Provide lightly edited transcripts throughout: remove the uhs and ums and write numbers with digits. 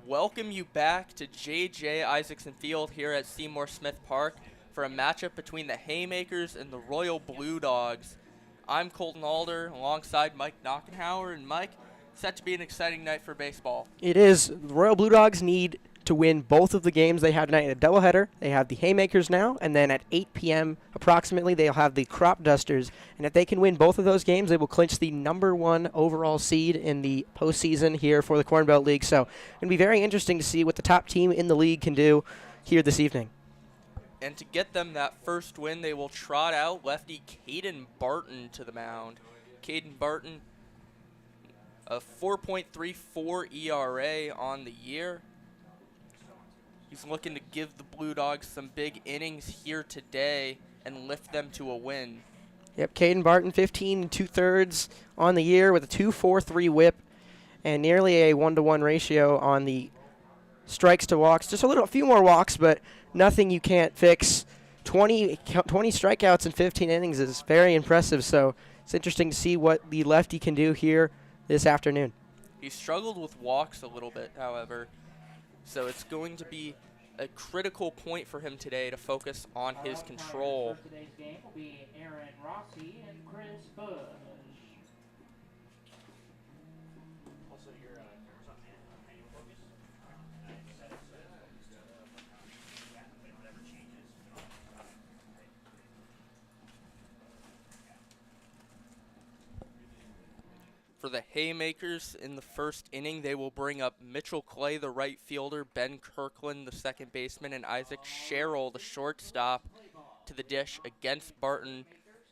welcome you back to J.J. Isaacson Field here at Seymour Smith Park for a matchup between the Haymakers and the Royal Blue Dogs. I'm Colton Alder alongside Mike Knockenhauer, and Mike, set to be an exciting night for baseball. It is. The Royal Blue Dogs need to win both of the games they have tonight in a doubleheader. They have the Haymakers now, and then at 8 p.m. approximately, they'll have the Crop Dusters. And if they can win both of those games, they will clinch the #1 overall seed in the postseason here for the Corn Belt League. So it's going to be very interesting to see what the top team in the league can do here this evening. And to get them that first win, they will trot out lefty Caden Barton to the mound. Caden Barton, a 4.34 ERA on the year. He's looking to give the Blue Dogs some big innings here today and lift them to a win. Yep, Caden Barton, 15 2/3 on the year with a 2.43 whip and nearly a 1-to-1 ratio on the strikes to walks. Just a few more walks, but nothing you can't fix. 20 strikeouts in 15 innings is very impressive, so it's interesting to see what the lefty can do here this afternoon. He struggled with walks a little bit, however, so it's going to be a critical point for him today to focus on his control. Today's game will be Aaron Rossi and Chris Bush. For the Haymakers in the first inning, they will bring up Mitchell Clay, the right fielder, Ben Kirkland, the second baseman, and Isaac Sherrill, the shortstop, to the dish against Barton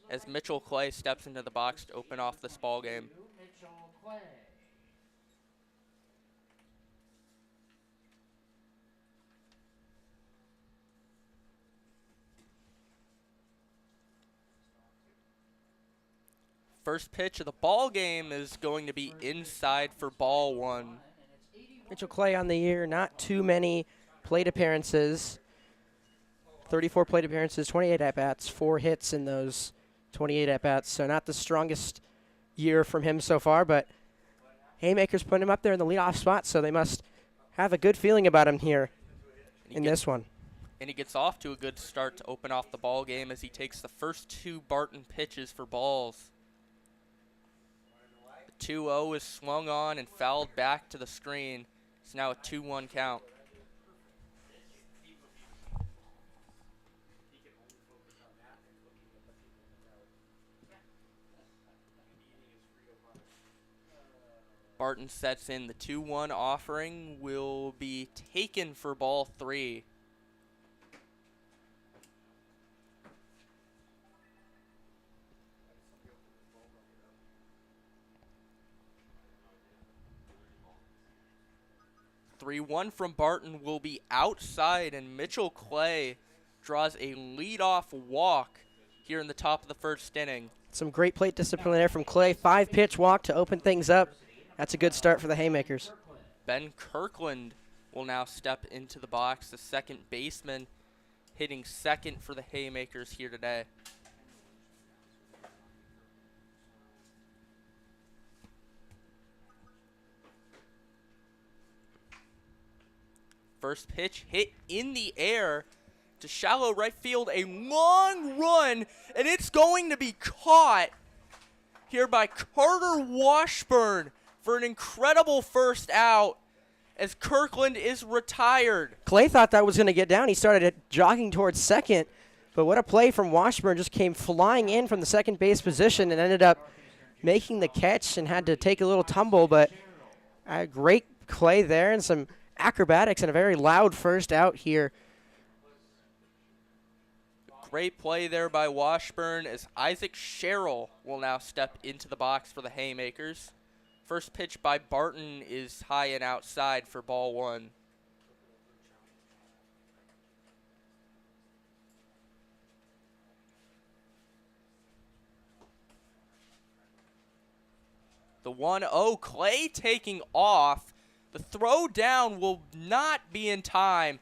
as Mitchell Clay steps into the box to open off this ball game. Mitchell Clay. First pitch of the ball game is going to be inside for ball one. Mitchell Clay on the year, not too many plate appearances. 34 plate appearances, 28 at-bats, 4 hits in those 28 at-bats. So not the strongest year from him so far, but Haymakers put him up there in the leadoff spot, so they must have a good feeling about him here in this one. And he gets off to a good start to open off the ball game as he takes the first 2 Barton pitches for balls. 2-0 is swung on and fouled back to the screen. It's now a 2-1 count. Barton sets in the 2-1 offering, will be taken for ball 3. One from Barton will be outside, and Mitchell Clay draws a leadoff walk here in the top of the first inning. Some great plate discipline there from Clay. 5-pitch walk to open things up. That's a good start for the Haymakers. Ben Kirkland will now step into the box, the second baseman, hitting second for the Haymakers here today. First pitch hit in the air to shallow right field, a long run, and it's going to be caught here by Carter Washburn for an incredible first out as Kirkland is retired. Clay thought that was going to get down. He started jogging towards second, but what a play from Washburn. Just came flying in from the second base position and ended up making the catch and had to take a little tumble, but a great play there and some acrobatics and a very loud first out here. Great play there by Washburn as Isaac Sherrill will now step into the box for the Haymakers. First pitch by Barton is high and outside for ball 1. The 1-0, Clay taking off. The throw down will not be in time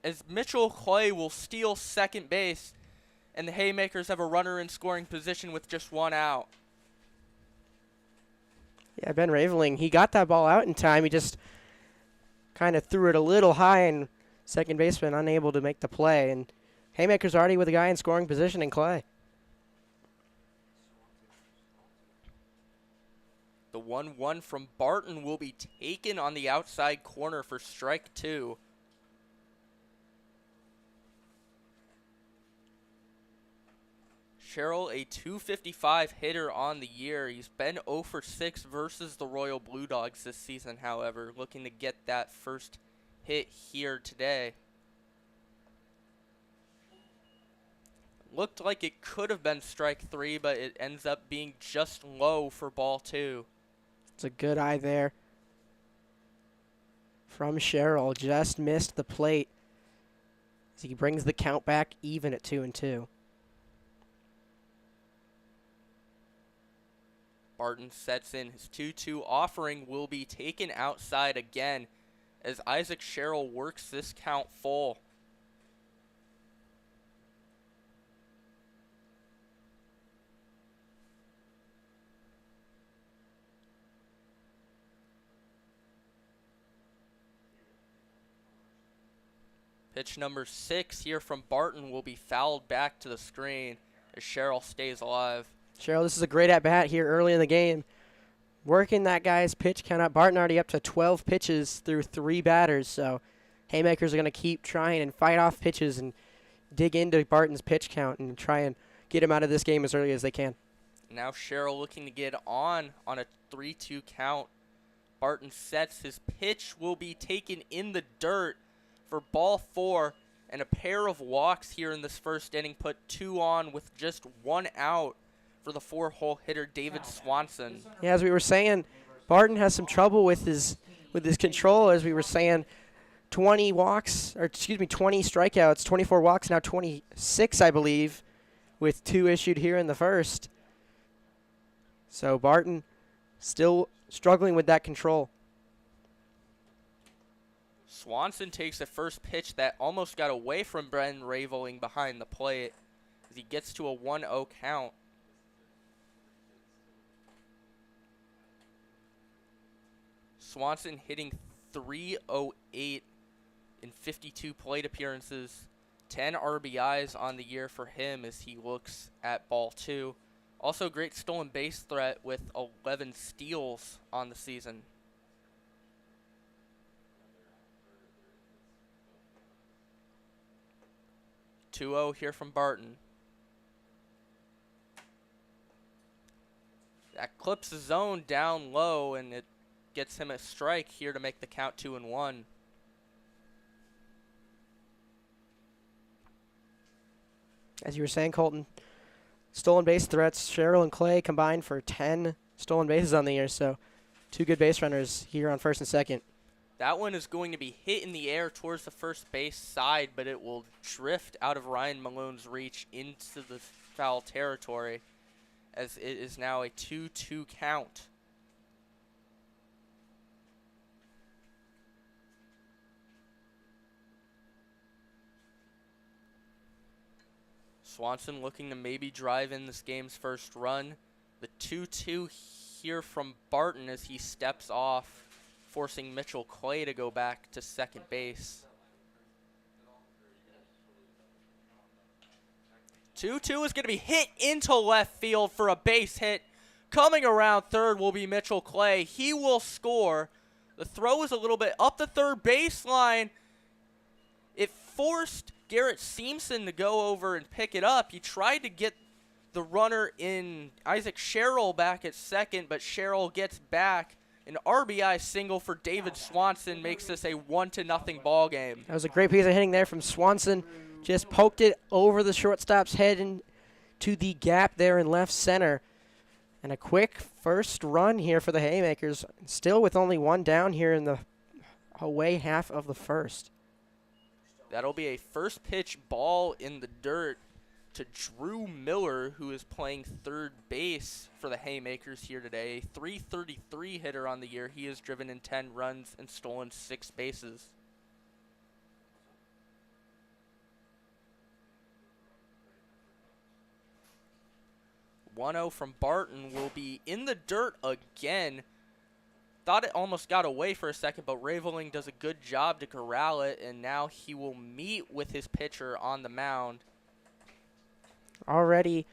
as Mitchell Clay will steal second base, and the Haymakers have a runner in scoring position with just 1 out. Yeah, Ben Raveling, he got that ball out in time. He just kind of threw it a little high, and second baseman unable to make the play. And Haymakers already with a guy in scoring position in Clay. The 1-1 from Barton will be taken on the outside corner for strike 2. Sherrill, a .255 hitter on the year. He's been 0 for 6 versus the Royal Blue Dogs this season, however, looking to get that first hit here today. Looked like it could have been strike 3, but it ends up being just low for ball 2. It's a good eye there from Sherrill. Just missed the plate as he brings the count back even at 2-2. Barton sets in his 2-2 offering, will be taken outside again as Isaac Sherrill works this count full. Pitch number 6 here from Barton will be fouled back to the screen as Sherrill stays alive. Sherrill, this is a great at-bat here early in the game. Working that guy's pitch count up. Barton already up to 12 pitches through 3 batters, so Haymakers are going to keep trying and fight off pitches and dig into Barton's pitch count and try and get him out of this game as early as they can. Now Sherrill looking to get on a 3-2 count. Barton sets. His pitch will be taken in the dirt for ball 4, and a pair of walks here in this first inning put 2 on with just 1 out for the 4-hole hitter David Swanson. Yeah, as we were saying, Barton has some trouble with his control. As we were saying, 20 strikeouts, 24 walks, now 26, I believe, with 2 issued here in the first. So Barton still struggling with that control. Swanson takes the first pitch that almost got away from Brennan Raveling behind the plate as he gets to a 1-0 count. Swanson hitting .308 in 52 plate appearances, 10 RBIs on the year for him as he looks at ball 2. Also great stolen base threat with 11 steals on the season. 2-0 here from Barton. That clips the zone down low, and it gets him a strike here to make the count 2-1. As you were saying, Colton, stolen base threats, Sherrill and Clay combined for 10 stolen bases on the year, so 2 good base runners here on first and second. That one is going to be hit in the air towards the first base side, but it will drift out of Ryan Malone's reach into the foul territory as it is now a 2-2 count. Swanson looking to maybe drive in this game's first run. The 2-2 here from Barton as he steps off, forcing Mitchell Clay to go back to second base. 2-2 is going to be hit into left field for a base hit. Coming around third will be Mitchell Clay. He will score. The throw is a little bit up the third baseline. It forced Garrett Seamson to go over and pick it up. He tried to get the runner in Isaac Sherrill back at second, but Sherrill gets back. An RBI single for David Swanson makes this a 1-0 ball game. That was a great piece of hitting there from Swanson. Just poked it over the shortstop's head into the gap there in left center. And a quick first run here for the Haymakers, still with only 1 down here in the away half of the first. That'll be a first pitch ball in the dirt to Drew Miller, who is playing third base for the Haymakers here today. A .333 hitter on the year. He has driven in 10 runs and stolen 6 bases. .10 from Barton will be in the dirt again thought it almost got away for a second, but Raveling does a good job to corral it, and now he will meet with his pitcher on the mound. Already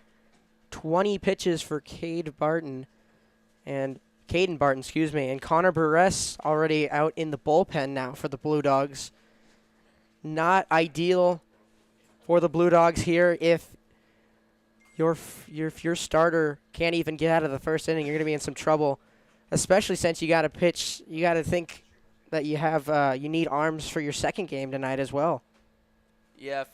20 pitches for Caden Barton, and Connor Burress already out in the bullpen now for the Blue Dogs. Not ideal for the Blue Dogs here. If your starter can't even get out of the first inning, you're going to be in some trouble, especially since you got to pitch. You got to think that you need arms for your second game tonight as well. Yeah,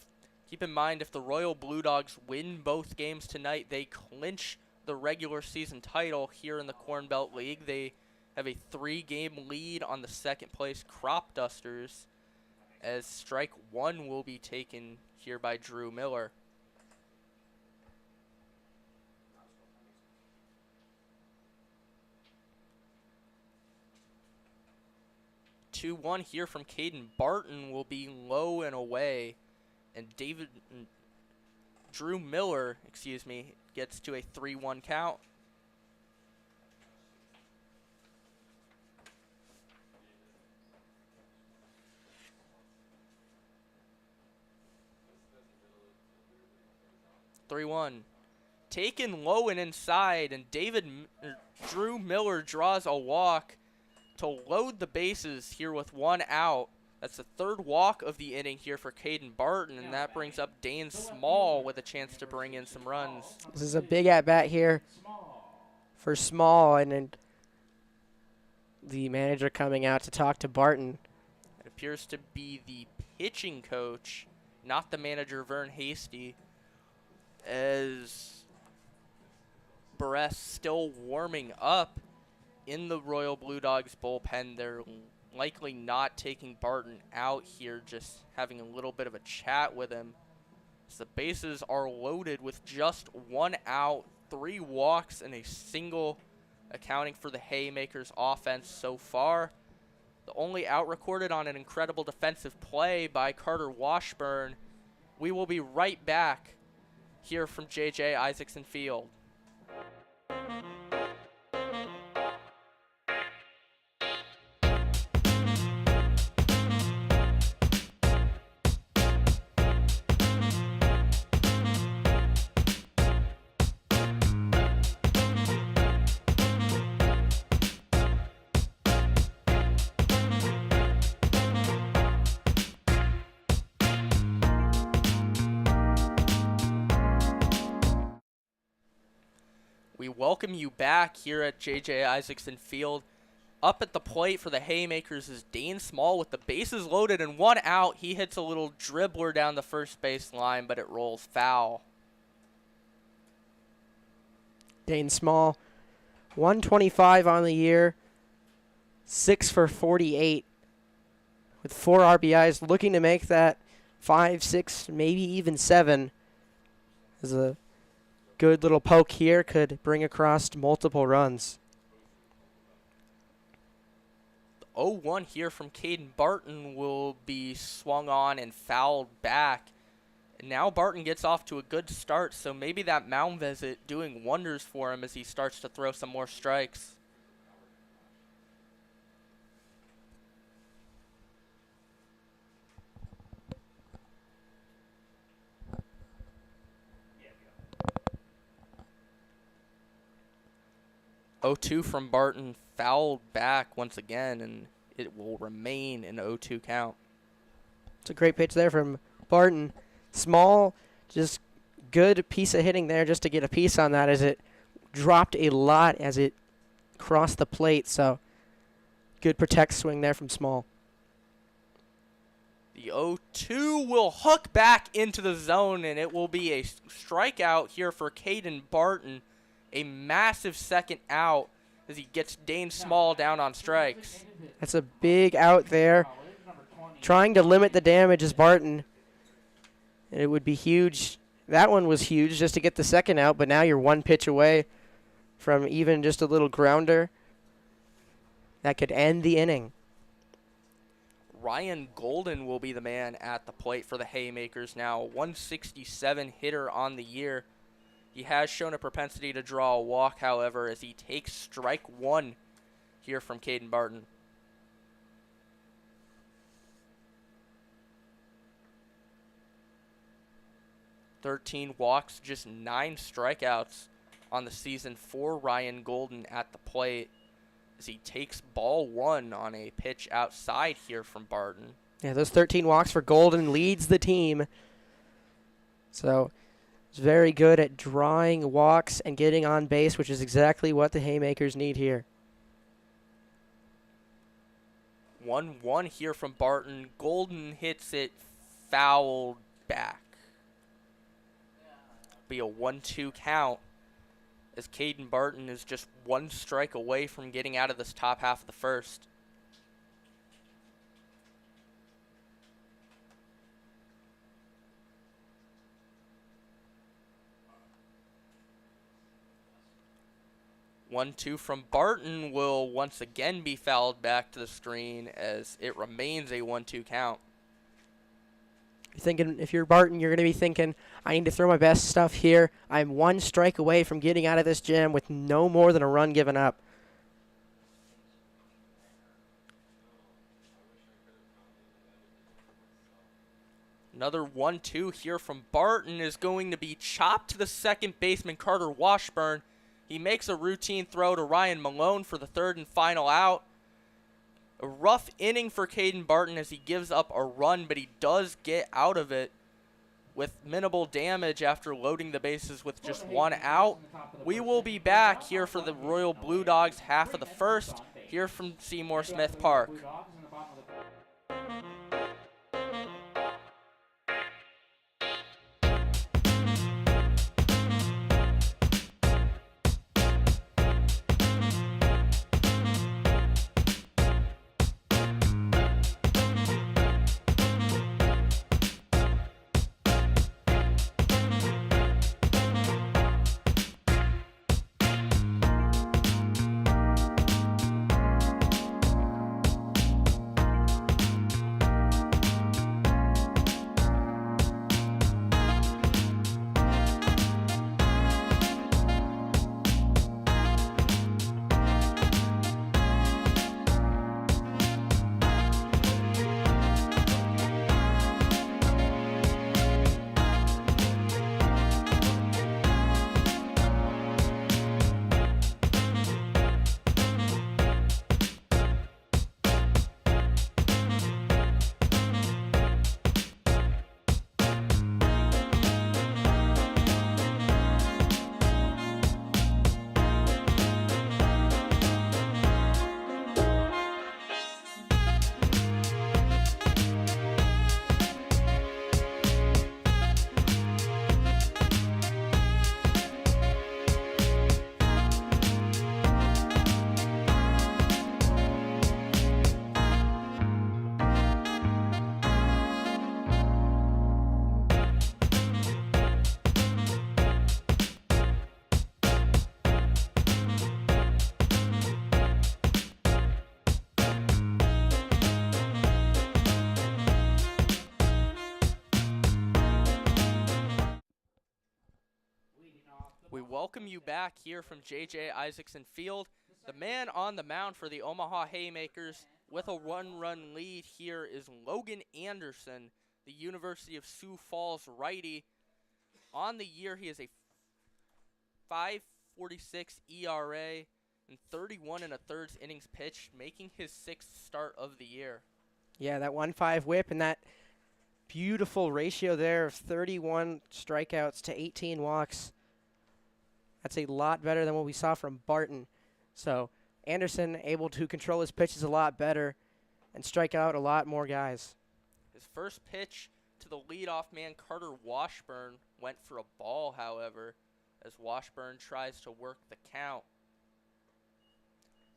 keep in mind, if the Royal Blue Dogs win both games tonight, they clinch the regular season title here in the Corn Belt League. They have a 3-game lead on the second place Crop Dusters, as strike one will be taken here by Drew Miller. Two one here from Caden Barton will be low and away, and Drew Miller, gets to a 3-1 count. Taken low and inside, and Drew Miller draws a walk to load the bases here with 1 out. That's the 3rd walk of the inning here for Caden Barton, and that brings up Dane Small with a chance to bring in some runs. This is a big at-bat here for Small, and then the manager coming out to talk to Barton. It appears to be the pitching coach, not the manager, Vern Hasty, as Burress still warming up in the Royal Blue Dogs bullpen. They're likely not taking Barton out here, just having a little bit of a chat with him. So the bases are loaded with just 1 out, 3 walks, and a single, accounting for the Haymakers offense so far. The only out recorded on an incredible defensive play by Carter Washburn. We will be right back here from J.J. Isaacson Field. We welcome you back here at J.J. Isaacson Field. Up at the plate for the Haymakers is Dane Small with the bases loaded and 1 out. He hits a little dribbler down the first base line, but it rolls foul. Dane Small, 125 on the year, 6 for 48 with 4 RBIs, looking to make that 5, 6, maybe even 7. As a good little poke here could bring across multiple runs. 0-1 here from Caden Barton will be swung on and fouled back. And now Barton gets off to a good start, so maybe that mound visit doing wonders for him as he starts to throw some more strikes. Oh, 2 from Barton, fouled back once again, and it will remain an 0-2 count. It's a great pitch there from Barton. Small, just good piece of hitting there just to get a piece on that, as it dropped a lot as it crossed the plate. So good protect swing there from Small. The 0-2 will hook back into the zone, and it will be a strikeout here for Caden Barton. A massive second out as he gets Dane Small down on strikes. That's a big out there. Trying to limit the damage is Barton. It would be huge. That one was huge just to get the second out, but now you're 1 pitch away from even just a little grounder that could end the inning. Ryan Golden will be the man at the plate for the Haymakers now. 167 hitter on the year. He has shown a propensity to draw a walk, however, as he takes strike 1 here from Caden Barton. "13 walks, just 9 strikeouts on the season for Ryan Golden at the plate as he takes ball 1 on a pitch outside here from Barton. Yeah, those 13 walks for Golden leads the team. So he's very good at drawing walks and getting on base, which is exactly what the Haymakers need here. 1-1 here from Barton. Golden hits it fouled back. Be a 1-2 count as Caden Barton is just 1 strike away from getting out of this top half of the first. One, 2 from Barton will once again be fouled back to the screen as it remains a 1-2 count. You're thinking, if you're Barton, you're going to be thinking, I need to throw my best stuff here. I'm 1 strike away from getting out of this jam with no more than a run given up. Another 1-2 here from Barton is going to be chopped to the second baseman, Carter Washburn. He makes a routine throw to Ryan Malone for the 3rd and final out. A rough inning for Caden Barton as he gives up a run, but he does get out of it with minimal damage after loading the bases with just 1 out. We will be back here for the Royal Blue Dogs half of the first here from Seymour Smith Park. We welcome you back here from J.J. Isaacson Field. The man on the mound for the Omaha Haymakers with a 1-run lead here is Logan Anderson, the University of Sioux Falls righty. On the year, he has a 5.46 ERA and 31 1/3 innings pitched, making his 6th start of the year. Yeah, that 1-5 whip and that beautiful ratio there of 31 strikeouts to 18 walks. That's a lot better than what we saw from Barton. So Anderson able to control his pitches a lot better and strike out a lot more guys. His first pitch to the leadoff man, Carter Washburn, went for a ball, however, as Washburn tries to work the count.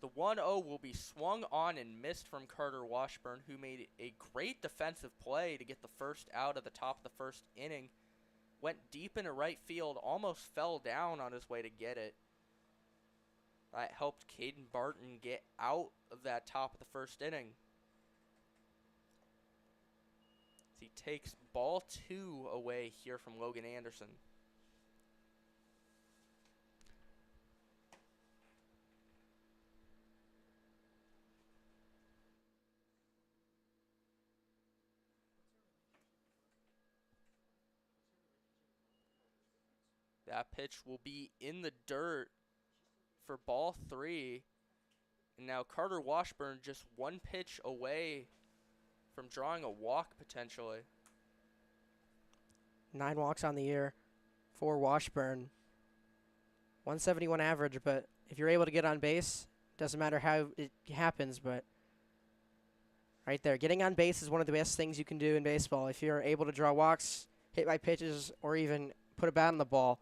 The 1-0 will be swung on and missed from Carter Washburn, who made a great defensive play to get the first out of the top of the first inning. Went deep into right field, almost fell down on his way to get it. That helped Caden Barton get out of that top of the first inning. As he takes ball 2 away here from Logan Anderson. That pitch will be in the dirt for ball 3. And now Carter Washburn just one pitch away from drawing a walk potentially. 9 walks on the year for Washburn. 171 average, but if you're able to get on base, doesn't matter how it happens, but right there, getting on base is one of the best things you can do in baseball. If you're able to draw walks, hit by pitches, or even put a bat on the ball,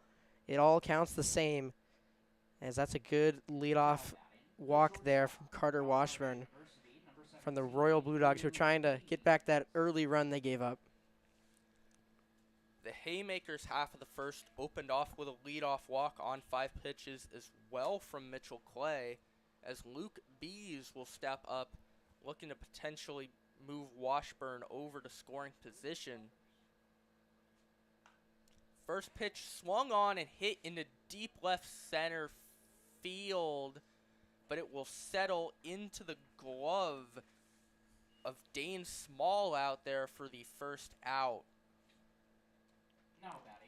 it all counts the same, as that's a good leadoff walk there from Carter Washburn from the Royal Blue Dogs, who are trying to get back that early run they gave up. The Haymakers half of the first opened off with a leadoff walk on 5 pitches as well from Mitchell Clay, as Luke Bees will step up, looking to potentially move Washburn over to scoring position. First pitch swung on and hit into deep left center field, but it will settle into the glove of Dane Small out there for the first out.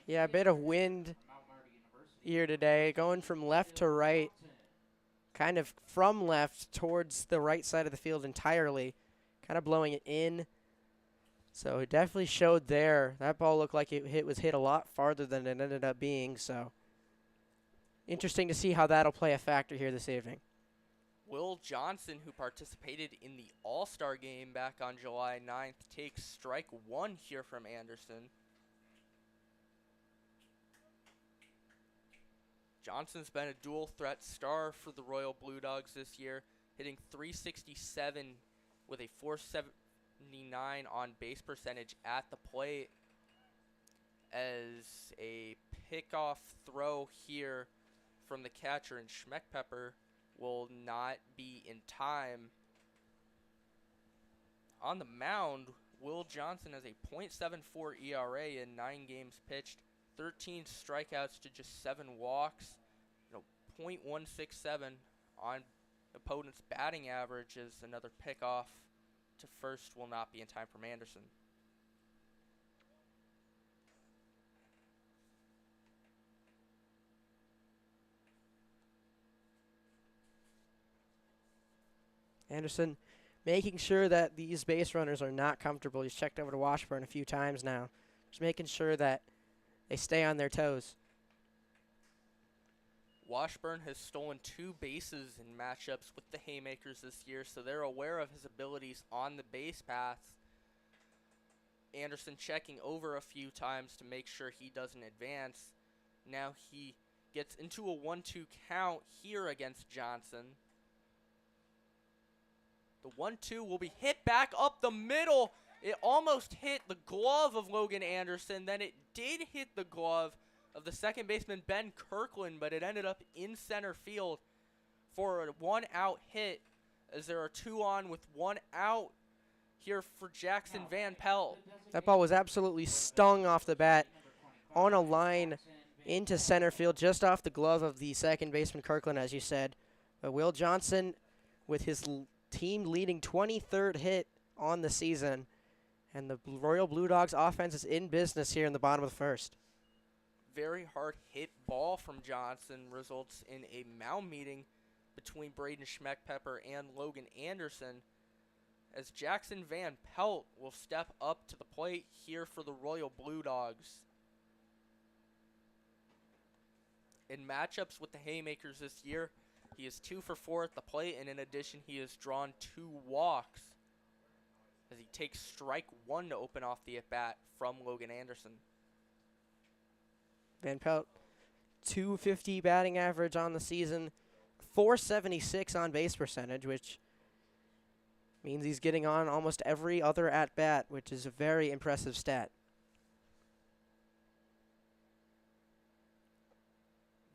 Yeah, a bit of wind here today, going from left to right, kind of from left towards the right side of the field entirely, kind of blowing it in. So it definitely showed there. That ball looked like it was hit a lot farther than it ended up being. So interesting to see how that'll play a factor here this evening. Will Johnson, who participated in the All-Star game back on July 9th, takes strike 1 here from Anderson. Johnson's been a dual threat star for the Royal Blue Dogs this year, hitting .367 with a .479 on base percentage at the plate, as a pickoff throw here from the catcher and Schmeckpepper will not be in time. On the mound, Will Johnson has a .74 ERA in 9 games pitched, 13 strikeouts to just 7 walks, .167 on opponent's batting average, as another pickoff to first will not be in time from Anderson. Anderson making sure that these base runners are not comfortable. He's checked over to Washburn a few times now. Just making sure that they stay on their toes. Washburn has stolen 2 bases in matchups with the Haymakers this year, so they're aware of his abilities on the base paths. Anderson checking over a few times to make sure he doesn't advance. Now he gets into a 1-2 count here against Johnson. The 1-2 will be hit back up the middle. It almost hit the glove of Logan Anderson. Then it did hit the glove of the second baseman Ben Kirkland, but it ended up in center field for a 1-out hit, as there are 2 on with 1 out here for Jackson Van Pelt. That ball was absolutely stung off the bat on a line into center field, just off the glove of the second baseman Kirkland, as you said. But Will Johnson with his team leading 23rd hit on the season, and the Royal Blue Dogs offense is in business here in the bottom of the first. Very hard hit ball from Johnson results in a mound meeting between Braden Schmeckpepper and Logan Anderson, as Jackson Van Pelt will step up to the plate here for the Royal Blue Dogs. In matchups with the Haymakers this year, he is 2 for 4 at the plate, and in addition, he has drawn 2 walks, as he takes strike 1 to open off the at-bat from Logan Anderson. Van Pelt, .250 batting average on the season, .476 on base percentage, which means he's getting on almost every other at-bat, which is a very impressive stat.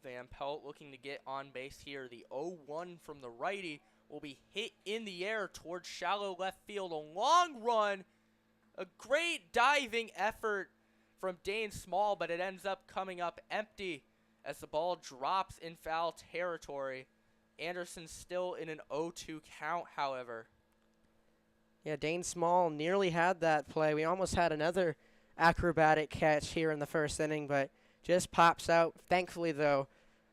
Van Pelt looking to get on base here. The 0-1 from the righty will be hit in the air towards shallow left field. A long run, a great diving effort from Dane Small, but it ends up coming up empty as the ball drops in foul territory. Anderson still in an 0-2 count, however. Yeah, Dane Small nearly had that play. We almost had another acrobatic catch here in the first inning, but just pops out. Thankfully, though,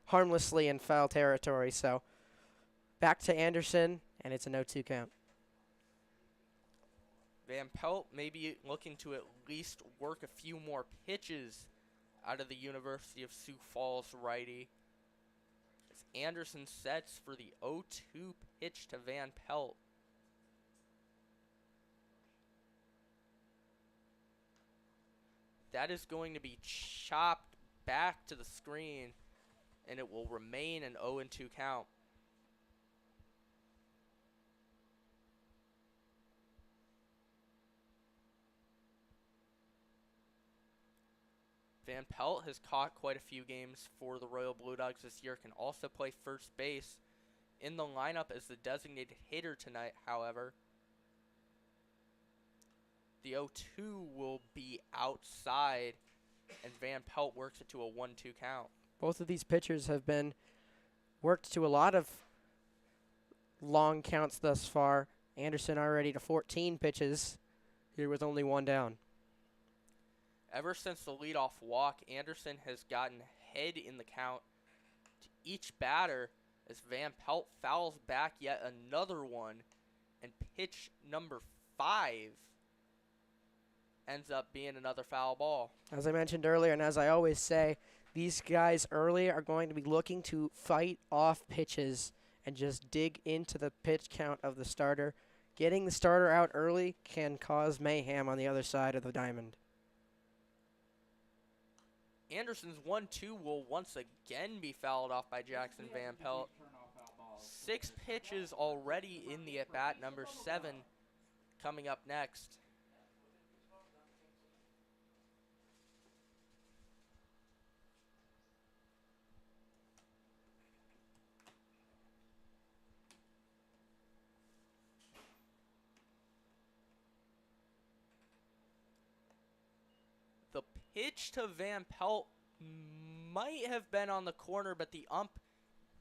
harmlessly in foul territory. So back to Anderson, and it's a 0-2 count. Van Pelt maybe looking to at least work a few more pitches out of the University of Sioux Falls righty. As Anderson sets for the 0-2 pitch to Van Pelt. That is going to be chopped back to the screen, and it will remain an 0-2 count. Van Pelt has caught quite a few games for the Royal Blue Dogs this year, can also play first base. In the lineup as the designated hitter tonight, however. The 0-2 will be outside, and Van Pelt works it to a 1-2 count. Both of these pitchers have been worked to a lot of long counts thus far. Anderson already to 14 pitches here with only one down. Ever since the leadoff walk, Anderson has gotten ahead in the count to each batter as Van Pelt fouls back yet another one, and pitch number 5 ends up being another foul ball. As I mentioned earlier, and as I always say, these guys early are going to be looking to fight off pitches and just dig into the pitch count of the starter. Getting the starter out early can cause mayhem on the other side of the diamond. Anderson's 1-2 will once again be fouled off by Jackson Van Pelt. 6 pitches already in the at-bat, number 7 coming up next. The pitch to Van Pelt might have been on the corner, but the ump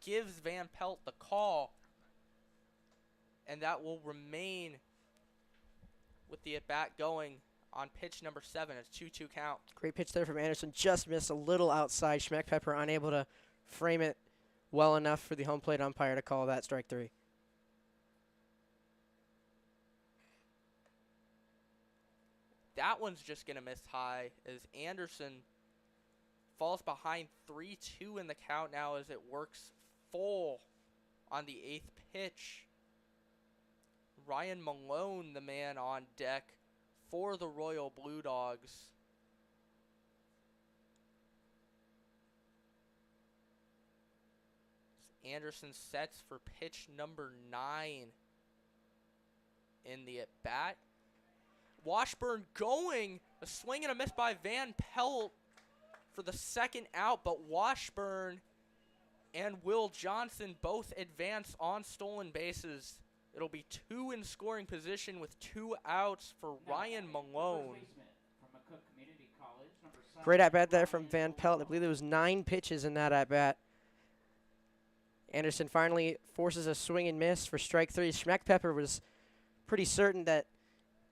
gives Van Pelt the call, and that will remain with the at-bat going on pitch number 7. It's 2-2 count. Great pitch there from Anderson. Just missed a little outside. Schmeckpepper unable to frame it well enough for the home plate umpire to call that strike 3. That one's just going to miss high as Anderson falls behind 3-2 in the count now as it works full on the 8th pitch. Ryan Malone, the man on deck for the Royal Blue Dogs. Anderson sets for pitch number 9 in the at-bat. Washburn going, a swing and a miss by Van Pelt for the second out, but Washburn and Will Johnson both advance on stolen bases. It'll be 2 in scoring position with 2 outs for Ryan Malone. Great at-bat there from Van Pelt. I believe there was 9 pitches in that at-bat. Anderson finally forces a swing and miss for strike 3. Schmeckpepper was pretty certain that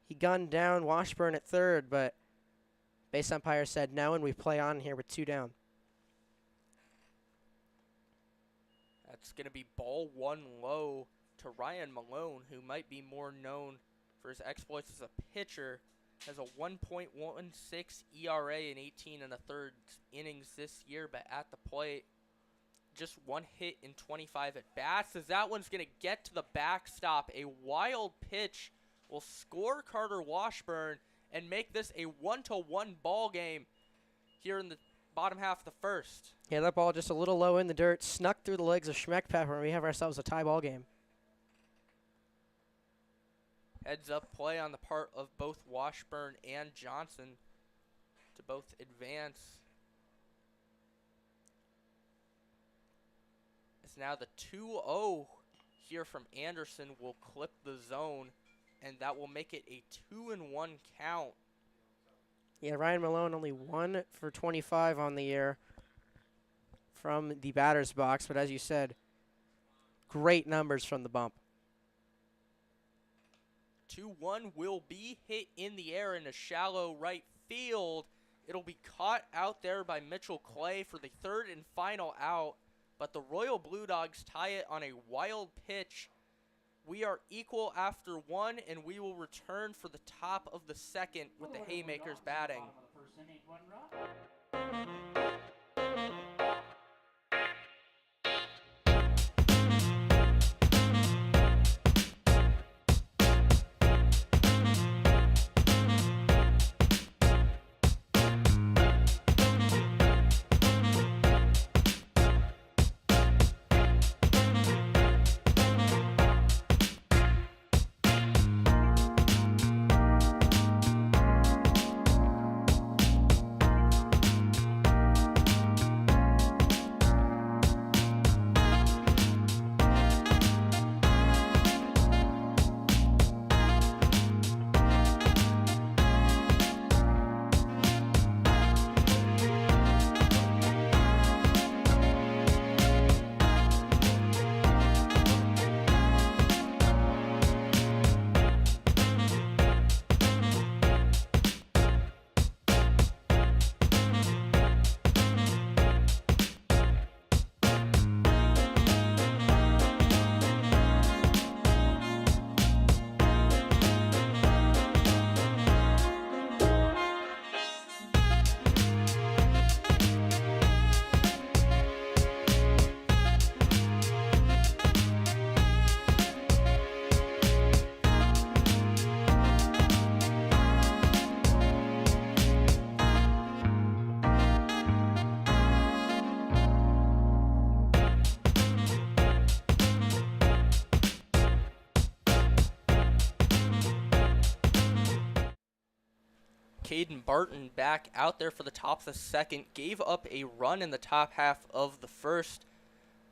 he gunned down Washburn at third, but base umpire said no, and we play on here with 2 down. That's going to be ball 1 low to Ryan Malone, who might be more known for his exploits as a pitcher. Has a 1.16 ERA in 18 1/3 innings this year, but at the plate, just 1 hit in 25 at-bats. As that one's going to get to the backstop, a wild pitch will score Carter Washburn and make this a 1-1 ball game here in the bottom half of the first. Yeah, that ball just a little low in the dirt, snuck through the legs of Schmeckpepper, and we have ourselves a tie ball game. Heads up play on the part of both Washburn and Johnson to both advance. It's now the 2-0 here from Anderson will clip the zone, and that will make it a 2-1 count. Yeah, Ryan Malone only 1 for 25 on the year from the batter's box, but as you said, great numbers from the bump. 2-1 will be hit in the air in a shallow right field, It'll be caught out there by Mitchell Clay for the third and final out, but the Royal Blue Dogs tie it on a wild pitch. We are equal after one, and we will return for the top of the second with the Haymakers batting. Caden Barton back out there for the top of the second, gave up a run in the top half of the first,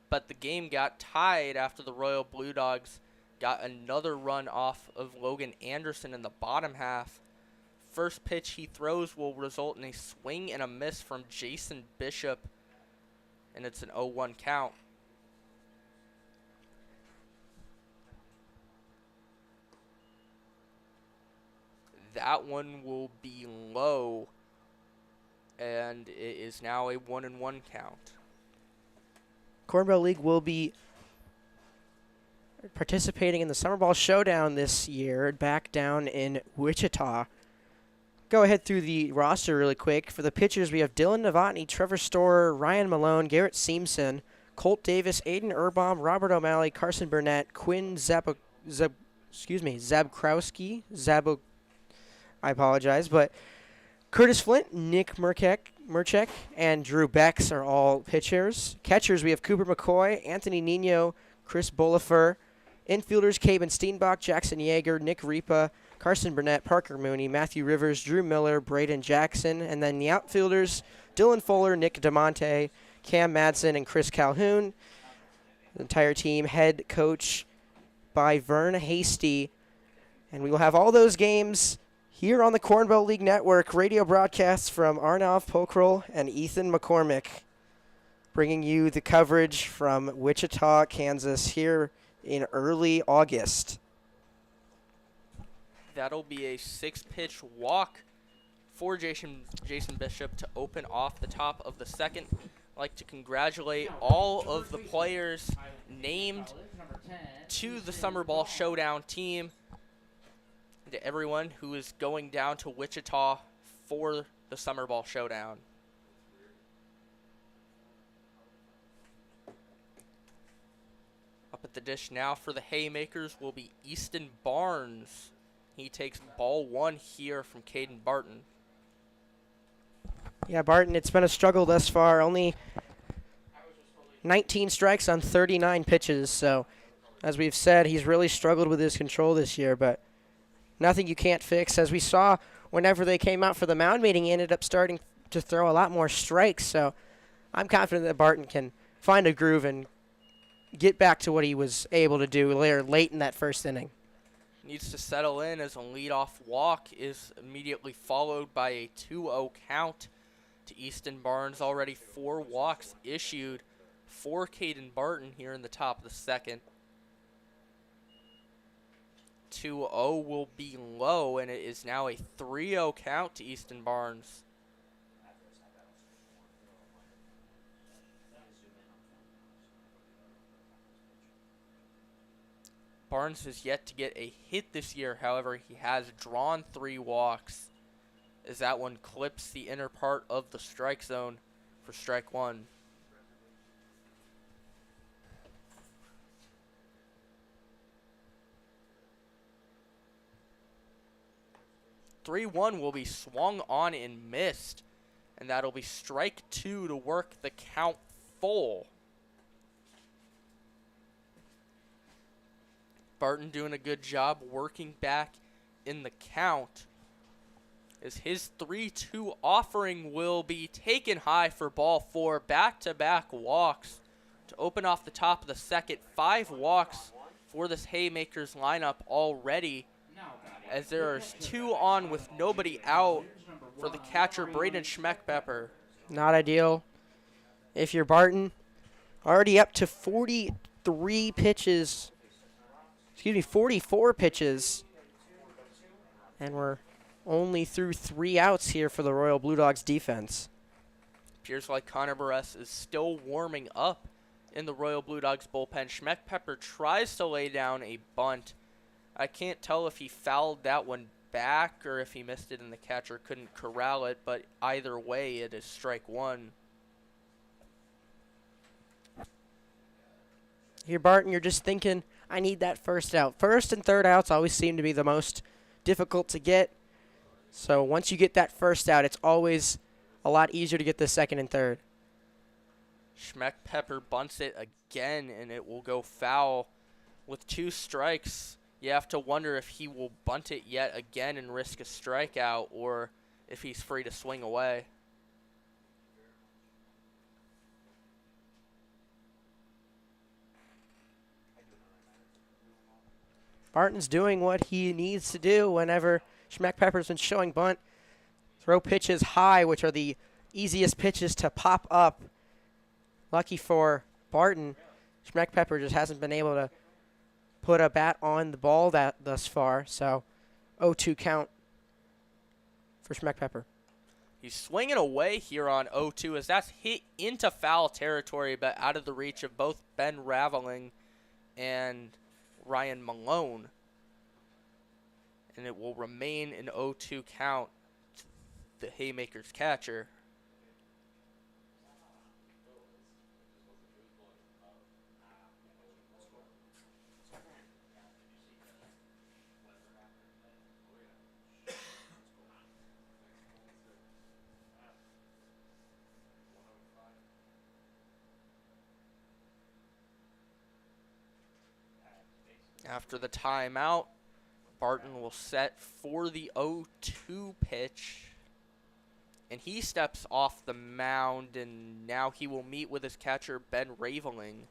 but the game got tied after the Royal Blue Dogs got another run off of Logan Anderson in the bottom half. First pitch he throws will result in a swing and a miss from Jason Bishop, and it's an 0-1 count. That one will be low, and it is now a 1-1 count. Corn Belt League will be participating in the Summer Ball Showdown this year, back down in Wichita. Go ahead through the roster really quick. For the pitchers, we have Dylan Novotny, Trevor Storer, Ryan Malone, Garrett Seamson, Colt Davis, Aiden Erbaum, Robert O'Malley, Carson Burnett, Quinn Zabkrowski, I apologize, but Curtis Flint, Nick Murchek, and Drew Becks are all pitchers. Catchers, we have Cooper McCoy, Anthony Nino, Chris Bolifer. Infielders, Caben Steenbach, Jackson Yeager, Nick Ripa, Carson Burnett, Parker Mooney, Matthew Rivers, Drew Miller, Braden Jackson. And then the outfielders, Dylan Fuller, Nick DeMonte, Cam Madsen, and Chris Calhoun. The entire team head coach by Vern Hasty. And we will have all those games here on the Corn Belt League Network, radio broadcasts from Arnav Pokral and Ethan McCormick, bringing you the coverage from Wichita, Kansas, here in early August. That'll be a 6-pitch walk for Jason Bishop to open off the top of the second. I'd like to congratulate all of the players named to the Summer Ball Showdown team, to everyone who is going down to Wichita for the Summer Ball Showdown. Up at the dish now for the Haymakers will be Easton Barnes. He takes ball one here from Caden Barton. Yeah, Barton, it's been a struggle thus far. Only 19 strikes on 39 pitches. So, as we've said, he's really struggled with his control this year, but nothing you can't fix. As we saw, whenever they came out for the mound meeting, he ended up starting to throw a lot more strikes. So I'm confident that Barton can find a groove and get back to what he was able to do late in that first inning. Needs to settle in as a leadoff walk is immediately followed by a 2-0 count to Easton Barnes. Already 4 walks issued for Caden Barton here in the top of the second. 2-0 will be low, and it is now a 3-0 count to Easton Barnes. Barnes has yet to get a hit this year. However, he has drawn 3 walks as that one clips the inner part of the strike zone for strike 1. "3-1" will be swung on and missed, and that'll be strike 2 to work the count full. Barton doing a good job working back in the count, as his 3-2 offering will be taken high for ball 4. Back-to-back walks to open off the top of the second. 5 walks for this Haymakers lineup already, as there are 2 on with nobody out for the catcher, Braden Schmeckpepper. Not ideal. If you're Barton, already up to 43 pitches. 44 pitches. And we're only through 3 outs here for the Royal Blue Dogs defense. Appears like Connor Barres is still warming up in the Royal Blue Dogs bullpen. Schmeckpepper tries to lay down a bunt. I can't tell if he fouled that one back or if he missed it and the catcher couldn't corral it, but either way, it is strike 1. Here, Barton, you're just thinking, I need that first out. First and third outs always seem to be the most difficult to get. So once you get that first out, it's always a lot easier to get the second and third. Schmeckpepper bunts it again, and it will go foul. With 2 strikes, you have to wonder if he will bunt it yet again and risk a strikeout, or if he's free to swing away. Barton's doing what he needs to do whenever Schmeckpepper's been showing bunt. Throw pitches high, which are the easiest pitches to pop up. Lucky for Barton, Schmeckpepper just hasn't been able to put a bat on the ball thus far. So 0-2 count for Schmeckpepper. He's swinging away here on 0-2 as that's hit into foul territory, but out of the reach of both Ben Raveling and Ryan Malone. And it will remain an 0-2 count to the Haymakers catcher. After the timeout, Barton will set for the 0-2 pitch. And he steps off the mound, and now he will meet with his catcher, Ben Raveling,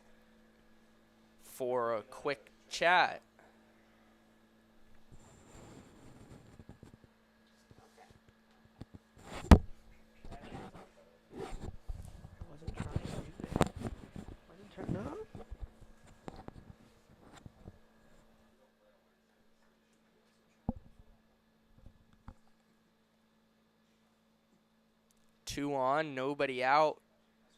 for a quick chat. Wasn't trying to do that. Wasn't trying to. 2 on, nobody out.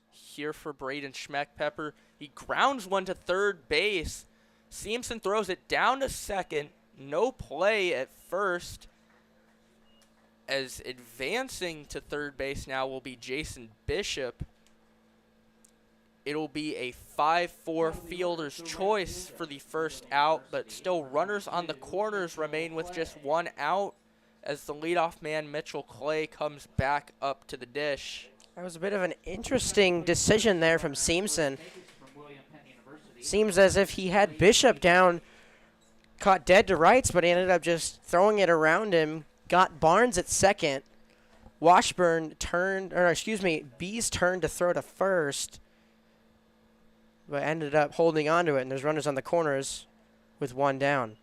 Here for Braden Schmeckpepper. He grounds one to third base. Seamson throws it down to second. No play at first. As advancing to third base now will be Jason Bishop. It'll be a 5-4 fielder's choice for the first out, but still runners on the corners remain with just 1 out as the leadoff man Mitchell Clay comes back up to the dish. That was a bit of an interesting decision there from Seamson. Seems as if he had Bishop down, caught dead to rights, but he ended up just throwing it around him. Got Barnes at second. Bees turned to throw to first, but ended up holding on to it, and there's runners on the corners with 1 down.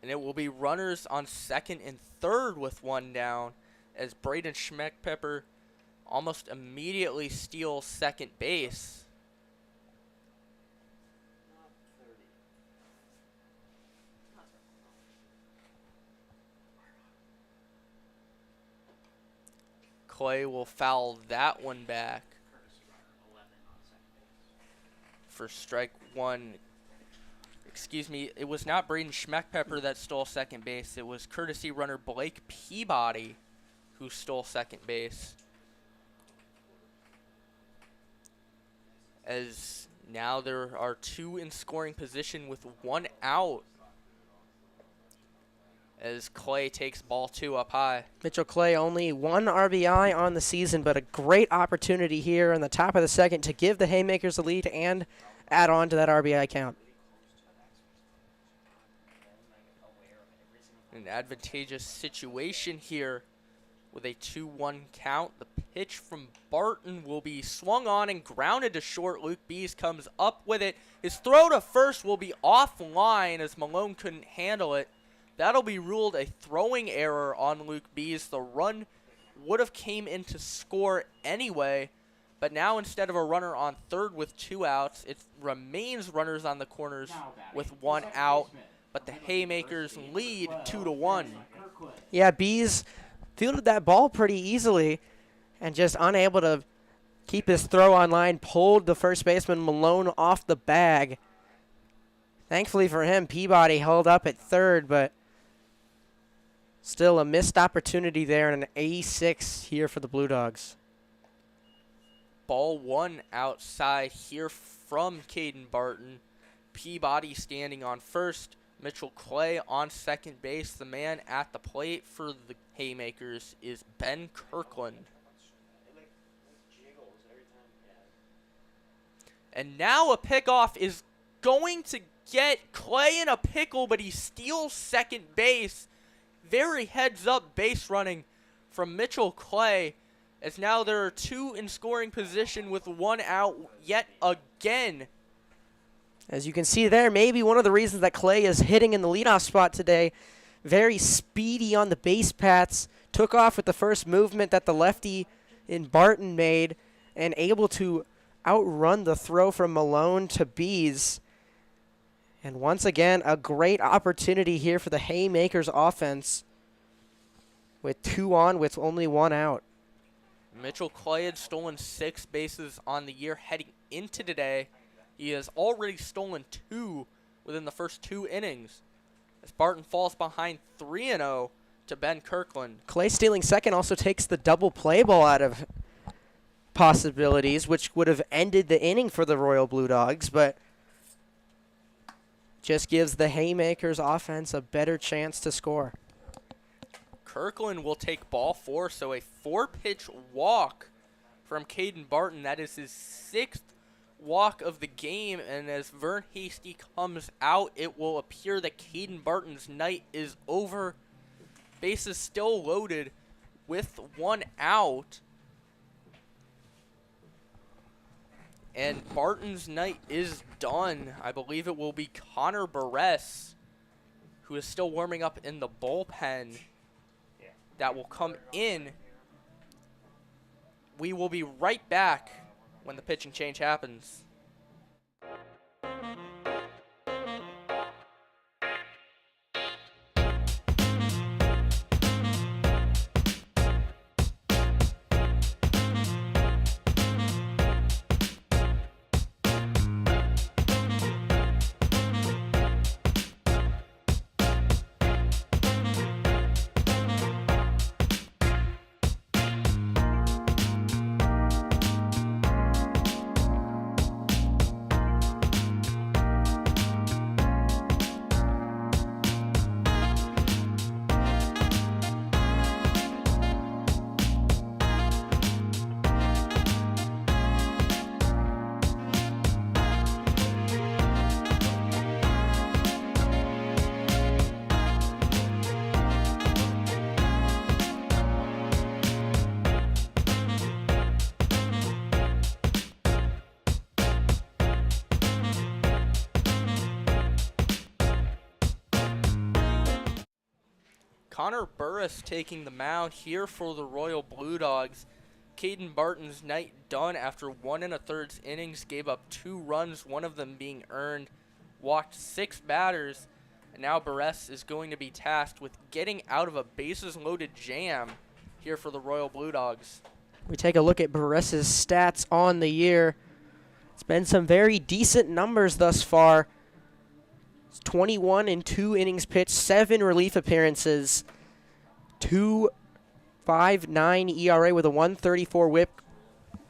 And it will be runners on second and third with 1 down as Braden Schmeckpepper almost immediately steals second base. Clay will foul that one back for strike 1. excuse me, it was not Braden Schmeckpepper that stole second base. It was courtesy runner Blake Peabody who stole second base. As now there are two in scoring position with one out. As Clay takes ball 2 up high. Mitchell Clay only 1 RBI on the season, but a great opportunity here in the top of the second to give the Haymakers the lead and add on to that RBI count. An advantageous situation here with a 2-1 count. The pitch from Barton will be swung on and grounded to short. Luke Bees comes up with it. His throw to first will be offline as Malone couldn't handle it. That'll be ruled a throwing error on Luke Bees. The run would have came in to score anyway, but now instead of a runner on third with 2 outs, it remains runners on the corners with 1 out, but the Haymakers lead 2-1. Yeah, Bees fielded that ball pretty easily and just unable to keep his throw on line, pulled the first baseman Malone off the bag. Thankfully for him, Peabody held up at third, but still a missed opportunity there and an A6 here for the Blue Dogs. Ball 1 outside here from Caden Barton. Peabody standing on first. Mitchell Clay on second base. The man at the plate for the Haymakers is Ben Kirkland. And now a pickoff is going to get Clay in a pickle, but he steals second base. Very heads-up base running from Mitchell Clay, as now there are 2 in scoring position with 1 out yet again. As you can see there, maybe one of the reasons that Clay is hitting in the leadoff spot today. Very speedy on the base paths. Took off with the first movement that the lefty in Barton made and able to outrun the throw from Malone to Bees. And once again, a great opportunity here for the Haymakers offense with 2 on with only 1 out. Mitchell Clay had stolen 6 bases on the year heading into today. He has already stolen 2 within the first 2 innings, as Barton falls behind 3-0 to Ben Kirkland. Clay stealing second also takes the double play ball out of possibilities, which would have ended the inning for the Royal Blue Dogs, but just gives the Haymakers offense a better chance to score. Kirkland will take ball 4, so a 4-pitch walk from Caden Barton. That is his 6th walk of the game, and as Vern Hasty comes out, it will appear that Caden Barton's night is over. Bases still loaded with 1 out. And Barton's night is done. I believe it will be Connor Barres, who is still warming up in the bullpen, that will come in. We will be right back when the pitching change happens. Connor Burris taking the mound here for the Royal Blue Dogs. Caden Barton's night done after 1 1/3 innings, gave up 2 runs, one of them being earned, walked 6 batters, and now Burris is going to be tasked with getting out of a bases-loaded jam here for the Royal Blue Dogs. We take a look at Burris' stats on the year. It's been some very decent numbers thus far. 21 in 2 innings pitched, 7 relief appearances, 2.59 ERA with a 134 whip.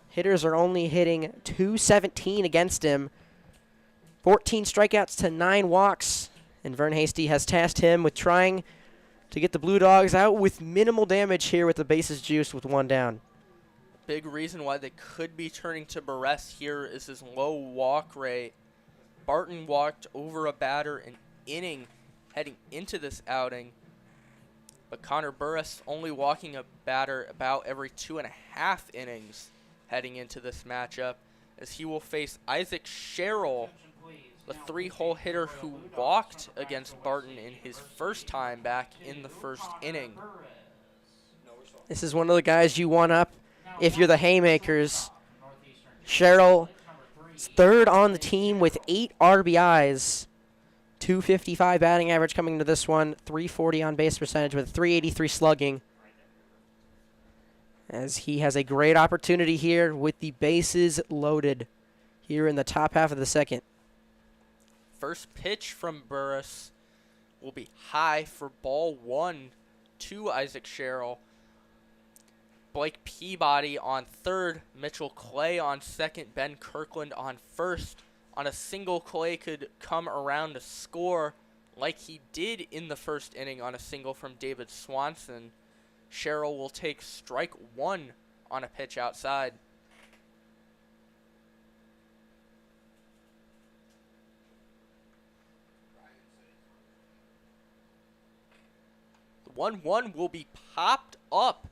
Hitters are only hitting 217 against him. 14 strikeouts to 9 walks. And Vern Hasty has tasked him with trying to get the Blue Dogs out with minimal damage here with the bases juiced with 1 down. Big reason why they could be turning to Barres here is his low walk rate. Barton walked over a batter an inning heading into this outing, but Connor Burris only walking a batter about every 2.5 innings heading into this matchup, as he will face Isaac Sherrill, the 3-hole hitter who walked against Barton in his first time back in the first inning. This is one of the guys you want up if you're the Haymakers. Sherrill is 3rd on the team with 8 RBIs. 255 batting average coming into this one. 340 on base percentage with 383 slugging. As he has a great opportunity here with the bases loaded here in the top half of the second. First pitch from Burris will be high for ball 1 to Isaac Sherrill. Blake Peabody on third, Mitchell Clay on second, Ben Kirkland on first. On a single, Clay could come around to score like he did in the first inning on a single from David Swanson. Sherrill will take strike 1 on a pitch outside. The 1-1 will be popped up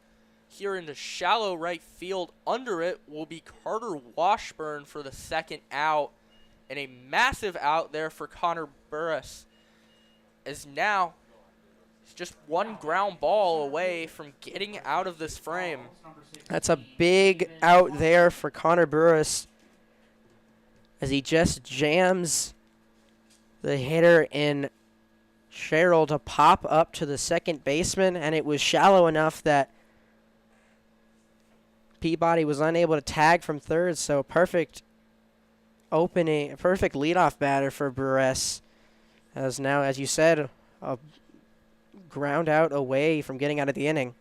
here into shallow right field. Under it will be Carter Washburn for the second out. And a massive out there for Connor Burris, as now he's just 1 ground ball away from getting out of this frame. That's a big out there for Connor Burris, as he just jams the hitter in Sherrill to pop up to the second baseman, and it was shallow enough that Peabody was unable to tag from third, so perfect opening, perfect leadoff batter for Burris, as now, as you said, a ground out away from getting out of the inning.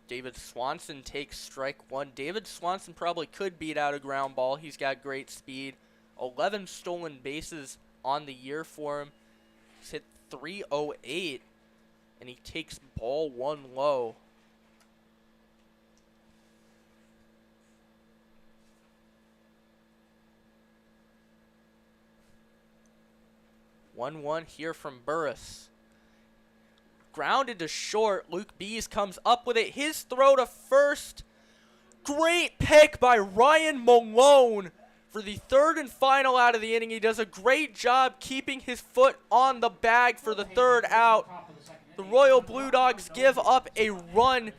David Swanson takes strike 1. David Swanson probably could beat out a ground ball. He's got great speed. 11 stolen bases on the year for him. He's hit .308, and he takes ball 1 low. One here from Burris. Grounded to short. Luke Bees comes up with it. His throw to first. Great pick by Ryan Malone for the 3rd and final out of the inning. He does a great job keeping his foot on the bag for the 3rd out. The Royal Blue Dogs give up a run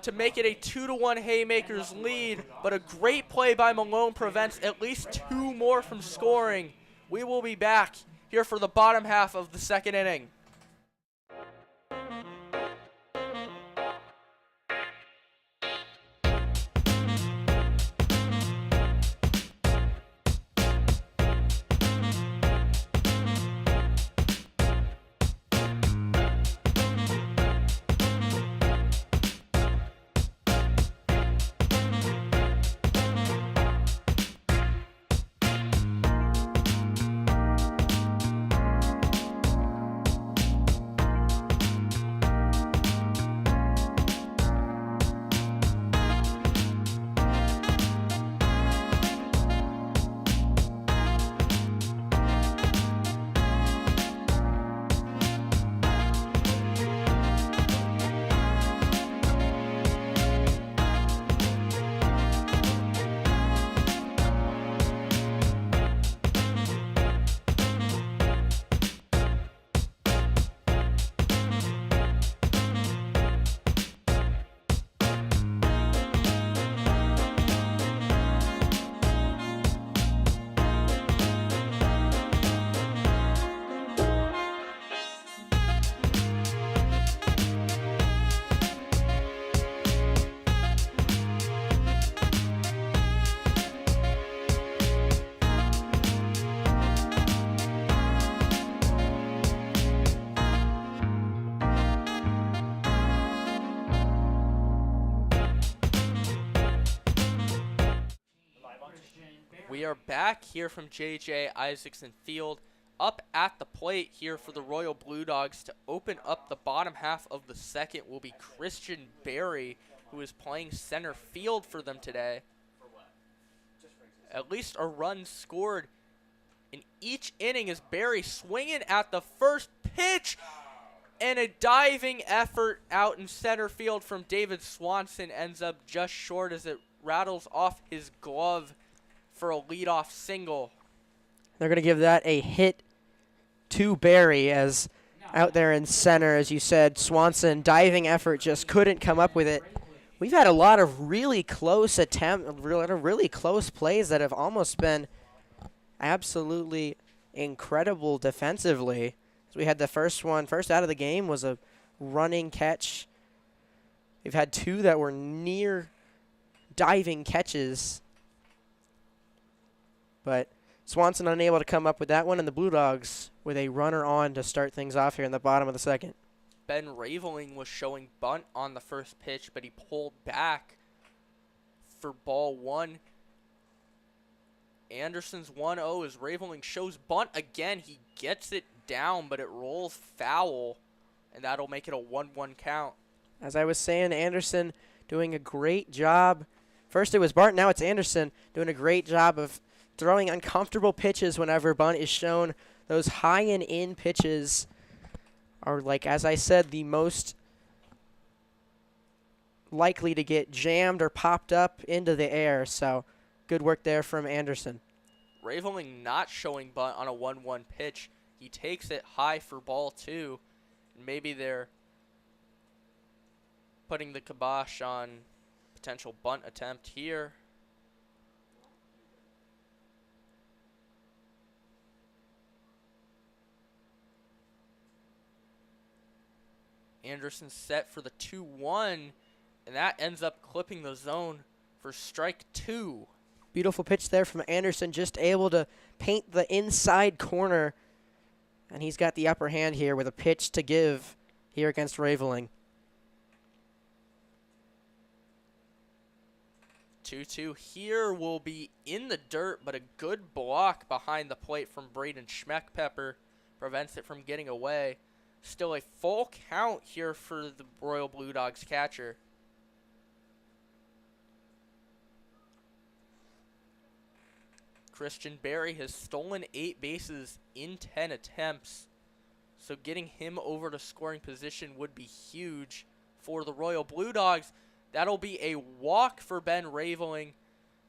to make it a 2-1 Haymakers lead, but a great play by Malone prevents at least 2 more from scoring. We will be back here for the bottom half of the second inning. We are back here from J.J. Isaacson Field. Up at the plate here for the Royal Blue Dogs to open up the bottom half of the second will be Christian Berry, who is playing center field for them today. At least a run scored in each inning as Berry swinging at the first pitch, and a diving effort out in center field from David Swanson ends up just short as it rattles off his glove for a leadoff single. They're going to give that a hit to Berry as out there in center, as you said, Swanson diving effort just couldn't come up with it. We've had a lot of really close really close plays that have almost been absolutely incredible defensively. So we had the first out of the game was a running catch. We've had two that were near diving catches, but Swanson unable to come up with that one, and the Blue Dogs with a runner on to start things off here in the bottom of the second. Ben Raveling was showing bunt on the first pitch, but he pulled back for ball one. Anderson's 1-0 as Raveling shows bunt again. He gets it down, but it rolls foul, and that'll make it a 1-1 count. As I was saying, Anderson doing a great job. First it was Barton, now it's Anderson doing a great job of throwing uncomfortable pitches whenever bunt is shown. Those high and in pitches are, like, as I said, the most likely to get jammed or popped up into the air. So good work there from Anderson. Raveling not showing bunt on a 1-1 pitch. He takes it high for ball two. Maybe they're putting the kibosh on potential bunt attempt here. Anderson set for the 2-1, and that ends up clipping the zone for strike two. Beautiful pitch there from Anderson, just able to paint the inside corner, and he's got the upper hand here with a pitch to give here against Raveling. 2-2 here will be in the dirt, but a good block behind the plate from Braden Schmeckpepper prevents it from getting away. Still a full count here for the Royal Blue Dogs catcher. Christian Berry has stolen 8 bases in 10 attempts, so getting him over to scoring position would be huge for the Royal Blue Dogs. That'll be a walk for Ben Raveling.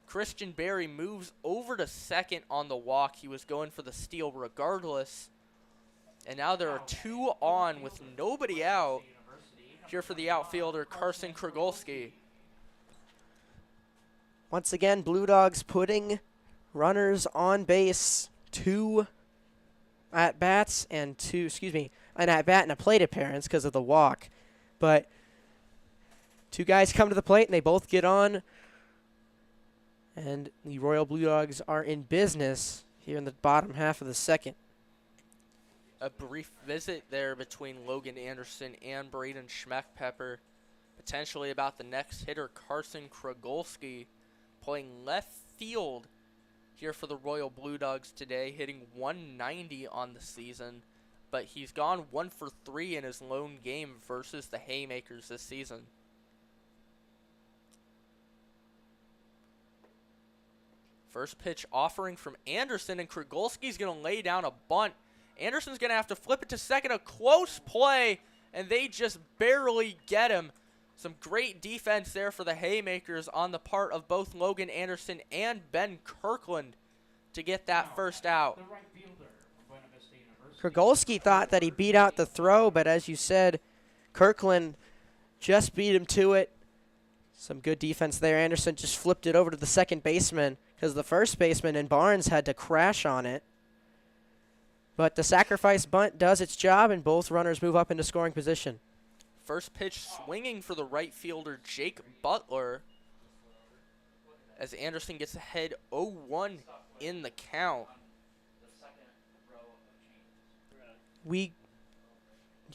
Christian Berry moves over to second on the walk. He was going for the steal regardless. And now there are 2 on with nobody out here for the outfielder, Carson Krogolski. Once again, Blue Dogs putting runners on base, 2 at-bats and an at-bat and a plate appearance because of the walk. But 2 guys come to the plate and they both get on. And the Royal Blue Dogs are in business here in the bottom half of the second. A brief visit there between Logan Anderson and Braden Schmeckpepper, potentially about the next hitter, Carson Krogolski, playing left field here for the Royal Blue Dogs today, hitting 190 on the season, but he's gone 1 for 3 in his lone game versus the Haymakers this season. First pitch offering from Anderson, and Krogolski's going to lay down a bunt. Anderson's going to have to flip it to second. A close play, and they just barely get him. Some great defense there for the Haymakers on the part of both Logan Anderson and Ben Kirkland to get that first out. Krogolski thought that he beat out the throw, but as you said, Kirkland just beat him to it. Some good defense there. Anderson just flipped it over to the second baseman because the first baseman in Barnes had to crash on it. But the sacrifice bunt does its job, and both runners move up into scoring position. First pitch swinging for the right fielder, Jake Butler, as Anderson gets ahead 0-1 in the count. You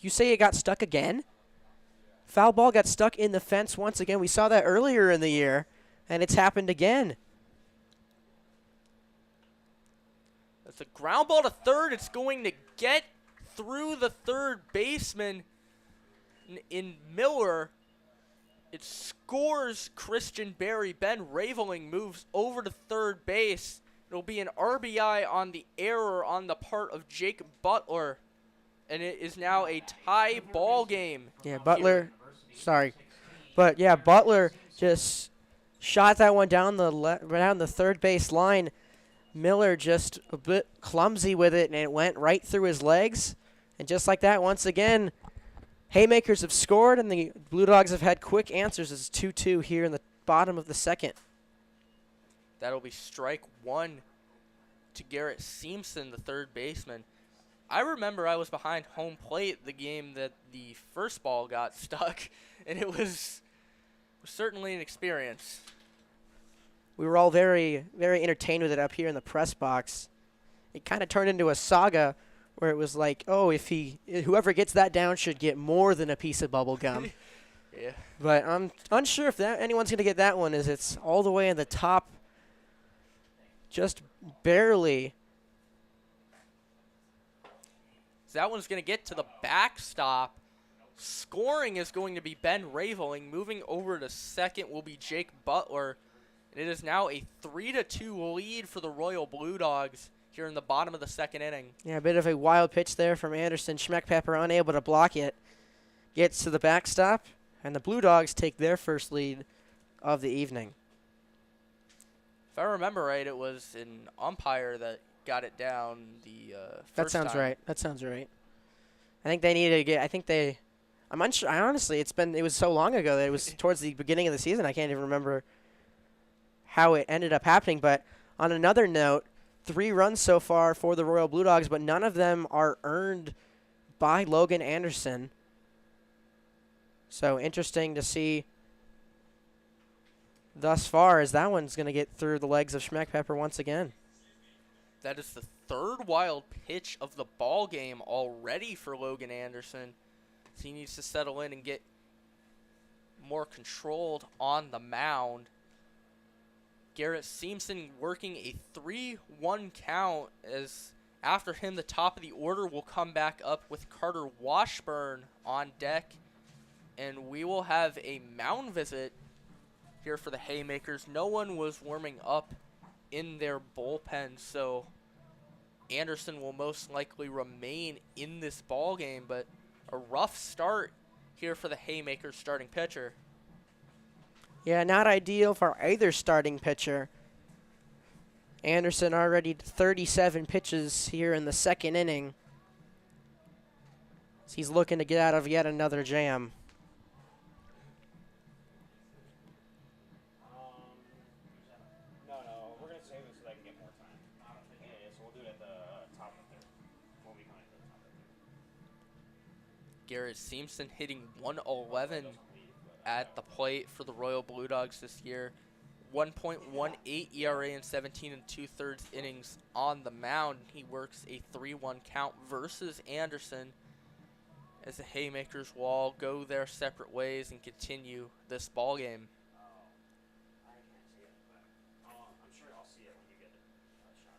say it got stuck again? Foul ball got stuck in the fence once again. We saw that earlier in the year, and it's happened again. It's a ground ball to third. It's going to get through the third baseman in Miller. It scores Christian Berry. Ben Raveling moves over to third base. It'll be an RBI on the error on the part of Jake Butler. And it is now a tie ball game. Yeah, Butler, sorry. But, yeah, Butler just shot that one down the third base line. Miller just a bit clumsy with it, and it went right through his legs. And just like that, once again, Haymakers have scored, and the Blue Dogs have had quick answers. It's 2-2 here in the bottom of the second. That'll be strike one to Garrett Seamson, the third baseman. I remember I was behind home plate the game that the first ball got stuck, and it was certainly an experience. We were all very, very entertained with it up here in the press box. It kind of turned into a saga where it was like, oh, whoever gets that down should get more than a piece of bubble gum. Yeah. But I'm unsure if anyone's going to get that one, as it's all the way in the top, just barely. That one's going to get to the backstop. Scoring is going to be Ben Raveling. Moving over to second will be Jake Butler. And it is now a 3-2 lead for the Royal Blue Dogs here in the bottom of the second inning. Yeah, a bit of a wild pitch there from Anderson. Schmeckpepper unable to block it. Gets to the backstop, and the Blue Dogs take their first lead of the evening. If I remember right, it was an umpire that got it down the first That sounds time. right. That sounds right. I think they needed to get. I'm unsure. Honestly, it was so long ago that it was towards the beginning of the season. I can't even remember how it ended up happening. But on another note, 3 runs so far for the Royal Blue Dogs, but none of them are earned by Logan Anderson. So interesting to see thus far, as that one's going to get through the legs of Schmeckpepper once again. That is the third wild pitch of the ball game already for Logan Anderson. So he needs to settle in and get more controlled on the mound. Garrett Seamson working a 3-1 count, as after him the top of the order will come back up with Carter Washburn on deck. And we will have a mound visit here for the Haymakers. No one was warming up in their bullpen, so Anderson will most likely remain in this ball game, but a rough start here for the Haymakers starting pitcher. Yeah, not ideal for either starting pitcher. Anderson already 37 pitches here in the second inning. So he's looking to get out of yet another jam. No, we're going to save it so they can get more time. Yeah, so we'll do it at the top of the third. We'll be coming to the top of the third. Garrett Seamson hitting 111 at the plate for the Royal Blue Dogs this year. 1.18 ERA in 17 2/3 innings on the mound. He works a 3-1 count versus Anderson, as the Haymakers will all go their separate ways and continue this ball game. I can't see it, but I'm sure I'll see it when you get a shot.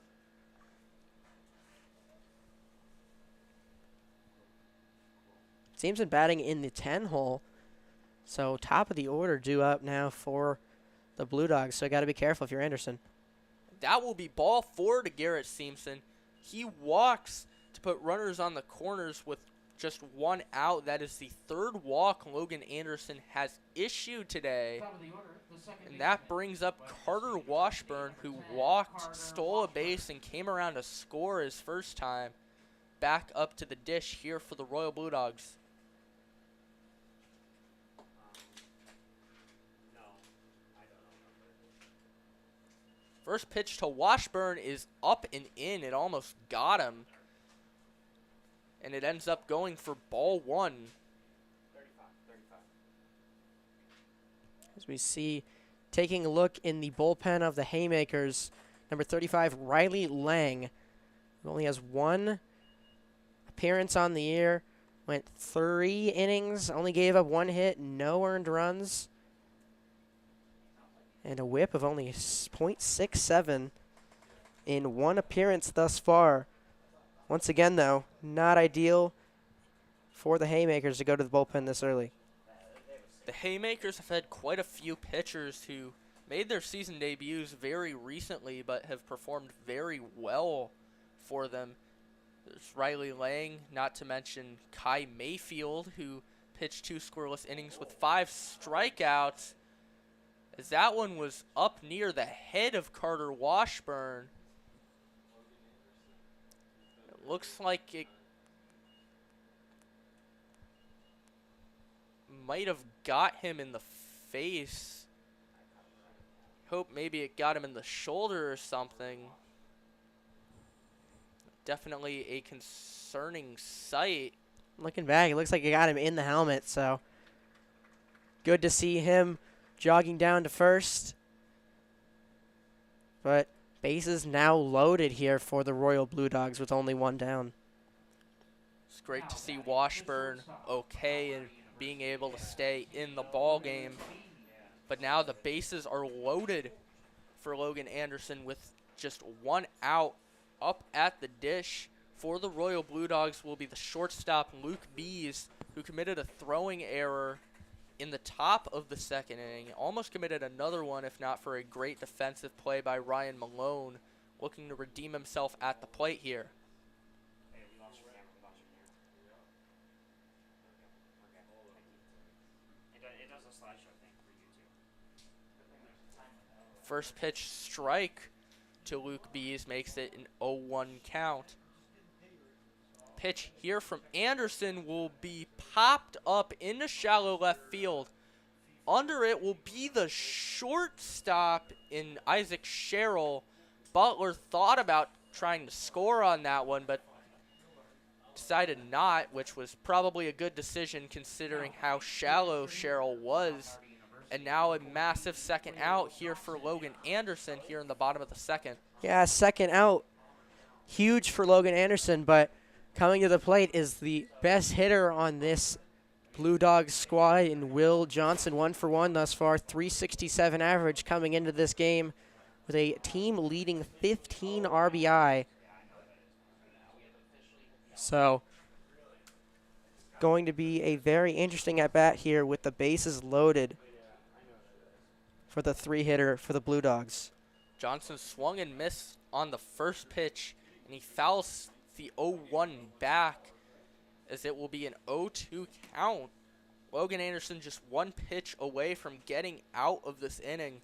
Seamson batting in the 10 hole. So top of the order due up now for the Blue Dogs. So got to be careful if you're Anderson. That will be ball 4 to Garrett Seamson. He walks to put runners on the corners with just 1 out. That is the 3rd walk Logan Anderson has issued today. Top of the order, the second And that brings up Carter Washburn, who walked, stole a base, and came around to score his first time. Back up to the dish here for the Royal Blue Dogs. No, I don't know. First pitch to Washburn is up and in. It almost got him. And it ends up going for ball 1. 35. As we see, taking a look in the bullpen of the Haymakers, number 35, Riley Lang, who only has 1 appearance on the year, went 3 innings, only gave up 1 hit, no earned runs, and a whip of only .67. in one appearance thus far. Once again, though, not ideal for the Haymakers to go to the bullpen this early. The Haymakers have had quite a few pitchers who made their season debuts very recently but have performed very well for them. There's Riley Lang, not to mention Kai Mayfield, who pitched 2 scoreless innings with 5 strikeouts, as that one was up near the head of Carter Washburn. It looks like it might have got him in the face. Hope maybe it got him in the shoulder or something. Definitely a concerning sight. Looking back, it looks like it got him in the helmet, so good to see him jogging down to first. But bases now loaded here for the Royal Blue Dogs with only 1 down. It's great to see Washburn okay and being able to stay in the ball game. But now the bases are loaded for Logan Anderson with just 1 out. Up at the dish for the Royal Blue Dogs will be the shortstop Luke Bees, who committed a throwing error in the top of the 2nd inning. Almost committed another one if not for a great defensive play by Ryan Malone, looking to redeem himself at the plate here. Hey, we lost your camera. We lost your camera. We're good. It does a slideshow thing for YouTube. First pitch strike to Luke Bees makes it an 0-1 count. Pitch here from Anderson will be popped up into shallow left field. Under it will be the shortstop in Isaac Sherrill. Butler thought about trying to score on that one, but decided not, which was probably a good decision considering how shallow Sherrill was. And now a massive 2nd out here for Logan Anderson here in the bottom of the 2nd. Yeah, 2nd out. Huge for Logan Anderson, but coming to the plate is the best hitter on this Blue Dogs squad in Will Johnson, 1 for 1 thus far, 367 average coming into this game with a team-leading 15 RBI. So, going to be a very interesting at-bat here with the bases loaded for the 3-hitter for the Blue Dogs. Johnson swung and missed on the first pitch, and he fouls the 0-1 back as it will be an 0-2 count. Logan Anderson just 1 pitch away from getting out of this inning.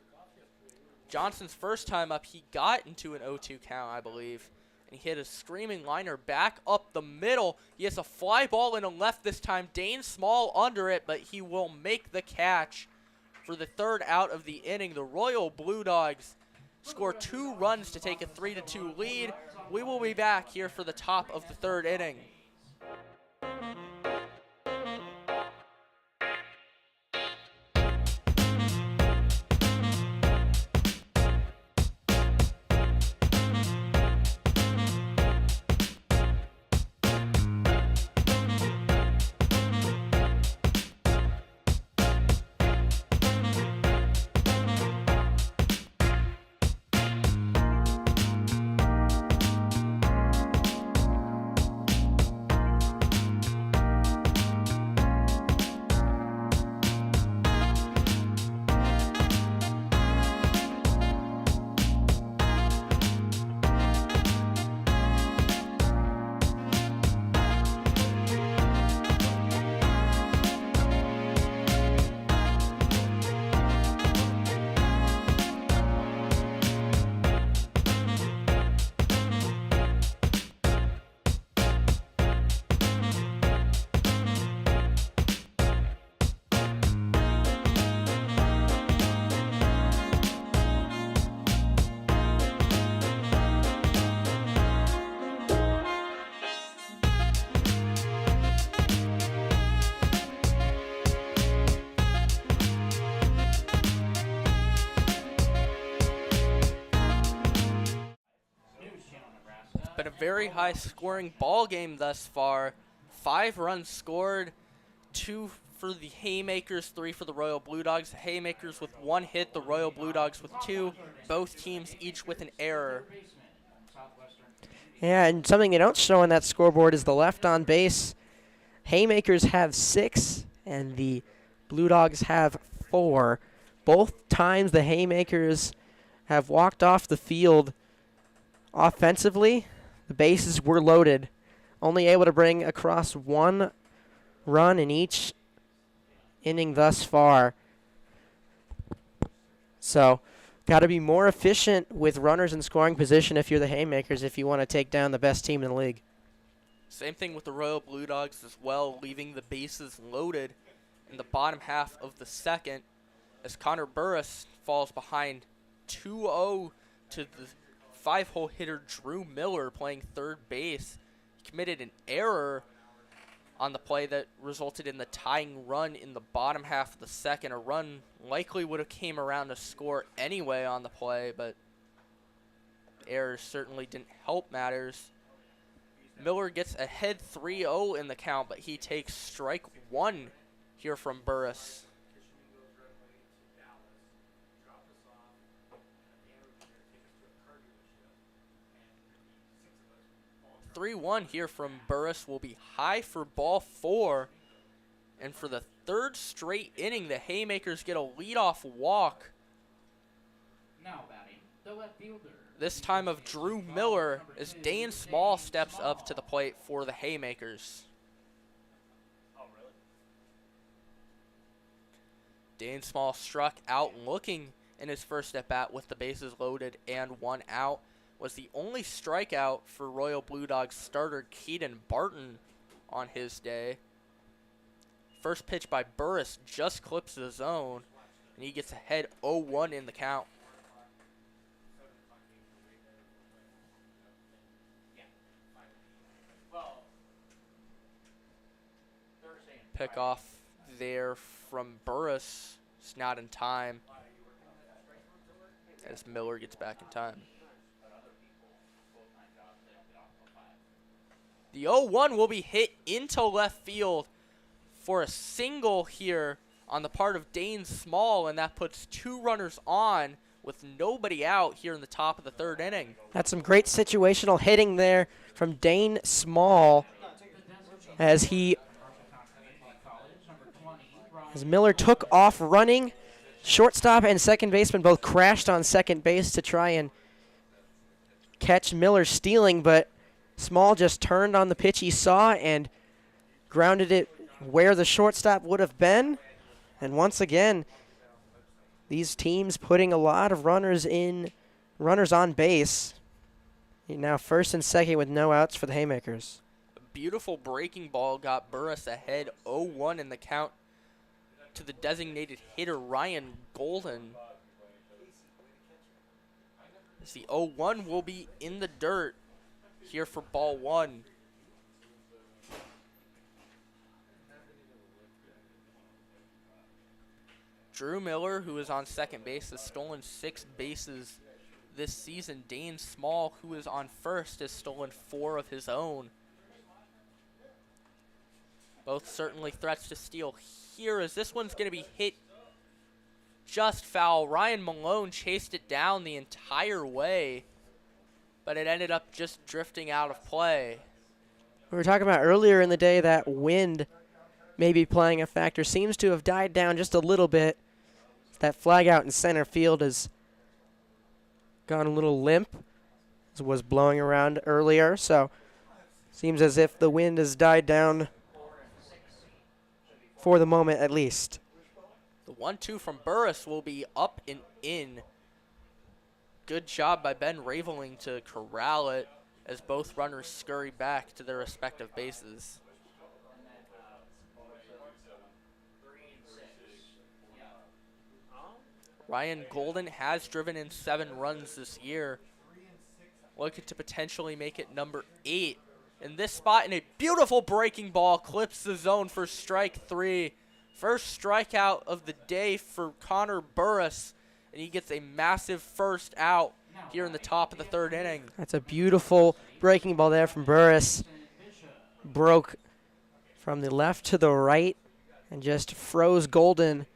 Johnson's first time up, he got into an 0-2 count, I believe, and he hit a screaming liner back up the middle. He has a fly ball in the left this time. Dane Small under it, but he will make the catch for the 3rd out of the inning. The Royal Blue Dogs score 2 runs to take a 3-2 lead. We will be back here for the top of the 3rd inning. Been a very high scoring ball game thus far. 5 runs scored, 2 for the Haymakers, 3 for the Royal Blue Dogs. The Haymakers with 1 hit, the Royal Blue Dogs with 2. Both teams each with an error. Yeah, and something they don't show on that scoreboard is the left on base. Haymakers have 6, and the Blue Dogs have 4. Both times the Haymakers have walked off the field offensively, the bases were loaded, only able to bring across 1 run in each inning thus far. So, got to be more efficient with runners in scoring position if you're the Haymakers, if you want to take down the best team in the league. Same thing with the Royal Blue Dogs as well, leaving the bases loaded in the bottom half of the second as Connor Burris falls behind 2-0 to the 5-hole hitter Drew Miller playing third base. He committed an error on the play that resulted in the tying run in the bottom half of the second. A run likely would have came around to score anyway on the play, but errors certainly didn't help matters. Miller gets ahead 3-0 in the count, but he takes strike 1 here from Burris. 3-1 here from Burris will be high for ball 4. And for the third straight inning, the Haymakers get a leadoff walk. Now batting, the left fielder. This time of Drew Miller as Dane Small steps up to the plate for the Haymakers. Dane Small struck out looking in his first at-bat with the bases loaded and 1 out. Was the only strikeout for Royal Blue Dogs starter Caden Barton on his day. First pitch by Burris just clips the zone, and he gets ahead 0-1 in the count. Pick off there from Burris. It's not in time as Miller gets back in time. The 0-1 will be hit into left field for a single here on the part of Dane Small, and that puts 2 runners on with nobody out here in the top of the third inning. That's some great situational hitting there from Dane Small as Miller took off running. Shortstop and second baseman both crashed on second base to try and catch Miller stealing, but Small just turned on the pitch he saw and grounded it where the shortstop would have been. And once again, these teams putting a lot of runners on base. Now first and second with no outs for the Haymakers. A beautiful breaking ball got Burris ahead 0-1 in the count to the designated hitter Ryan Golden. As the 0-1 will be in the dirt here for ball 1. Drew Miller, who is on second base, has stolen 6 bases this season. Dane Small, who is on first, has stolen 4 of his own. Both certainly threats to steal here, as this one's going to be hit just foul. Ryan Malone chased it down the entire way, but it ended up just drifting out of play. We were talking about earlier in the day that wind may be playing a factor. Seems to have died down just a little bit. That flag out in center field has gone a little limp. It was blowing around earlier, so seems as if the wind has died down for the moment at least. The 1-2 from Burris will be up and in. Good job by Ben Raveling to corral it as both runners scurry back to their respective bases. Ryan Golden has driven in 7 runs this year, looking to potentially make it number 8. In this spot, and a beautiful breaking ball clips the zone for strike 3. First strikeout of the day for Connor Burris, and he gets a massive first out here in the top of the third inning. That's a beautiful breaking ball there from Burris. Broke from the left to the right and just froze Golden.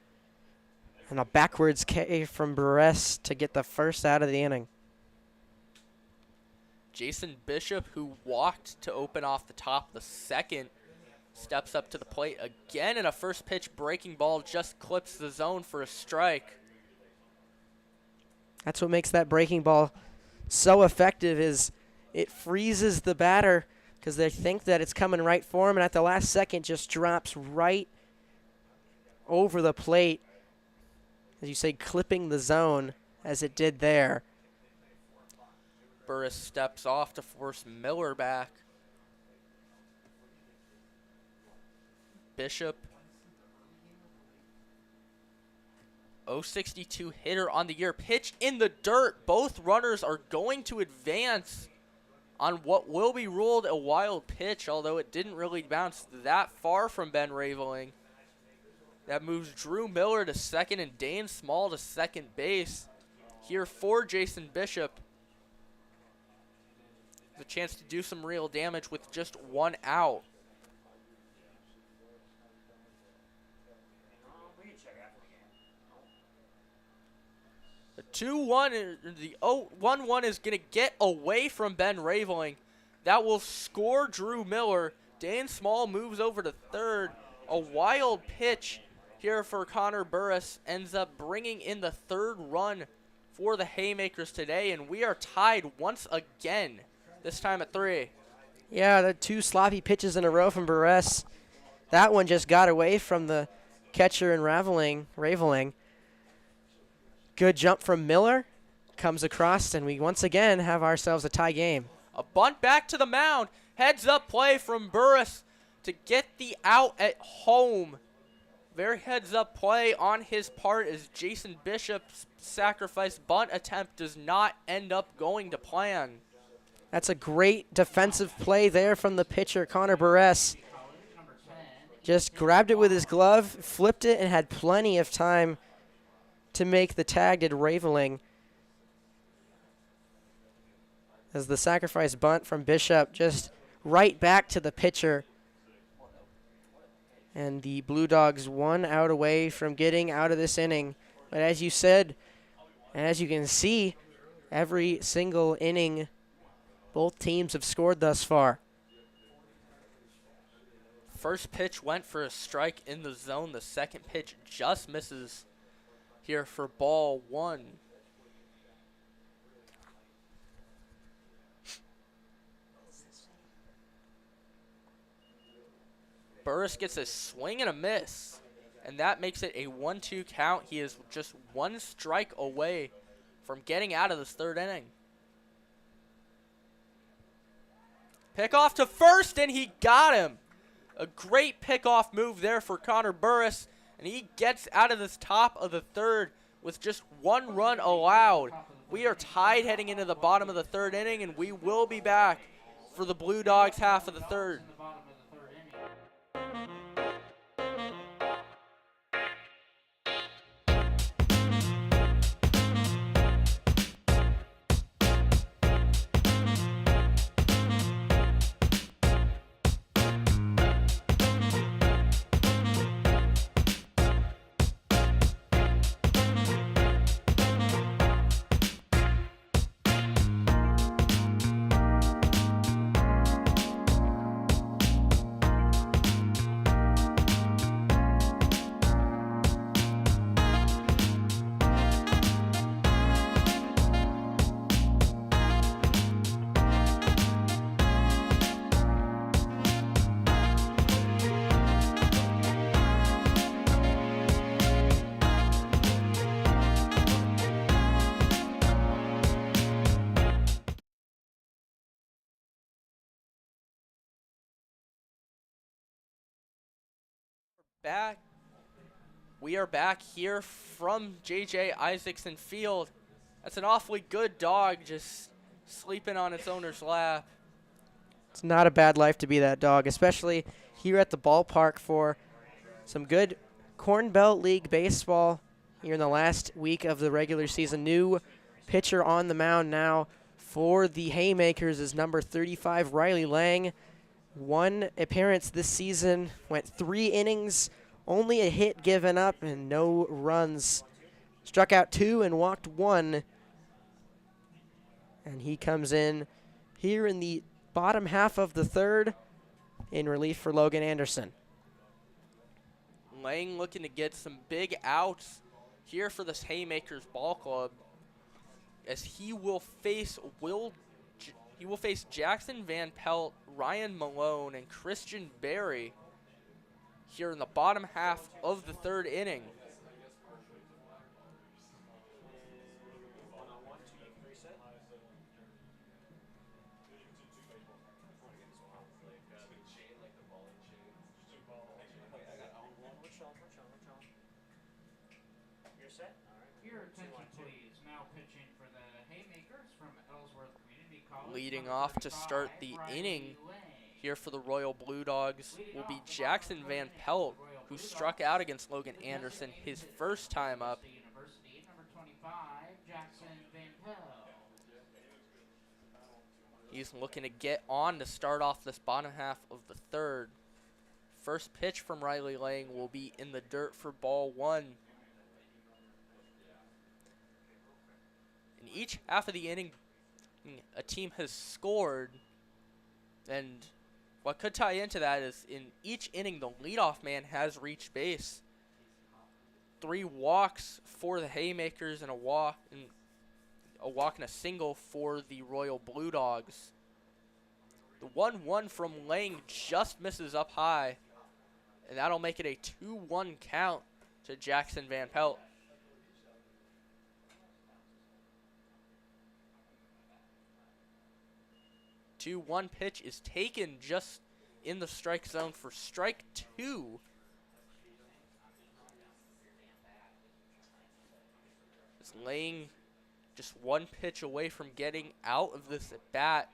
And a backwards K from Burris to get the first out of the inning. Jason Bishop, who walked to open off the top of the second, steps up to the plate again, and a first pitch breaking ball just clips the zone for a strike. That's what makes that breaking ball so effective, is it freezes the batter because they think that it's coming right for him, and at the last second just drops right over the plate, as you say, clipping the zone as it did there. Burris steps off to force Miller back. Bishop, 062 hitter on the year. Pitch in the dirt. Both runners are going to advance on what will be ruled a wild pitch, although it didn't really bounce that far from Ben Raveling. That moves Drew Miller to second and Dane Small to second base. Here for Jason Bishop. The chance to do some real damage with just one out. The 2-1, the 1-1 is going to get away from Ben Raveling. That will score Drew Miller. Dan Small moves over to third. A wild pitch here for Connor Burris ends up bringing in the third run for the Haymakers today, and we are tied once again, this time at 3. Yeah, the 2 sloppy pitches in a row from Burris. That one just got away from the catcher and Raveling. Good jump from Miller. Comes across, and we once again have ourselves a tie game. A bunt back to the mound. Heads up play from Burris to get the out at home. Very heads up play on his part as Jason Bishop's sacrifice bunt attempt does not end up going to plan. That's a great defensive play there from the pitcher, Connor Burris. Just grabbed it with his glove, flipped it, and had plenty of time to make the tag at Raveling. As the sacrifice bunt from Bishop just right back to the pitcher. And the Blue Dogs 1 out away from getting out of this inning. But as you said, and as you can see, every single inning both teams have scored thus far. First pitch went for a strike in the zone. The second pitch just misses here for ball 1. Burris gets a swing and a miss, and that makes it a 1-2 count. He is just 1 strike away from getting out of this third inning. Pick off to first, and he got him. A great pickoff move there for Connor Burris, and he gets out of this top of the third with just 1 run allowed. We are tied heading into the bottom of the third inning, and we will be back for the Blue Dogs half of the third. We are back here from J.J. Isaacson Field. That's an awfully good dog just sleeping on its owner's lap. It's not a bad life to be that dog, especially here at the ballpark for some good Corn Belt League baseball here in the last week of the regular season. New pitcher on the mound now for the Haymakers is number 35, Riley Lang. 1 appearance this season, went 3 innings, only a hit given up and no runs. Struck out 2 and walked 1. And he comes in here in the bottom half of the third in relief for Logan Anderson. Lang looking to get some big outs here for this Haymakers ball club, as he will face Jackson Van Pelt, Ryan Malone, and Christian Berry here in the bottom half of the third inning. Your attention, please. Now pitching for the Haymakers from Ellsworth Community College. Leading number off to 35, start the Riley inning Lang. here for the Royal Blue Dogs will be Jackson Van Pelt, who struck out against Logan Anderson his first time up. University, number 25, Jackson Van Pelt. He's looking to get on to start off this bottom half of the third. First pitch from Riley Lang will be in the dirt for ball one. In each half of the inning, a team has scored, and what could tie into that is in each inning, the leadoff man has reached base. 3 walks for the Haymakers and a walk and a single for the Royal Blue Dogs. The 1-1 from Lang just misses up high, and that'll make it a 2-1 count to Jackson Van Pelt. The 2-1 pitch is taken just in the strike zone for strike 2. It's Lang just 1 pitch away from getting out of this at bat.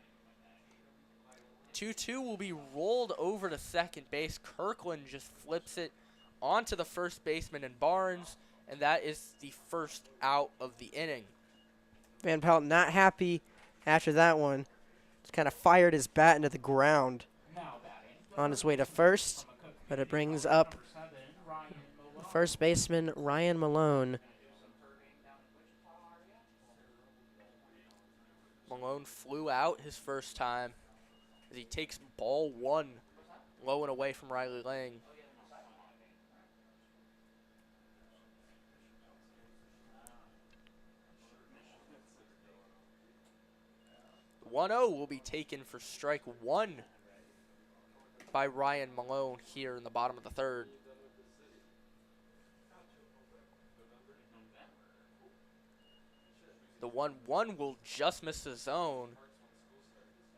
2-2 will be rolled over to second base. Kirkland just flips it onto the first baseman in Barnes, and that is the first out of the inning. Van Pelt not happy after that one. Just kind of fired his bat into the ground Now batting. on his way to first, but it brings up Number 7, Ryan Malone. first baseman Ryan Malone. Malone flew out his first time as he takes ball 1 low and away from Riley Lang. The 1-0 will be taken for strike 1 by Ryan Malone here in the bottom of the third. The 1-1 will just miss the zone.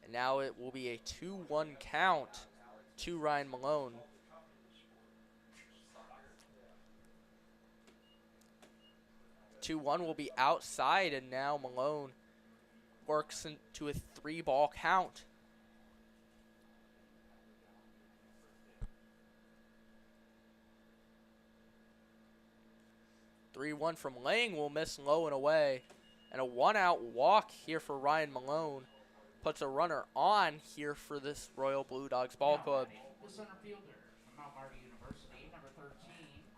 And now it will be a 2-1 count to Ryan Malone. The 2-1 will be outside, and now Malone works into a 3-ball count. The 3-1 from Lang will miss low and away. And a 1-out walk here for Ryan Malone puts a runner on here for this Royal Blue Dogs ball club. The center fielder from Mount Marty University, number 13,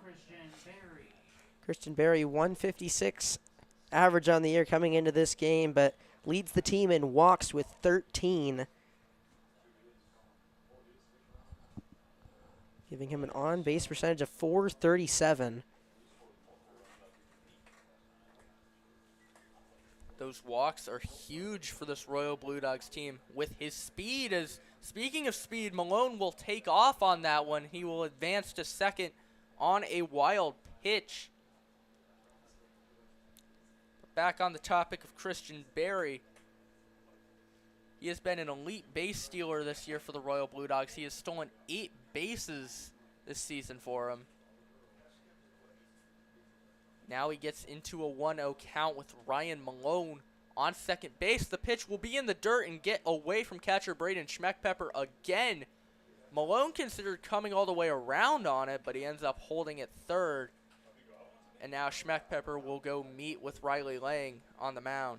Christian Berry. Christian Berry, 156 average on the year coming into this game, but leads the team in walks with 13. Giving him an on-base percentage of .437. Those walks are huge for this Royal Blue Dogs team with his speed. As speaking of speed, Malone will take off on that one. He will advance to second on a wild pitch. Back on the topic of Christian Berry, he has been an elite base stealer this year for the Royal Blue Dogs. He has stolen 8 bases this season for him. Now he gets into a 1-0 count with Ryan Malone on second base. The pitch will be in the dirt and get away from catcher Braden Schmeckpepper again. Malone considered coming all the way around on it, but he ends up holding it third. And now Schmeckpepper will go meet with Riley Lang on the mound.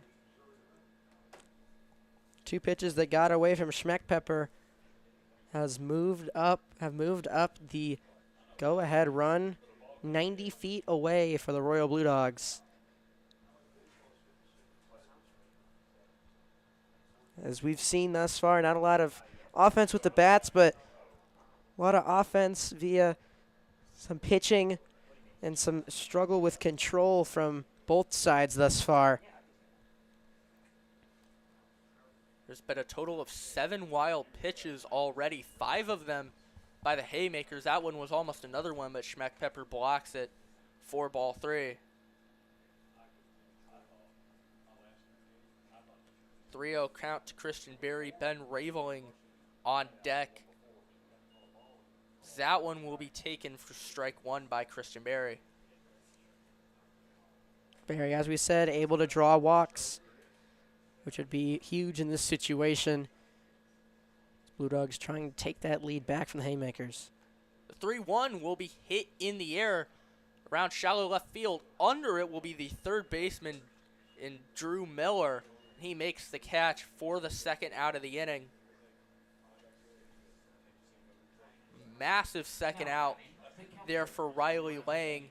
2 pitches that got away from Schmeckpepper have moved up the go-ahead run 90 feet away for the Royal Blue Dogs. As we've seen thus far, not a lot of offense with the bats, but a lot of offense via some pitching and some struggle with control from both sides thus far. There's been a total of 7 wild pitches already, 5 of them by the Haymakers. That one was almost another one, but Schmeckpepper blocks it. 4-3. 3-0 count to Christian Berry. Ben Raveling on deck. That one will be taken for strike 1 by Christian Berry. Berry, as we said, able to draw walks, which would be huge in this situation. Blue Dogs trying to take that lead back from the Haymakers. The 3-1 will be hit in the air around shallow left field. Under it will be the third baseman in Drew Miller. He makes the catch for the second out of the inning. Massive second out there for Riley Lang.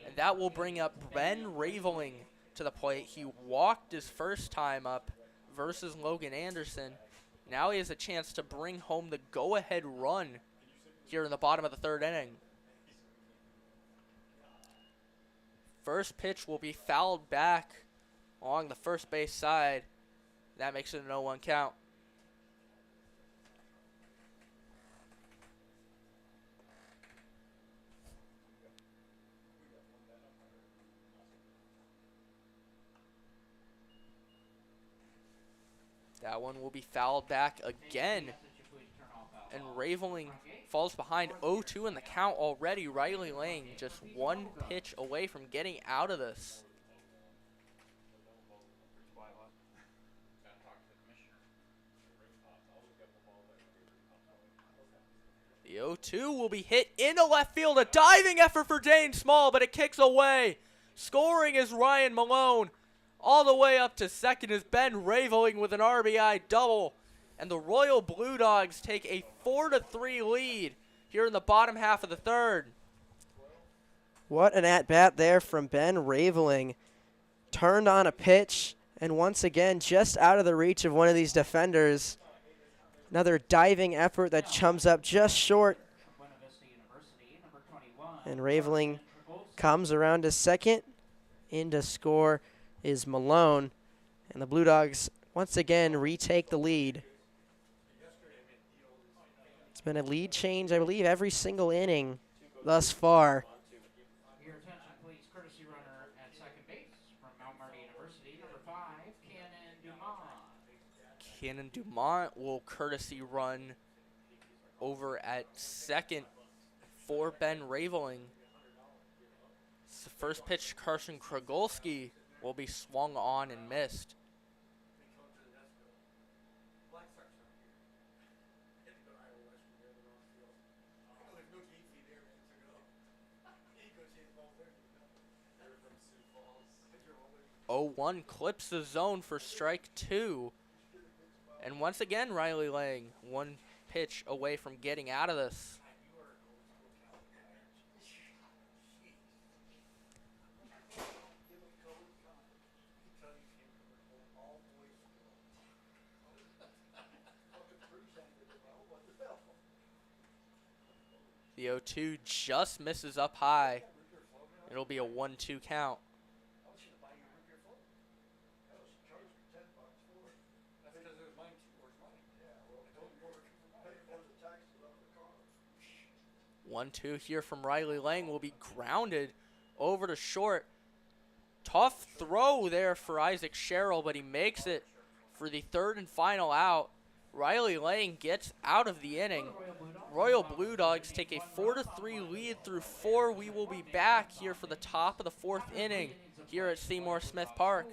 And that will bring up Ben Raveling to the plate. He walked his first time up versus Logan Anderson. Now he has a chance to bring home the go-ahead run here in the bottom of the third inning. First pitch will be fouled back along the first base side. That makes it a 0-1 count. That one will be fouled back again. And Raveling falls behind 0-2 in the count already. Riley Lang just one pitch away from getting out of this. The 0-2 will be hit into left field. A diving effort for Dane Small, but it kicks away. Scoring is Ryan Malone. All the way up to second is Ben Raveling with an RBI double. And the Royal Blue Dogs take a 4-3 lead here in the bottom half of the third. What an at-bat there from Ben Raveling. Turned on a pitch, and once again, just out of the reach of one of these defenders. Another diving effort that chums up just short. And Raveling comes around to second. In to score is Malone. And the Blue Dogs once again retake the lead. It's been a lead change, I believe, every single inning thus far. Your attention, please. Courtesy runner at second base from Mount Marty University, number 5, Cannon Dumont. Cannon Dumont will courtesy run over at second for Ben Raveling. The first pitch, Carson Kragolski, will be swung on and missed. Oh, 1 clips the zone for strike 2. And once again, Riley Lang, one pitch away from getting out of this. The 0-2 just misses up high. It'll be a 1-2 count. One, two here from Riley Lang will be grounded over to short. Tough throw there for Isaac Sherrill, but he makes it for the third and final out. Riley Lang gets out of the inning. Royal Blue Dogs take a 4-3 lead through 4. We will be back here for the top of the fourth inning here at Seymour Smith Park.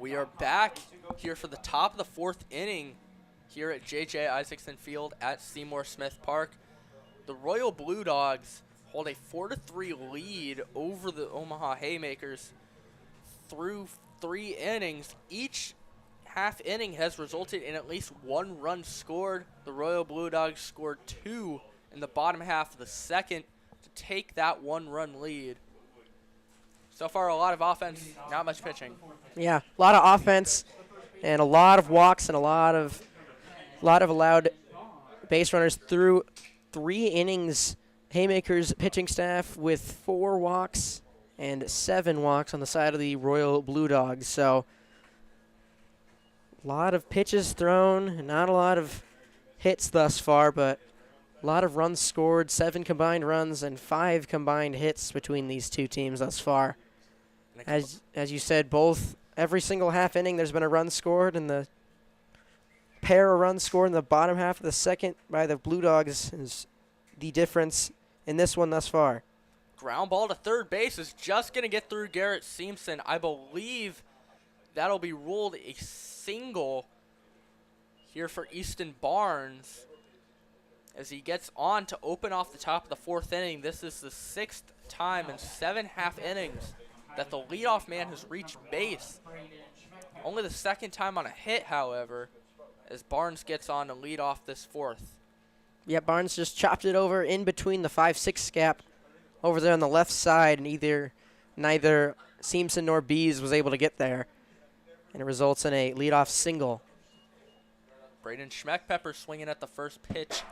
We are back here for the top of the fourth inning here at J.J. Isaacson Field at Seymour Smith Park. The Royal Blue Dogs hold a 4-3 lead over the Omaha Haymakers through 3 innings. Each half inning has resulted in at least 1 run scored. The Royal Blue Dogs scored 2 in the bottom half of the second to take that 1-run lead. So far, a lot of offense, not much pitching. Yeah, a lot of offense and a lot of walks and a lot of allowed base runners through 3 innings. Haymakers pitching staff with 4 walks and 7 walks on the side of the Royal Blue Dogs. So a lot of pitches thrown, not a lot of hits thus far, but a lot of runs scored, 7 combined runs and 5 combined hits between these two teams thus far. As you said, every single half inning there's been a run scored, and the pair of runs scored in the bottom half of the second by the Blue Dogs is the difference in this one thus far. Ground ball to third base is just going to get through Garrett Simpson. I believe that'll be ruled a single here for Easton Barnes as he gets on to open off the top of the fourth inning. This is the 6th time in 7 half innings that the leadoff man has reached base. Only the 2nd time on a hit, however, as Barnes gets on to lead off this 4th. Yeah, Barnes just chopped it over in between the 5-6 gap over there on the left side, and neither Simpson nor Bees was able to get there. And it results in a leadoff single. Braden Schmeckpepper swinging at the first pitch.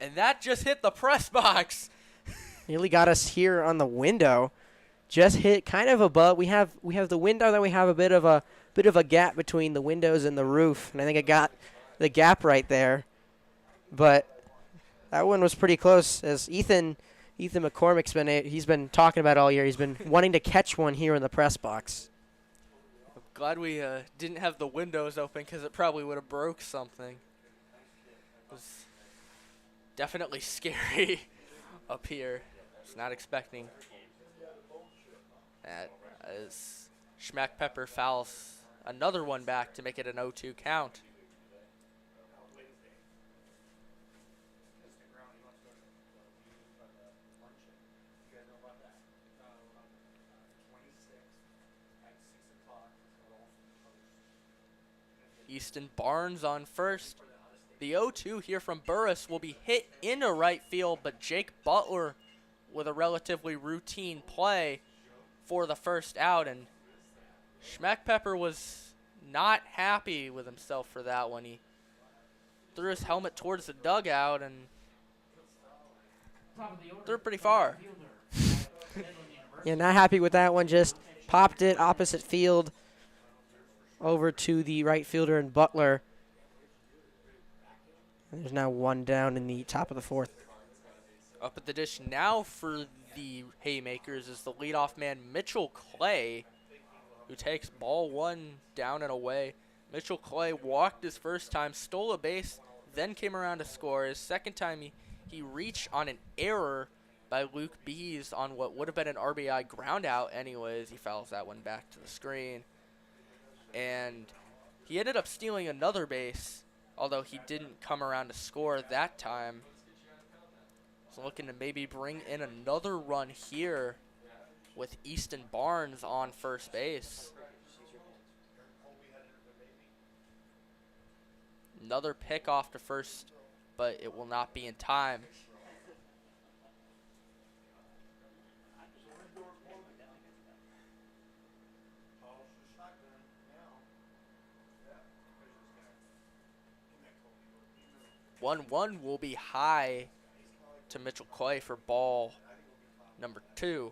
And that just hit the press box. Nearly got us here on the window. Just hit kind of above. We have the window, then we have a bit of a gap between the windows and the roof, and I think it got the gap right there. But that one was pretty close. As Ethan McCormick's he's been talking about all year. He's been wanting to catch one here in the press box. I'm glad we didn't have the windows open because it probably would have broke something. It was definitely scary up here. I was not expecting that as Schmeckpepper fouls another one back to make it an 0-2 count. Easton Barnes on first. The 0-2 here from Burris will be hit into right field, but Jake Butler with a relatively routine play for the first out, and Schmeckpepper was not happy with himself for that one. He threw his helmet towards the dugout and threw it pretty far. Yeah, not happy with that one. Just popped it opposite field over to the right fielder and Butler. And there's now 1 down in the top of the 4th. Up at the dish now for the Haymakers is the leadoff man, Mitchell Clay, who takes ball 1 down and away. Mitchell Clay walked his first time, stole a base, then came around to score. His second time, he reached on an error by Luke Bees on what would have been an RBI ground out anyways. He fouls that one back to the screen. And he ended up stealing another base, although he didn't come around to score that time. So looking to maybe bring in another run here with Easton Barnes on first base. Another pick off to first, but it will not be in time. One will be high to Mitchell Clay for ball number 2.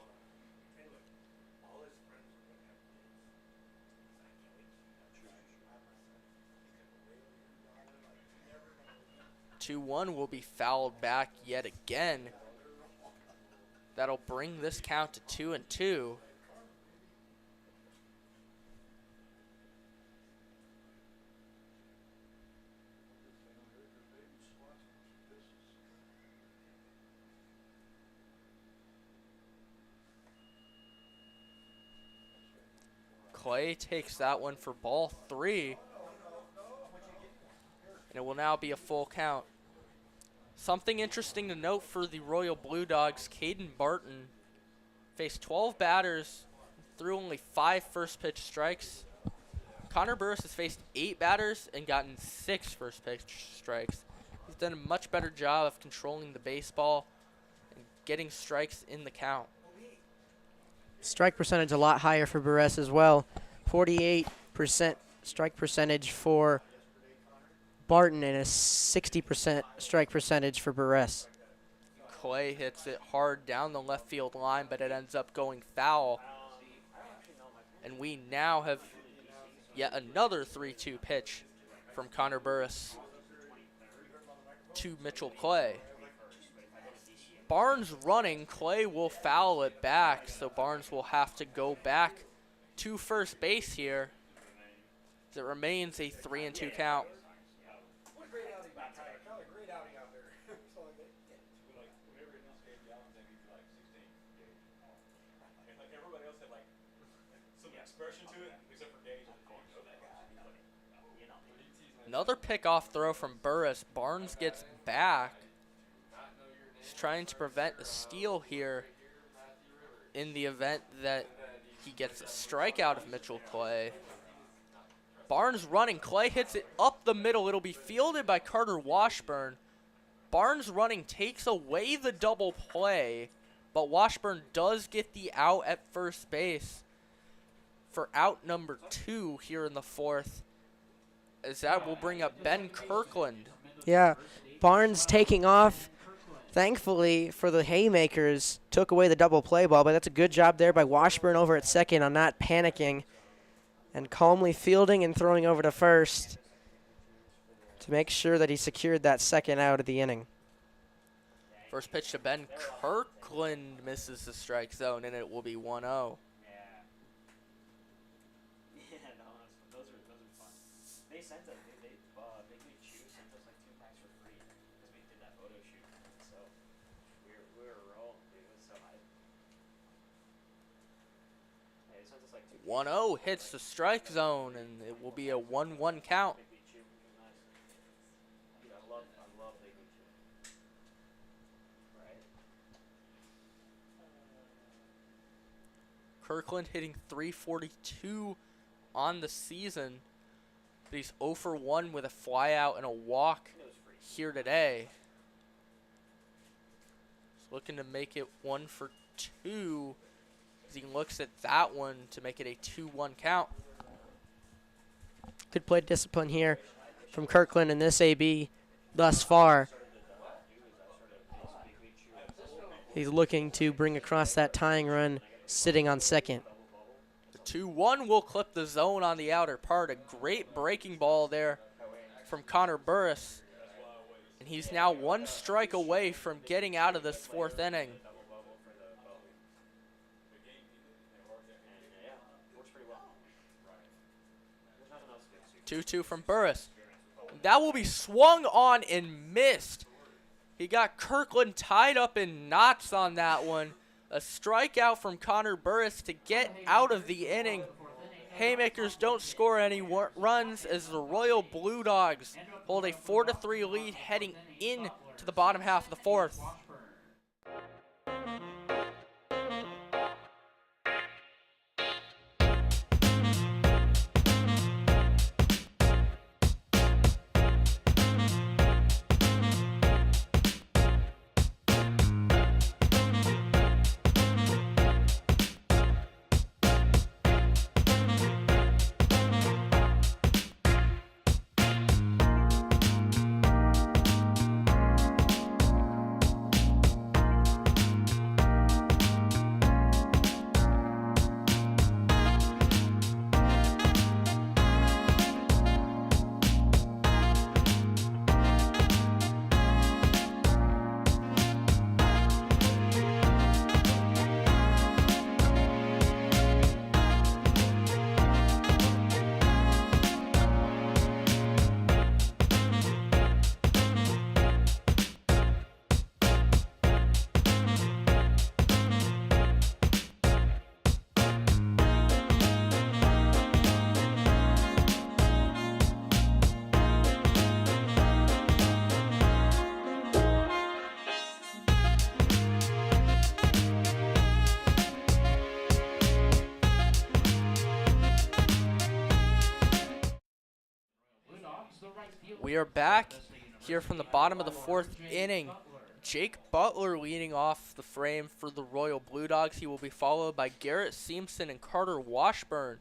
Two-one will be fouled back yet again. That'll bring this count to 2-2. Clay takes that one for ball 3. And it will now be a full count. Something interesting to note for the Royal Blue Dogs, Caden Barton faced 12 batters, threw only 5 first pitch strikes. Connor Burris has faced 8 batters and gotten 6 first pitch strikes. He's done a much better job of controlling the baseball and getting strikes in the count. Strike percentage a lot higher for Buress as well. 48% strike percentage for Barton and a 60% strike percentage for Buress. Clay hits it hard down the left field line, but it ends up going foul. And we now have yet another 3-2 pitch from Connor Burris to Mitchell Clay. Barnes running, Clay will foul it back, so Barnes will have to go back to first base here. As it remains a 3-2 count. Another pickoff throw from Burris. Barnes gets back. He's trying to prevent a steal here in the event that he gets a strikeout of Mitchell Clay. Barnes running. Clay hits it up the middle. It'll be fielded by Carter Washburn. Barnes running takes away the double play, but Washburn does get the out at first base for out number 2 here in the 4th. As that will bring up Ben Kirkland. Yeah, Barnes taking off. Thankfully for the Haymakers, took away the double play ball, but that's a good job there by Washburn over at second on not panicking and calmly fielding and throwing over to first to make sure that he secured that second out of the inning. First pitch to Ben Kirkland misses the strike zone, and it will be 1-0. Like 1-0 hits the strike zone, and it will be a 1-1 count. Kirkland hitting .342 on the season, but he's 0 for 1 with a flyout and a walk here today. He's looking to make it 1 for 2. He looks at that one to make it a 2-1 count. Good play discipline here from Kirkland in this AB thus far. He's looking to bring across that tying run sitting on second. The 2-1 will clip the zone on the outer part. A great breaking ball there from Connor Burris. And he's now 1 strike away from getting out of this 4th inning. 2-2 from Burris. That will be swung on and missed. He got Kirkland tied up in knots on that one. A strikeout from Connor Burris to get out of the inning. Haymakers don't score any runs as the Royal Blue Dogs hold a 4-3 lead heading into the bottom half of the 4th. We are back here from the bottom of the fourth inning. Jake Butler leading off the frame for the Royal Blue Dogs. He will be followed by Garrett Seamson and Carter Washburn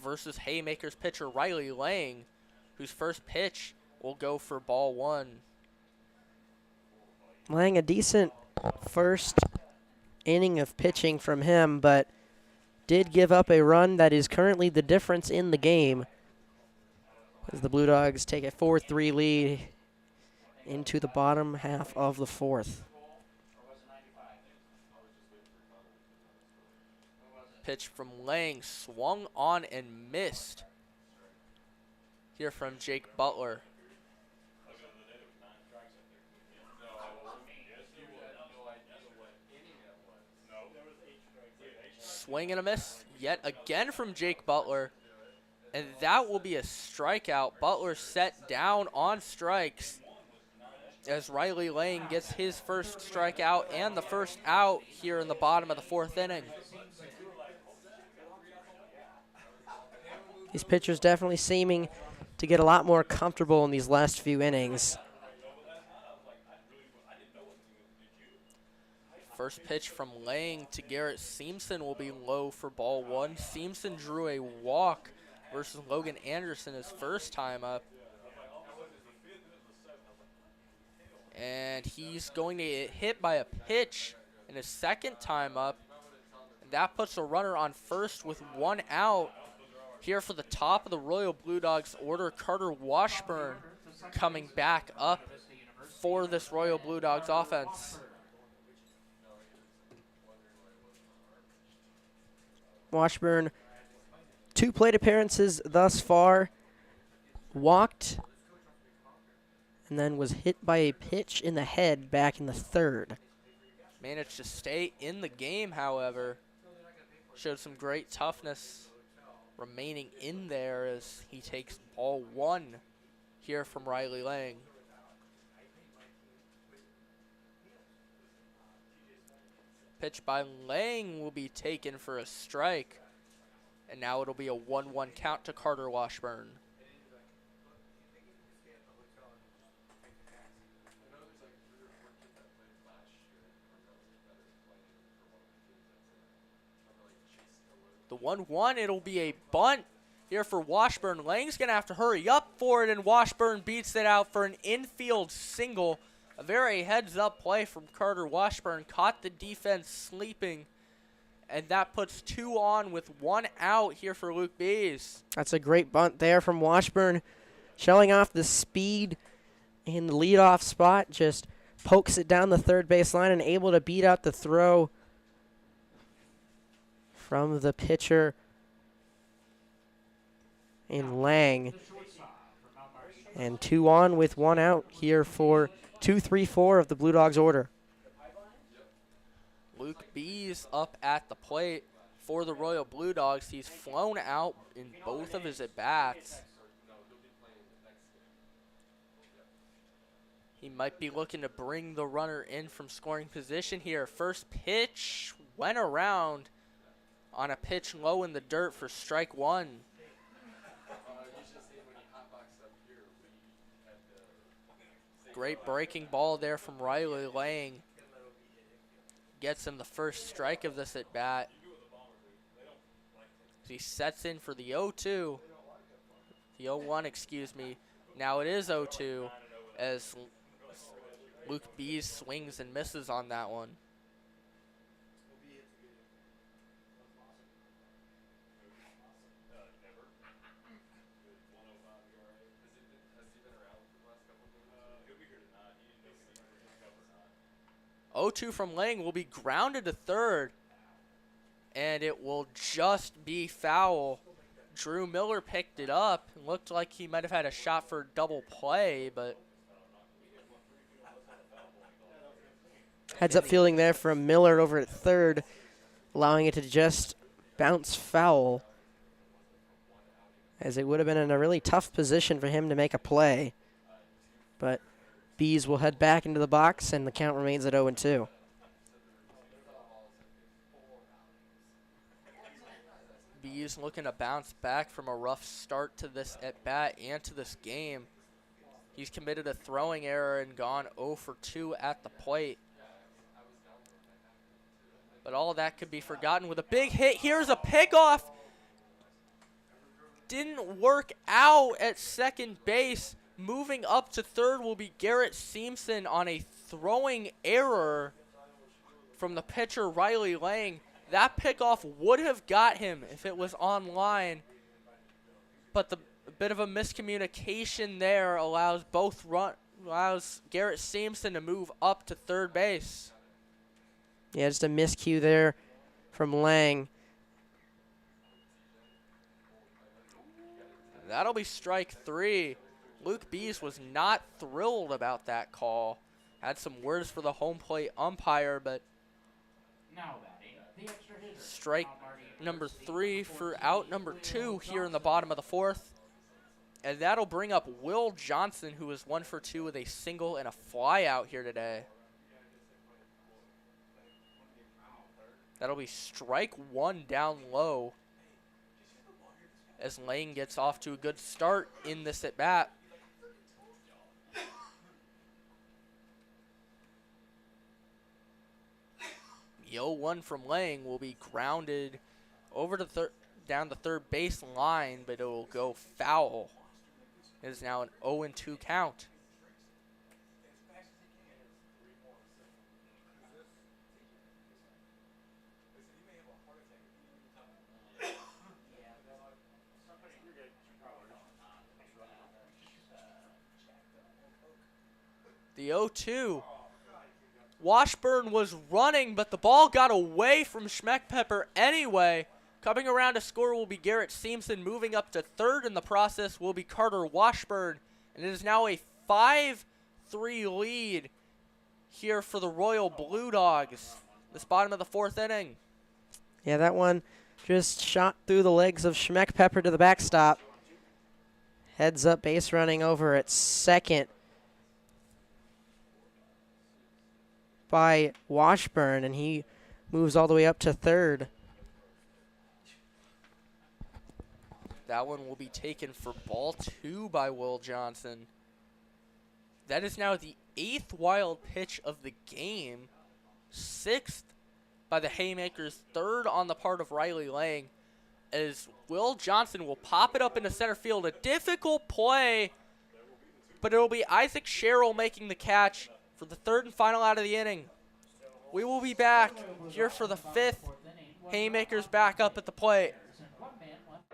versus Haymakers pitcher Riley Lang, whose first pitch will go for ball one. Lang, a decent first inning of pitching from him, but did give up a run that is currently the difference in the game as the Blue Dogs take a 4-3 lead into the bottom half of the fourth. Pitch from Lang, swung on and missed. Here from Jake Butler. Swing and a miss yet again from Jake Butler. And that will be a strikeout. Butler set down on strikes as Riley Lang gets his first strikeout and the first out here in the bottom of the fourth inning. These pitchers definitely seeming to get a lot more comfortable in these last few innings. First pitch from Lang to Garrett Seamson will be low for ball one. Seamson drew a walk versus Logan Anderson his first time up. And he's going to get hit by a pitch in his second time up. And that puts a runner on first with one out. Here for the top of the Royal Blue Dogs order, Carter Washburn coming back up for this Royal Blue Dogs offense. Washburn, 2 plate appearances thus far, walked, and then was hit by a pitch in the head back in the third. Managed to stay in the game, however. Showed some great toughness remaining in there as he takes ball one here from Riley Lang. Pitch by Lang will be taken for a strike. And now it'll be a 1-1 count to Carter Washburn. The 1-1, it'll be a bunt here for Washburn. Lang's going to have to hurry up for it, and Washburn beats it out for an infield single. A very heads-up play from Carter Washburn. Caught the defense sleeping, and that puts 2 on with 1 out here for Luke Bees. That's a great bunt there from Washburn, showing off the speed in the leadoff spot. Just pokes it down the third base line and able to beat out the throw from the pitcher in Lang. And 2 on with 1 out here for 2-3-4 of the Blue Dogs order. Luke Bees up at the plate for the Royal Blue Dogs. He's flown out in both of his at-bats. He might be looking to bring the runner in from scoring position here. First pitch went around on a pitch low in the dirt for strike one. Great breaking ball there from Riley Lang. Gets him the first strike of this at bat. He sets in for the 0-2. The 0-1, excuse me. Now it is 0-2 as Luke Bees swings and misses on that one. O2 from Lang will be grounded to third, and it will just be foul. Drew Miller picked it up. It looked like he might have had a shot for double play, but Heads up fielding there from Miller over at third, allowing it to just bounce foul, as it would have been in a really tough position for him to make a play. But Bees will head back into the box, and the count remains at 0-2. Bees looking to bounce back from a rough start to this at-bat and to this game. He's committed a throwing error and gone 0 for 2 at the plate. But all of that could be forgotten with a big hit. Here's a pickoff. Didn't work out at second base. Moving up to third will be Garrett Seamson on a throwing error from the pitcher Riley Lang. That pickoff would have got him if it was on line, but the bit of a miscommunication there allows Garrett Seamson to move up to third base. Yeah, just a miscue there from Lang. That'll be strike 3. Luke Bees was not thrilled about that call. Had some words for the home plate umpire, but Now batting, the extra hitter. strike Mount Marty number University, 3 number for 14, out number 2 here in the bottom of the 4th. And that'll bring up Will Johnson, who is 1 for 2 with a single and a fly out here today. That'll be strike 1 down low as Lane gets off to a good start in this at-bat. The 0-1 from Lang will be grounded over to down the third base line, but it will go foul. It is now an 0-2 count. The 0-2. Washburn was running, but the ball got away from Schmeckpepper anyway. Coming around to score will be Garrett Seamson. Moving up to third in the process will be Carter Washburn. And it is now a 5-3 lead here for the Royal Blue Dogs. This bottom of the 4th inning. Yeah, that one just shot through the legs of Schmeckpepper to the backstop. Heads up base running over at second by Washburn, and he moves all the way up to third. That one will be taken for ball 2 by Will Johnson. That is now the 8th wild pitch of the game. 6th by the Haymakers. 3rd on the part of Riley Lang. As Will Johnson will pop it up into center field. A difficult play, but it will be Isaac Sherrill making the catch for the 3rd and final out of the inning. We will be back here for the 5th. Haymakers back up at the plate. and 1 man left.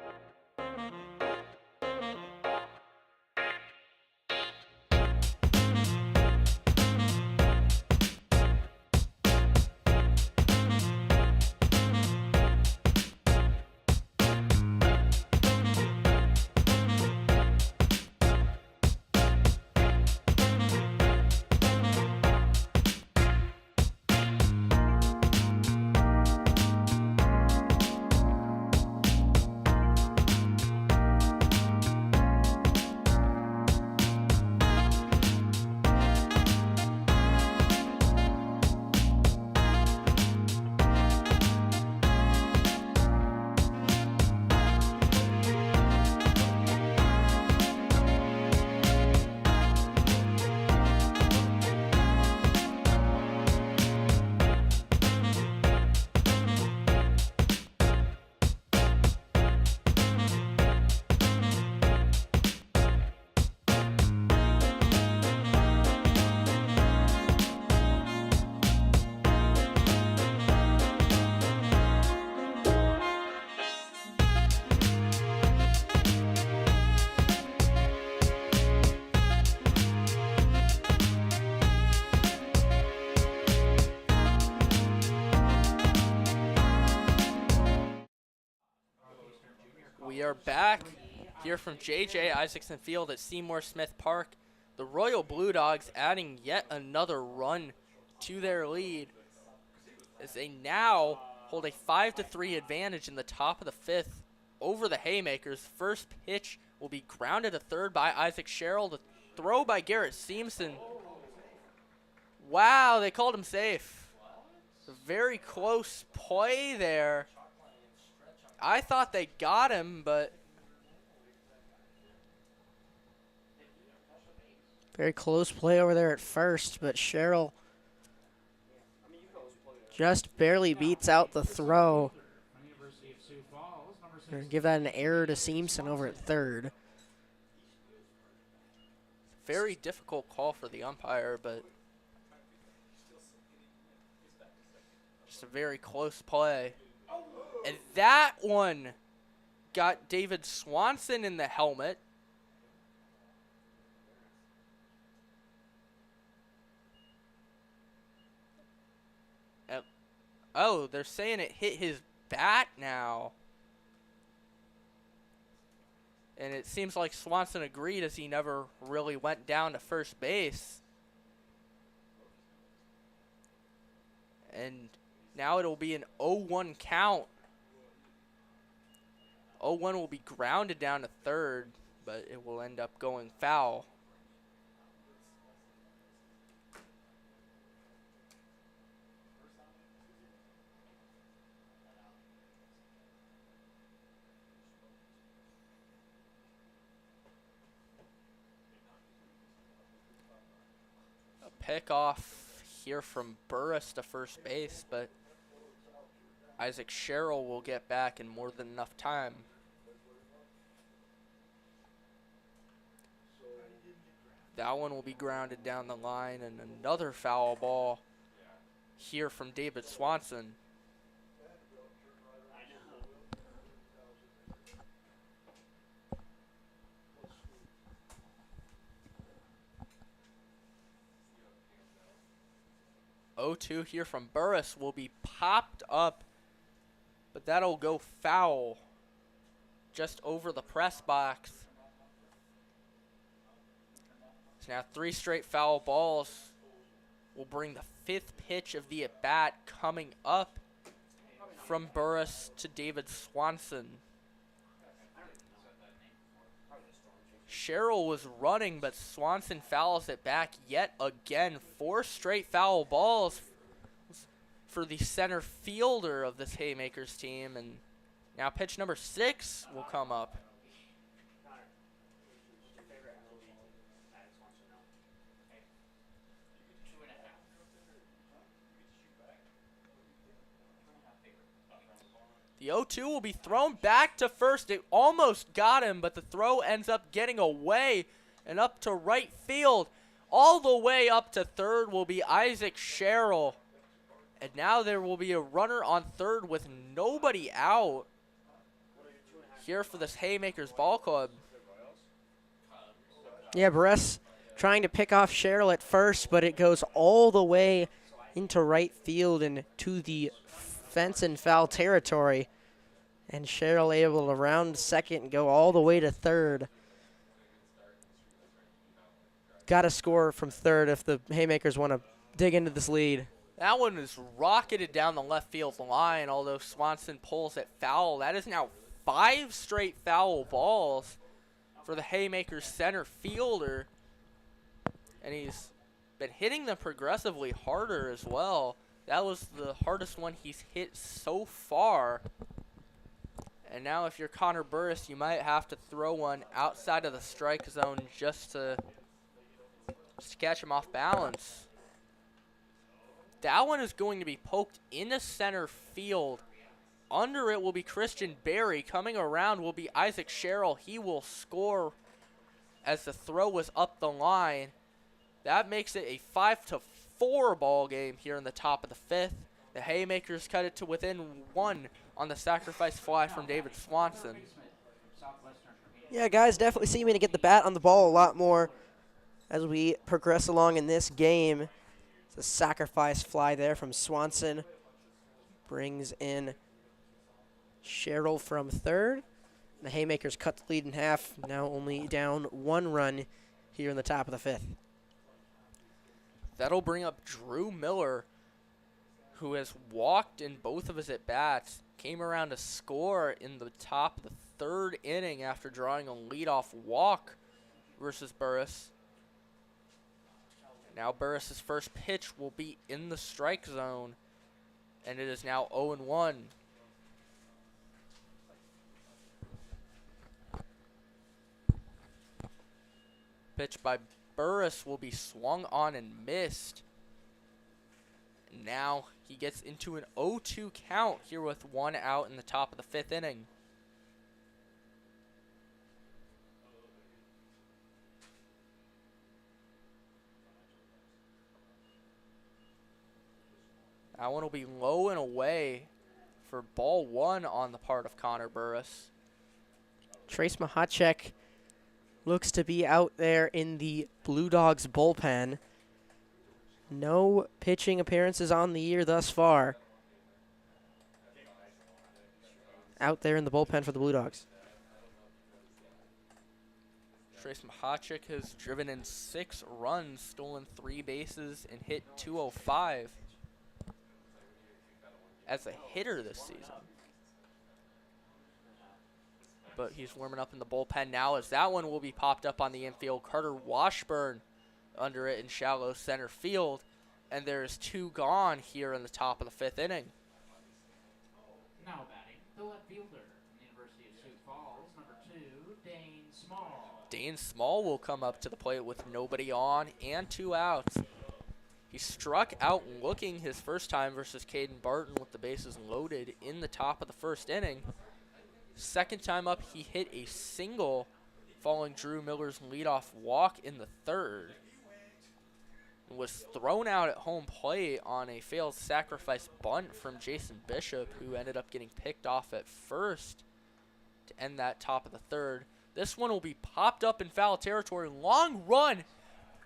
We are back here from J.J. Isaacson Field at Seymour Smith Park. The Royal Blue Dogs adding yet another run to their lead as they now hold a 5-3 advantage in the top of the 5th over the Haymakers. First pitch will be grounded to third by Isaac Sherrill. The throw by Garrett Seamson. Wow, they called him safe. A very close play there. I thought they got him, but Very close play over there at first, but Cheryl just barely beats out the throw. From the University of Sioux Falls, number Gonna 6. give that an error to Seamson over at third. very difficult call for the umpire, but just a very close play. And that one got David Swanson in the helmet. Oh, they're saying it hit his bat now. And it seems like Swanson agreed, as he never really went down to first base. And now it'll be an 0-1 count. 0-1 will be grounded down to third, but it will end up going foul. Pick off here from Burris to first base, but Isaac Sherrill will get back in more than enough time. That one will be grounded down the line, and another foul ball here from David Swanson. 0-2 here from Burris will be popped up, but that'll go foul just over the press box. So now 3 straight foul balls will bring the 5th pitch of the at-bat coming up from Burris to David Swanson. Sherrill was running, but Swanson fouls it back yet again. 4 straight foul balls for the center fielder of this Haymakers team. And now pitch number 6 will come up. The 0-2 will be thrown back to first. It almost got him, but the throw ends up getting away and up to right field. All the way up to third will be Isaac Sherrill. And now there will be a runner on third with nobody out here for this Haymakers ball club. Yeah, Burris trying to pick off Sherrill at first, but it goes all the way into right field and to the fence and foul territory. And Sherrill able to round second and go all the way to third. Got to score from third if the Haymakers want to dig into this lead. That one is rocketed down the left field line, although Swanson pulls it foul. That is now 5 straight foul balls for the Haymakers center fielder. And he's been hitting them progressively harder as well. That was the hardest one he's hit so far. And now if you're Connor Burris, you might have to throw one outside of the strike zone just to catch him off balance. That one is going to be poked into center field. Under it will be Christian Berry. Coming around will be Isaac Sherrill. He will score as the throw was up the line. That makes it a 5-4 ball game here in the top of the 5th. The Haymakers cut it to within 1 on the sacrifice fly from David Swanson. Yeah, guys definitely seeming to get the bat on the ball a lot more as we progress along in this game. It's a sacrifice fly there from Swanson. Brings in Sherrill from third. The Haymakers cut the lead in half, now only down 1 run here in the top of the 5th. That'll bring up Drew Miller, who has walked in both of his at-bats, came around to score in the top of the 3rd inning after drawing a leadoff walk versus Burris. Now Burris' first pitch will be in the strike zone, and it is now 0-1. pitch by Burris will be swung on and missed. Now he gets into an 0-2 count here with 1 out in the top of the 5th inning. That one will be low and away for ball 1 on the part of Connor Burris. Trace Mahacek looks to be out there in the Blue Dogs bullpen. No pitching appearances on the year thus far. Out there in the bullpen for the Blue Dogs. Trace Mahacek has driven in 6 runs, stolen 3 bases, and hit .205 as a hitter this season. But he's warming up in the bullpen now as that one will be popped up on the infield. Carter Washburn under it in shallow center field. And there's 2 gone here in the top of the 5th inning. Now batting, the left fielder from the University of Sioux Falls, number 2, Dane Small. Dane Small will come up to the plate with nobody on and 2 outs. He struck out looking his first time versus Caden Barton with the bases loaded in the top of the 1st inning. Second time up, he hit a single following Drew Miller's leadoff walk in the 3rd. Was thrown out at home plate on a failed sacrifice bunt from Jason Bishop, who ended up getting picked off at first to end that top of the 3rd. This one will be popped up in foul territory. Long run,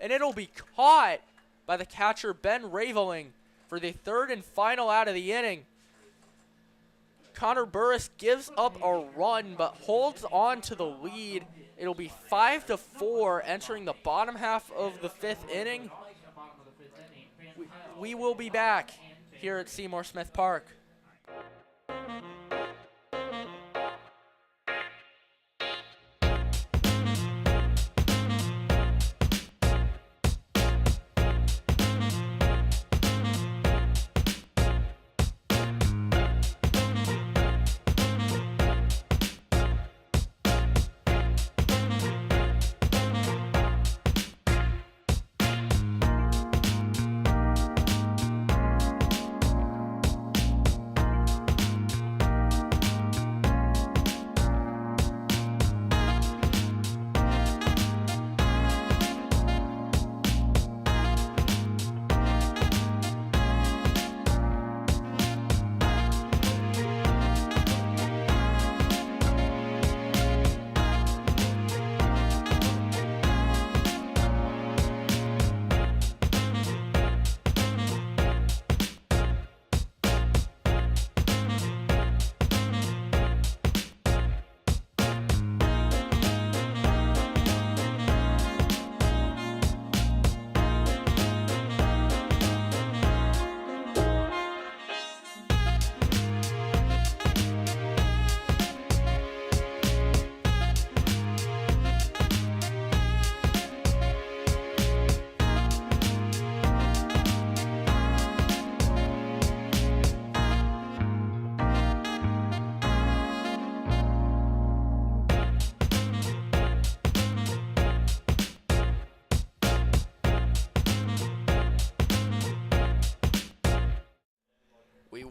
and it'll be caught by the catcher Ben Raveling for the 3rd and final out of the inning. Connor Burris gives up a run but holds on to the lead. It'll be 5-4 entering the bottom half of the 5th inning. We will be back here at Seymour Smith Park.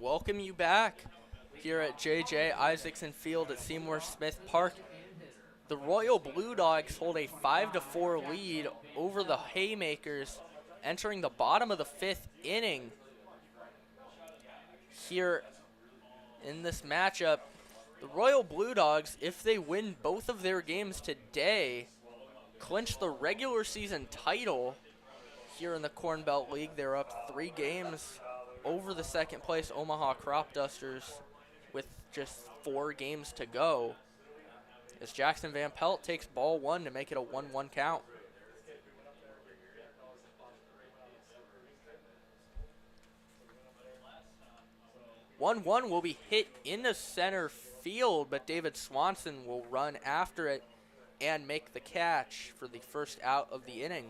Welcome you back here at J.J. Isaacson Field at Seymour Smith Park. The Royal Blue Dogs hold a 5-4 lead over the Haymakers entering the bottom of the 5th inning. Here in this matchup, the Royal Blue Dogs, if they win both of their games today, clinch the regular season title here in the Corn Belt League. They're up 3 games over the second place Omaha Crop Dusters with just 4 games to go, as Jackson Van Pelt takes ball 1 to make it a 1-1 count. One will be hit into center field, but David Swanson will run after it and make the catch for the first out of the inning.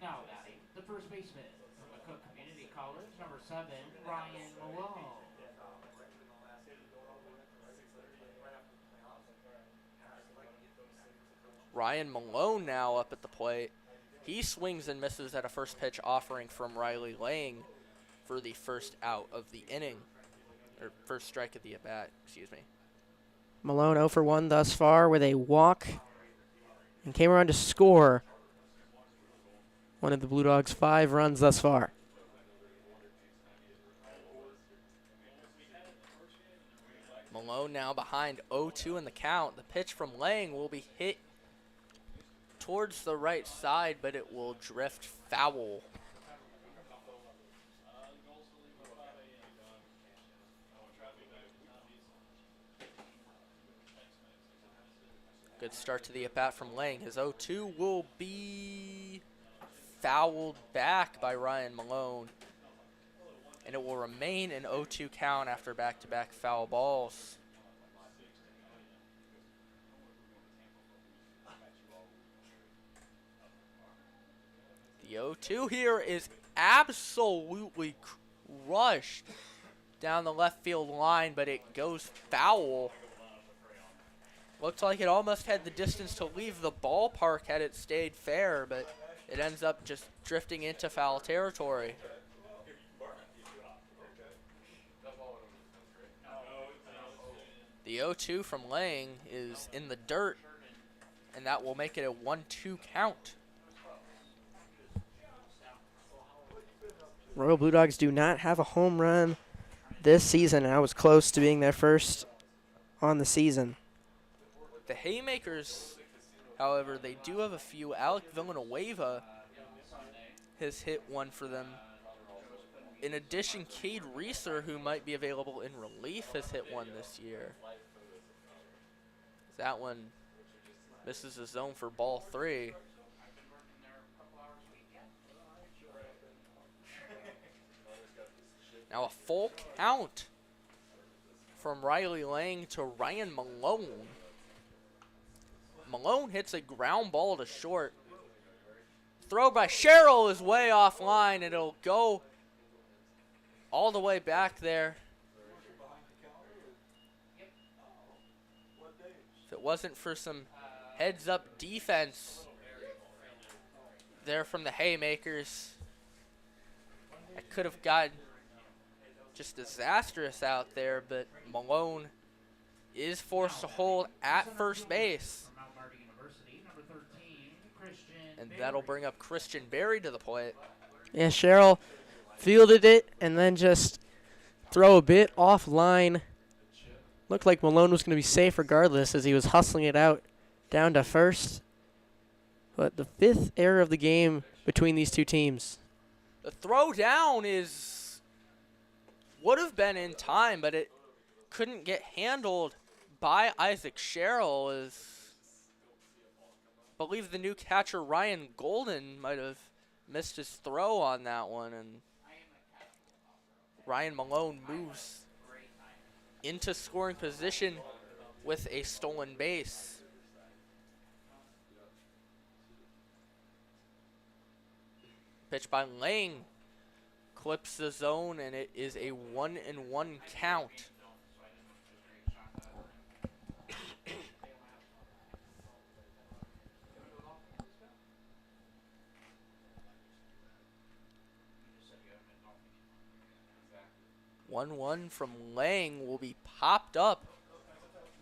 Now batting, the first baseman from the Cook Community College, number 7, Ryan Malone. Ryan Malone now up at the plate. He swings and misses at a first pitch offering from Riley Lang for the first out of the inning. Or first strike of the at-bat, excuse me. Malone 0 for 1 thus far with a walk and came around to score one of the Blue Dogs' 5 runs thus far. Malone now behind 0-2 in the count. The pitch from Lang will be hit towards the right side, but it will drift foul. Good start to the at-bat from Lang. His 0-2 will be fouled back by Ryan Malone, and it will remain an 0-2 count after back-to-back foul balls. The 0-2 here is absolutely crushed down the left field line, but it goes foul. Looks like it almost had the distance to leave the ballpark had it stayed fair, but it ends up just drifting into foul territory. The 0-2 from Lang is in the dirt, and that will make it a 1-2 count. Royal Blue Dogs do not have a home run this season, and I was close to being their first on the season. The Haymakers, however, they do have a few. Alec Villanueva has hit one for them. In addition, Cade Reeser, who might be available in relief, has hit one this year. That one misses the zone for ball 3. Now a full count from Riley Lang to Ryan Malone. Malone hits a ground ball to short. Throw by Sherrill is way offline, and it'll go all the way back there. If it wasn't for some heads-up defense there from the Haymakers, I could have gotten just disastrous out there, but Malone is forced to hold at first base. And that'll bring up Christian Berry to the plate. Yeah, Sherrill fielded it and then just throw a bit offline. Looked like Malone was going to be safe regardless as he was hustling it out down to first. But the 5th error of the game between these two teams. The throw down would have been in time, but it couldn't get handled by Isaac Sherrill. I believe the new catcher Ryan Golden might have missed his throw on that one, and Ryan Malone moves into scoring position with a stolen base. Pitch by Lang clips the zone, and it is a 1-1 count. One from Lang will be popped up.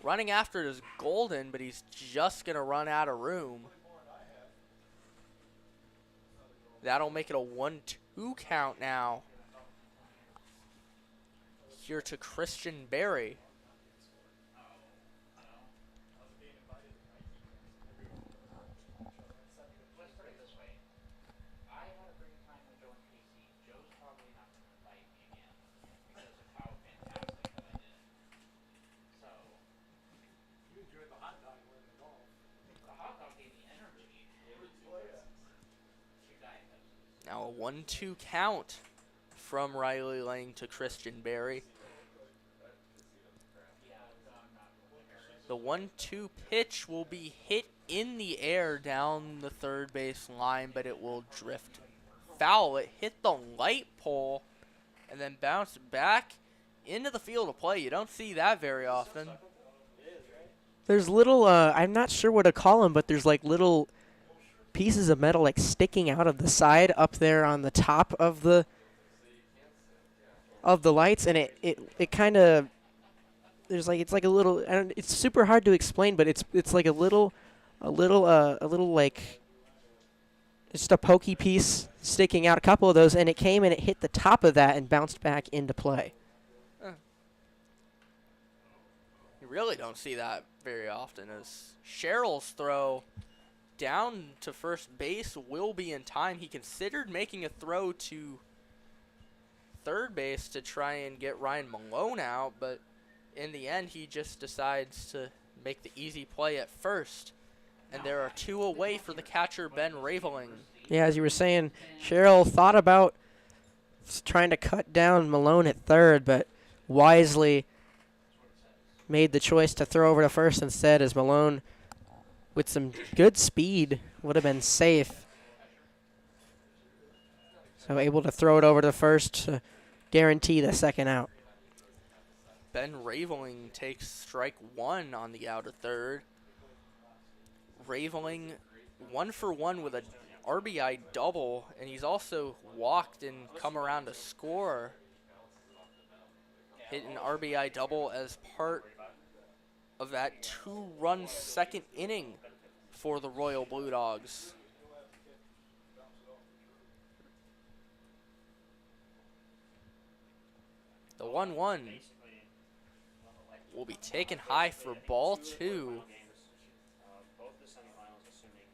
Running after it is Golden, but he's just going to run out of room. That'll make it a 1-2 count now. Here to Christian Berry. Now a 1-2 count from Riley Lang to Christian Berry. The 1-2 pitch will be hit in the air down the third base line, but it will drift foul. It hit the light pole and then bounced back into the field of play. You don't see that very often. There's little, I'm not sure what to call them, but there's like little pieces of metal like sticking out of the side up there on the top of the lights, and it kind of, there's like, it's like a little, I don't, it's super hard to explain, but it's like a little like just a pokey piece sticking out, a couple of those, and it came and it hit the top of that and bounced back into play. You really don't see that very often, as Cheryl's throw down to first base will be in time. He considered making a throw to third base to try and get Ryan Malone out, but in the end he just decides to make the easy play at first. And there are two away for the catcher, Ben Raveling. Yeah, as you were saying, Cheryl thought about trying to cut down Malone at third, but wisely made the choice to throw over to first instead, as Malone, with some good speed, would have been safe. So able to throw it over to first to guarantee the second out. Ben Raveling takes strike one on the out of third. Raveling 1-for-1 with an RBI double, and he's also walked and come around to score. Hit an RBI double as part of that two-run second inning for the Royal Blue Dogs. The 1-1 will be taken high for ball two. Both the semifinals, assuming.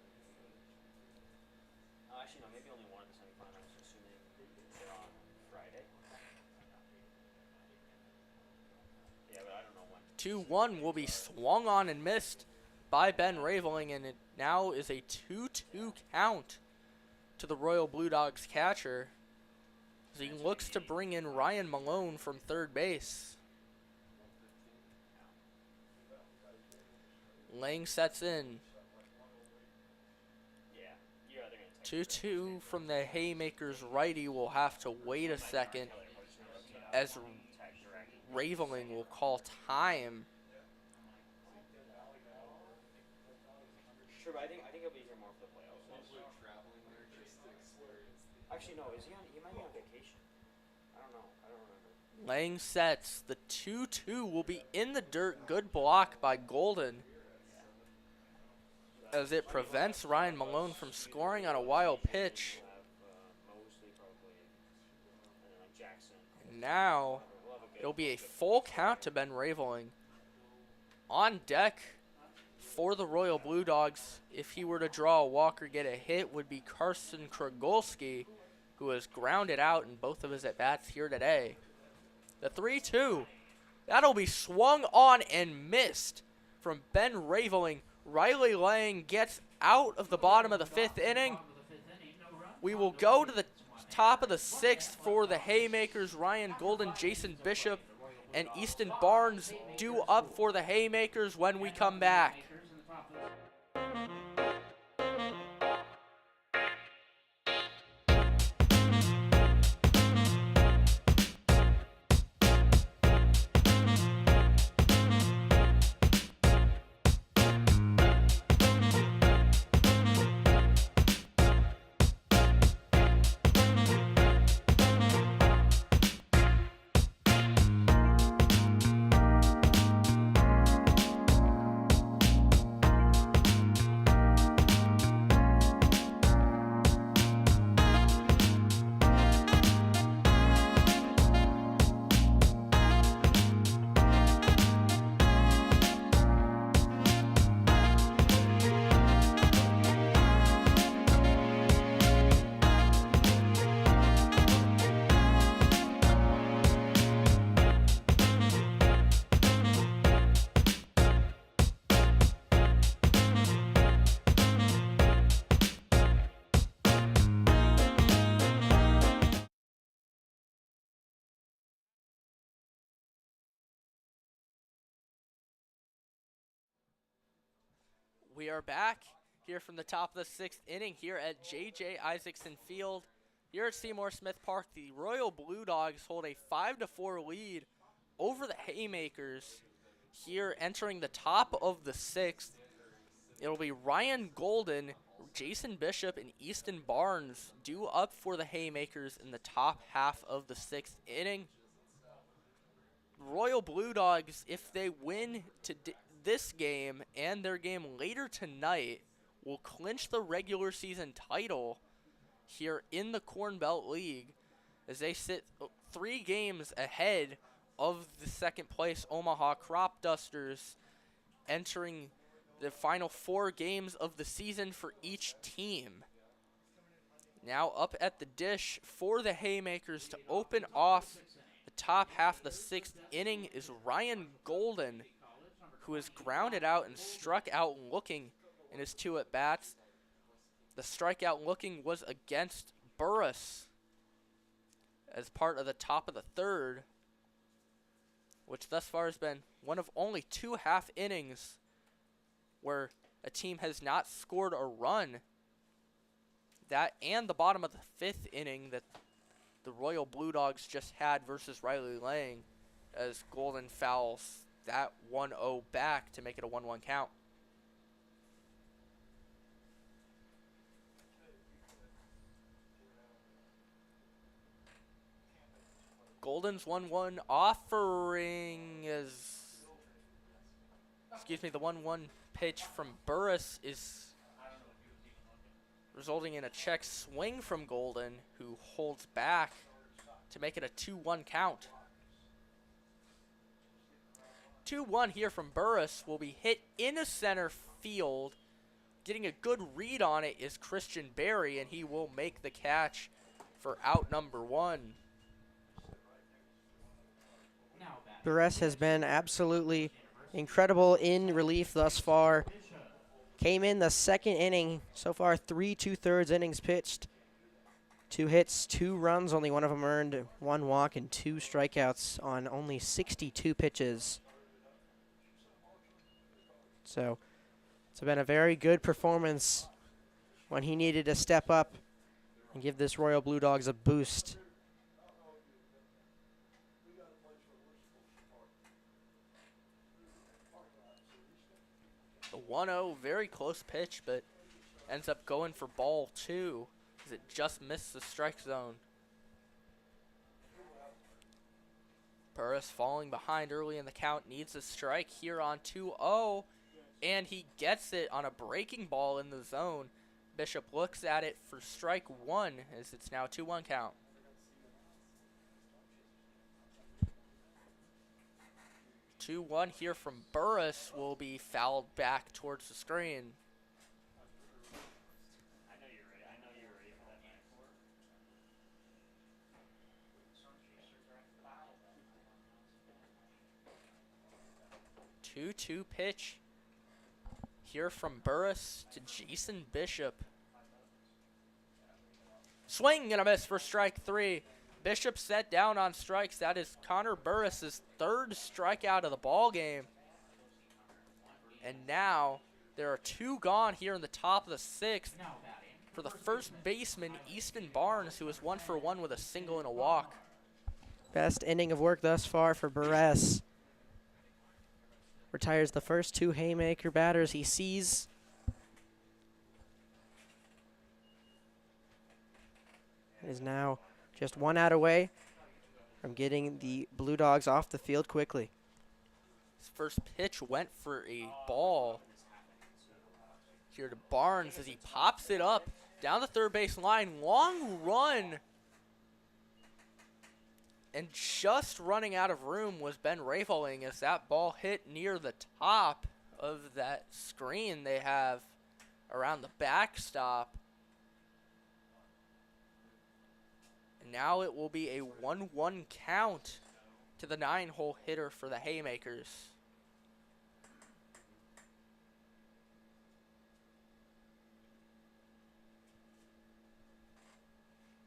Actually, no, maybe only one of the semifinals, assuming they're on Friday. Yeah, but I don't know when. 2-1 will be swung on and missed by Ben Raveling, and it now is a 2-2 count to the Royal Blue Dogs catcher, as he looks to bring in Ryan Malone from third base. Lang sets in. 2-2 from the Haymakers righty. Will have to wait a second as Raveling will call time. Sure, but I think he'll be here more for the playoffs. Actually, no. Is he on? He might be on vacation. I don't know. I don't remember. Lang sets. The 2-2 will be in the dirt. Good block by Golden, as it prevents Ryan Malone from scoring on a wild pitch. And now it'll be a full count to Ben Raveling. On deck for the Royal Blue Dogs, if he were to draw a walk or get a hit, would be Carson Kragolski, who has grounded out in both of his at-bats here today. The 3-2, that'll be swung on and missed from Ben Raveling. Riley Lang gets out of the bottom of the fifth inning. We will go to the top of the sixth for the Haymakers. Ryan Golden, Jason Bishop, and Easton Barnes due up for the Haymakers when we come back. We are back here from the top of the sixth inning here at J.J. Isaacson Field. Here at Seymour Smith Park, the Royal Blue Dogs hold a 5-4 lead over the Haymakers. Here entering the top of the 6th, it'll be Ryan Golden, Jason Bishop, and Easton Barnes due up for the Haymakers in the top half of the 6th inning. Royal Blue Dogs, if they win this game and their game later tonight, will clinch the regular season title here in the Corn Belt League as they sit 3 games ahead of the second place Omaha Crop Dusters, entering the final 4 games of the season for each team. Now up at the dish for the Haymakers to open off the top half of the 6th inning is Ryan Golden, who is grounded out and struck out looking in his 2 at-bats. The strikeout looking was against Burris as part of the top of the 3rd, which thus far has been one of only 2 half innings where a team has not scored a run. That and the bottom of the 5th inning that the Royal Blue Dogs just had versus Riley Lang, as Golden fouls that 1-0 back to make it a 1-1 count. Golden's 1-1 offering is, the 1-1 pitch from Burris is resulting in a check swing from Golden, who holds back to make it a 2-1 count. 2-1 here from Burris will be hit into center field. Getting a good read on it is Christian Berry, and he will make the catch for out number 1. Burris has been absolutely incredible in relief thus far. Came in the 2nd inning. So far, 3 2/3 innings pitched. 2 hits, 2 runs, only one of them earned, 1 walk, and 2 strikeouts on only 62 pitches. So it's been a very good performance when he needed to step up and give this Royal Blue Dogs a boost. The 1-0, very close pitch, but ends up going for ball 2 as it just missed the strike zone. Burris falling behind early in the count, needs a strike here on 2-0, and he gets it on a breaking ball in the zone. Bishop looks at it for strike 1 as it's now a 2-1 count. Two 2-1 here from Burris will be fouled back towards the screen. I know you're ready. I know you're ready for that 2-2 pitch here from Burris to Jason Bishop. Swing and a miss for strike 3. Bishop set down on strikes. That is Connor Burris' 3rd strikeout of the ball game. And now there are 2 gone here in the top of the 6th for the first baseman, Easton Barnes, who is 1 for 1 with a single and a walk. Best inning of work thus far for Burris. Retires the first 2 Haymaker batters he sees. Is now just 1 out away from getting the Blue Dogs off the field quickly. His first pitch went for a ball. Here to Barnes as he pops it up down the third base line. Long run. And just running out of room was Ben Raveling as that ball hit near the top of that screen they have around the backstop. And now it will be a 1-1 count to the 9-hole hitter for the Haymakers.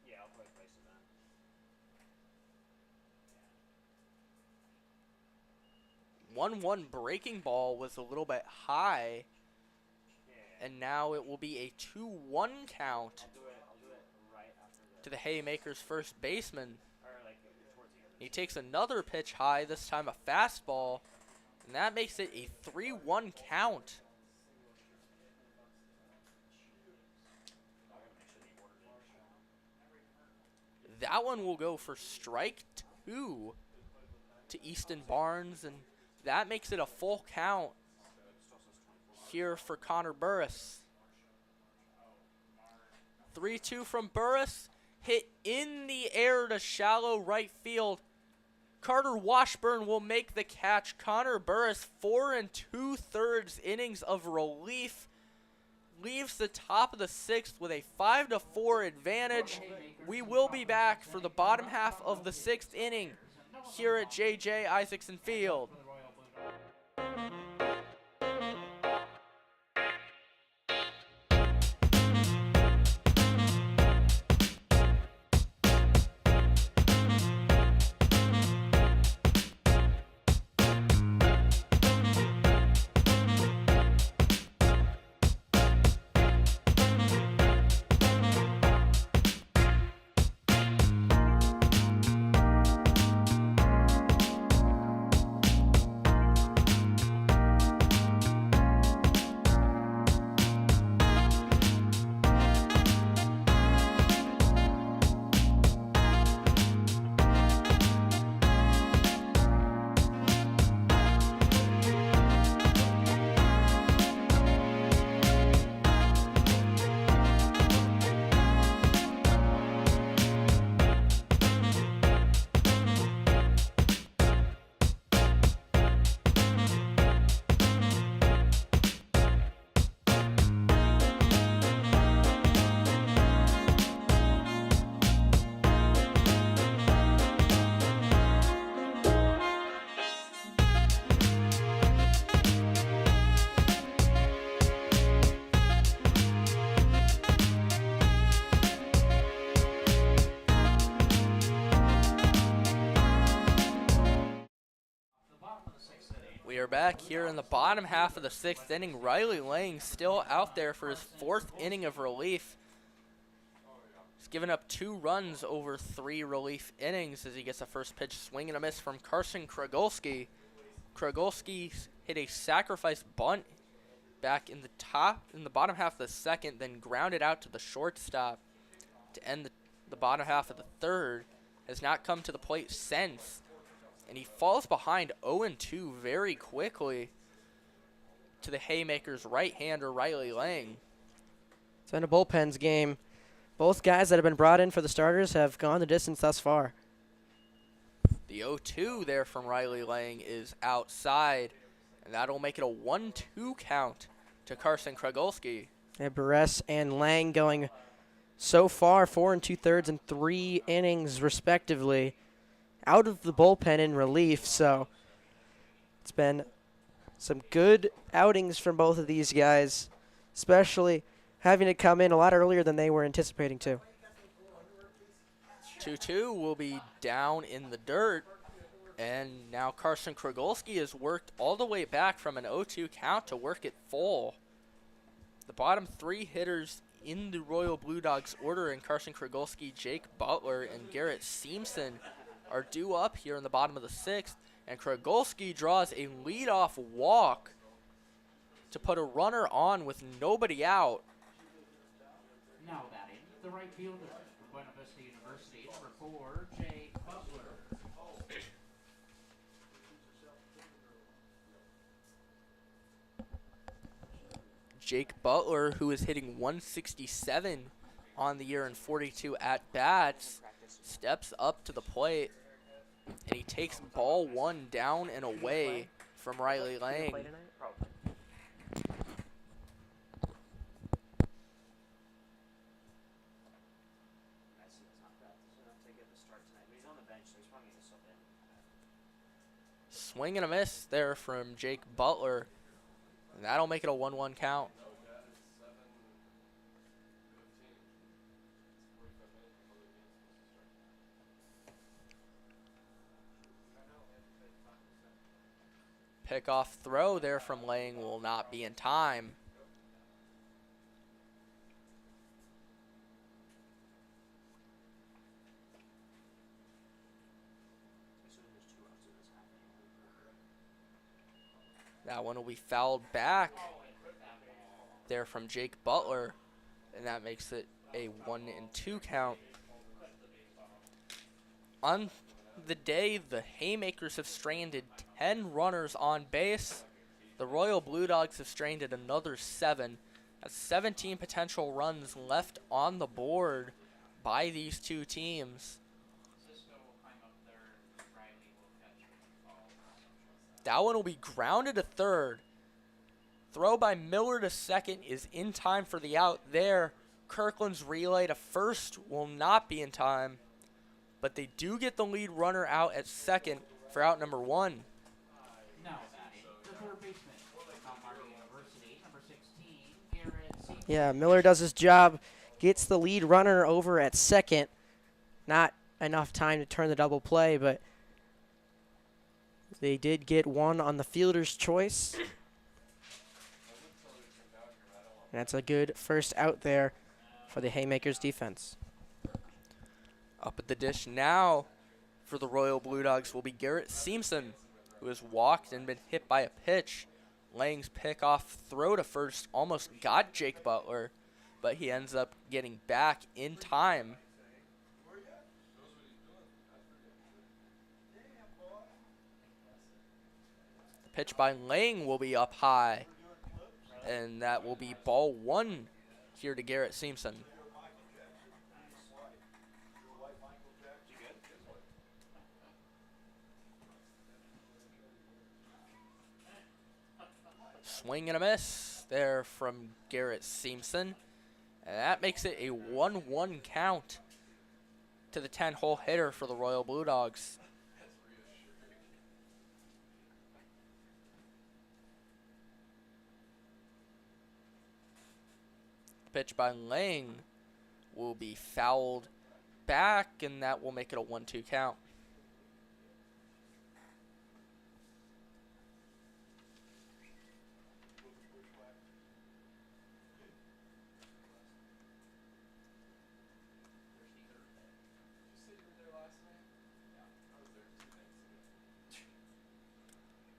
Yeah, I'll play place it then. 1-1 breaking ball was a little bit high. Yeah. And now it will be a 2-1 count I'll do it right after to the Haymakers first baseman. or like towards the end. He takes another pitch high, this time a fastball. And that makes it a 3-1 count. That one will go for strike 2 to Easton Barnes, and that makes it a full count here for Connor Burris. 3-2 from Burris, hit in the air to shallow right field. Carter Washburn will make the catch. Connor Burris, 4 2/3 innings of relief, leaves the top of the 6th with a 5-4 advantage. We will be back for the bottom half of the 6th inning here at J.J. Isaacson Field. We are back here in the bottom half of the 6th inning. Riley Lang still out there for his 4th inning of relief. He's given up 2 runs over 3 relief innings as he gets a first pitch swing and a miss from Carson Kragolski. Kragolski hit a sacrifice bunt back in the bottom half of the 2nd, then grounded out to the shortstop to end the bottom half of the 3rd. Has not come to the plate since. And he falls behind 0-2 very quickly to the Haymakers right-hander Riley Lang. It's been a bullpens game. Both guys that have been brought in for the starters have gone the distance thus far. The 0-2 there from Riley Lang is outside, and that'll make it a 1-2 count to Carson Kragolski. And Buress and Lang going so far 4 2/3 and 3 innings respectively, out of the bullpen in relief. So it's been some good outings from both of these guys, especially having to come in a lot earlier than they were anticipating to. 2-2 will be down in the dirt, and now Carson Kragolski has worked all the way back from an 0-2 count to work it full. The bottom 3 hitters in the Royal Blue Dogs order in Carson Kragolski, Jake Butler, and Garrett Seamson are due up here in the bottom of the 6th, and Kragolski draws a leadoff walk to put a runner on with nobody out. Now batting, the right fielder from Buena Vista University, number 4, Jake Butler. Jake Butler, who is hitting 167 on the year and 42 at-bats, steps up to the plate, and he takes ball 1 down and away from Riley Lang. Swing and a miss there from Jake Butler, and that'll make it a 1-1 count. Pickoff throw there from Lang will not be in time. That one will be fouled back there from Jake Butler, and that makes it a 1-2 count. On the day, the Haymakers have stranded 10 runners on base. The Royal Blue Dogs have stranded another 7. That's 17 potential runs left on the board by these two teams. That one will be grounded to third. Throw by Miller to second is in time for the out there. Kirkland's relay to first will not be in time, but they do get the lead runner out at second for out number 1. Now batting, the third baseman, Mount Marty University, number 16, Garrett C. Yeah, Miller does his job, gets the lead runner over at second. Not enough time to turn the double play, but they did get one on the fielder's choice. That's a good first out there for the Haymakers defense. Up at the dish now for the Royal Blue Dogs will be Garrett Simpson, who has walked and been hit by a pitch. Lang's pickoff throw to first almost got Jake Butler, but he ends up getting back in time. Pitch by Lang will be up high, and that will be ball 1 here to Garrett Simpson. Swing and a miss there from Garrett Simpson, and that makes it a 1-1 count to the 10-hole hitter for the Royal Blue Dogs. Pitch by Lang will be fouled back, and that will make it a 1-2 count.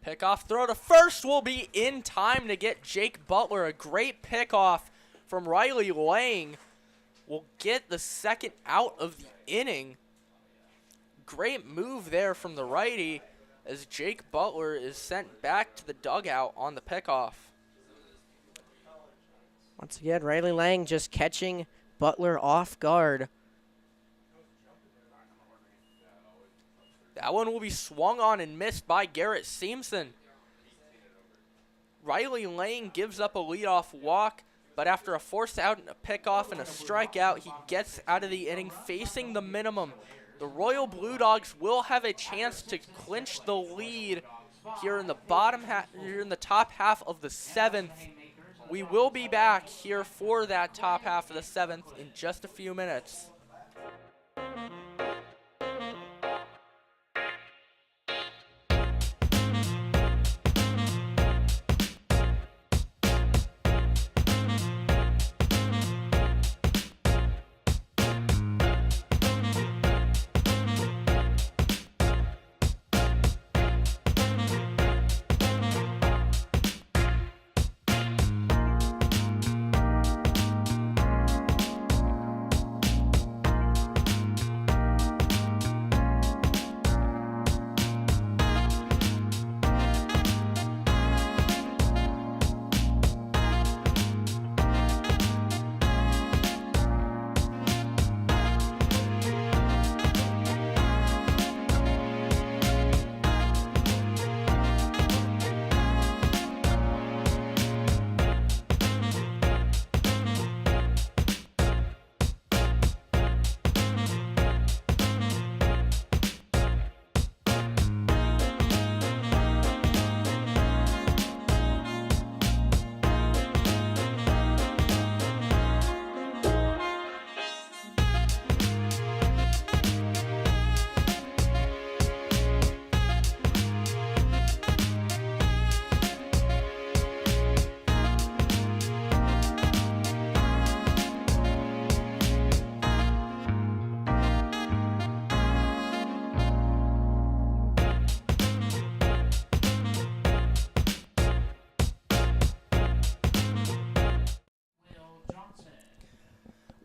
Pickoff throw to first will be in time to get Jake Butler. A great pickoff from Riley Lang will get the second out of the inning. Great move there from the righty as Jake Butler is sent back to the dugout on the pickoff. Once again, Riley Lang just catching Butler off guard. That one will be swung on and missed by Garrett Simpson. Riley Lang gives up a leadoff walk, but after a force out and a pickoff and a strikeout, he gets out of the inning facing the minimum. The Royal Blue Dogs will have a chance to clinch the lead here in the top half of the 7th. We will be back here for that top half of the 7th in just a few minutes.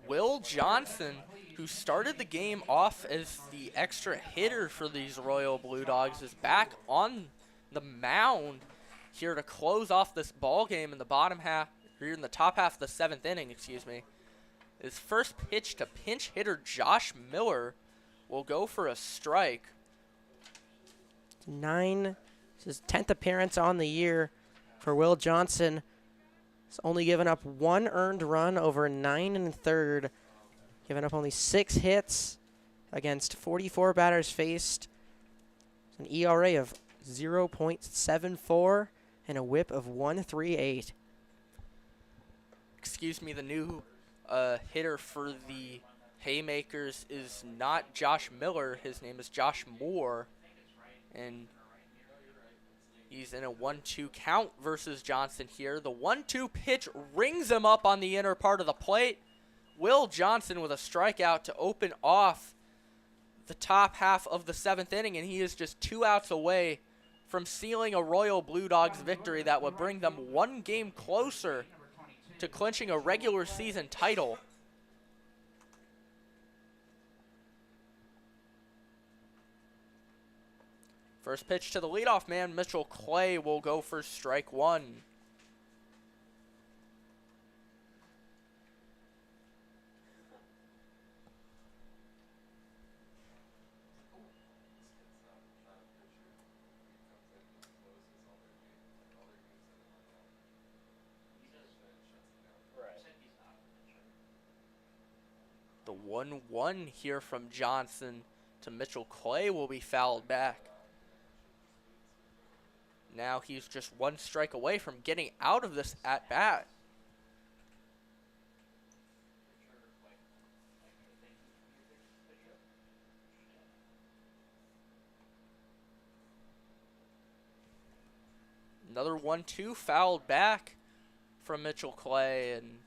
Will Johnson, who started the game off as the extra hitter for these Royal Blue Dogs, is back on the mound here to close off this ball game in the bottom half, or in the top half of the 7th inning, excuse me. His first pitch to pinch hitter Josh Miller will go for a strike. This is his 10th appearance on the year for Will Johnson. He's only given up 1 earned run over 9 1/3, giving up only 6 hits against 44 batters faced. An ERA of 0.74 and a whip of 1.38. Excuse me, the new hitter for the Haymakers is not Josh Miller. His name is Josh Moore. And he's in a 1-2 count versus Johnson here. The 1-2 pitch rings him up on the inner part of the plate. Will Johnson with a strikeout to open off the top half of the 7th inning, and he is just 2 outs away from sealing a Royal Blue Dogs victory that would bring them 1 game closer to clinching a regular season title. First pitch to the leadoff man, Mitchell Clay, will go for strike 1. The 1-1 here from Johnson to Mitchell Clay will be fouled back. Now he's just 1 strike away from getting out of this at-bat. Another 1-2 fouled back from Mitchell Clay, and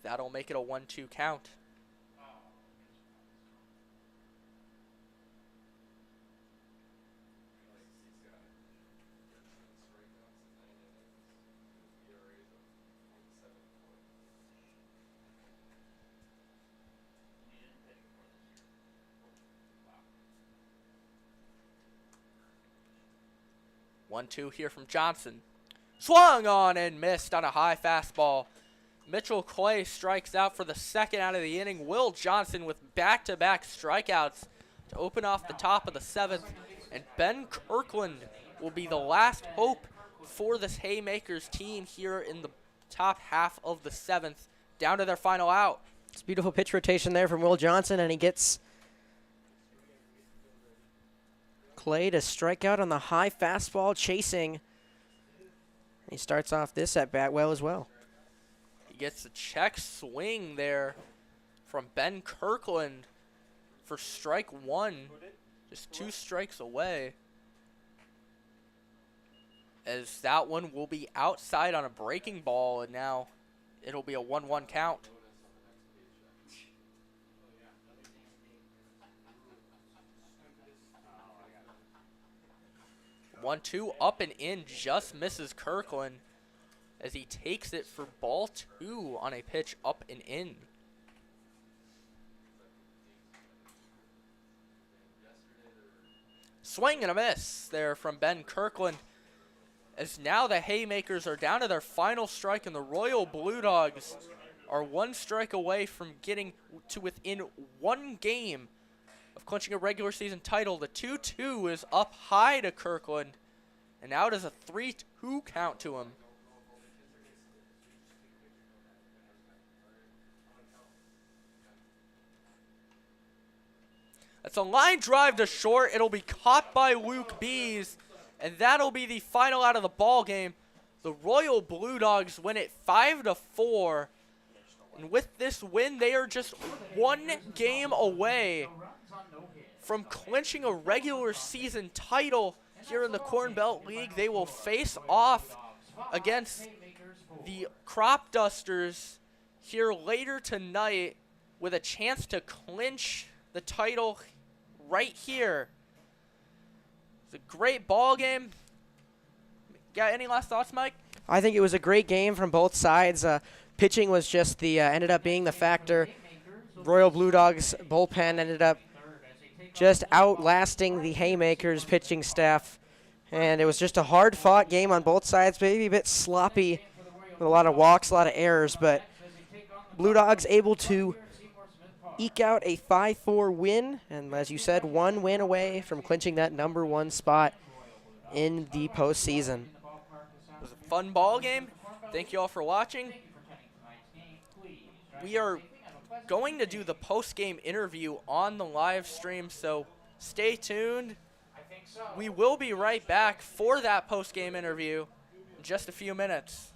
that'll make it a 1-2 count. One-two here from Johnson. Swung on and missed on a high fastball. Mitchell Clay strikes out for the 2nd out of the inning. Will Johnson with back-to-back strikeouts to open off the top of the 7th. And Ben Kirkland will be the last hope for this Haymakers team here in the top half of the 7th, down to their final out. It's a beautiful pitch rotation there from Will Johnson, and he gets Clay to strike out on the high fastball, chasing. He starts off this at bat well as well. He gets a check swing there from Ben Kirkland for strike 1. Just 2 strikes away. As that one will be outside on a breaking ball, and now it'll be a 1-1 count. 1-2 up and in, just misses Kirkland as he takes it for ball 2 on a pitch up and in. Swing and a miss there from Ben Kirkland, as now the Haymakers are down to their final strike, and the Royal Blue Dogs are 1 strike away from getting to within 1 game of clinching a regular season title. The 2-2 is up high to Kirkland, and now it is a 3-2 count to him. That's a line drive to short. It'll be caught by Luke Bees, and that'll be the final out of the ball game. The Royal Blue Dogs win it 5-4, and with this win, they are just 1 game away from clinching a regular season title here in the Corn Belt League. They will face off against the Crop Dusters here later tonight with a chance to clinch the title right here. It's a great ball game. Got any last thoughts, Mike? I think it was a great game from both sides. Pitching was just the ended up being the factor. Royal Blue Dogs bullpen ended up just outlasting the Haymakers pitching staff. And it was just a hard-fought game on both sides, maybe a bit sloppy with a lot of walks, a lot of errors, but Blue Dogs able to eke out a 5-4 win, and as you said, 1 win away from clinching that #1 spot in the postseason. It was a fun ball game. Thank you all for watching. We are going to do the post-game interview on the live stream, so stay tuned. We will be right back for that post-game interview in just a few minutes.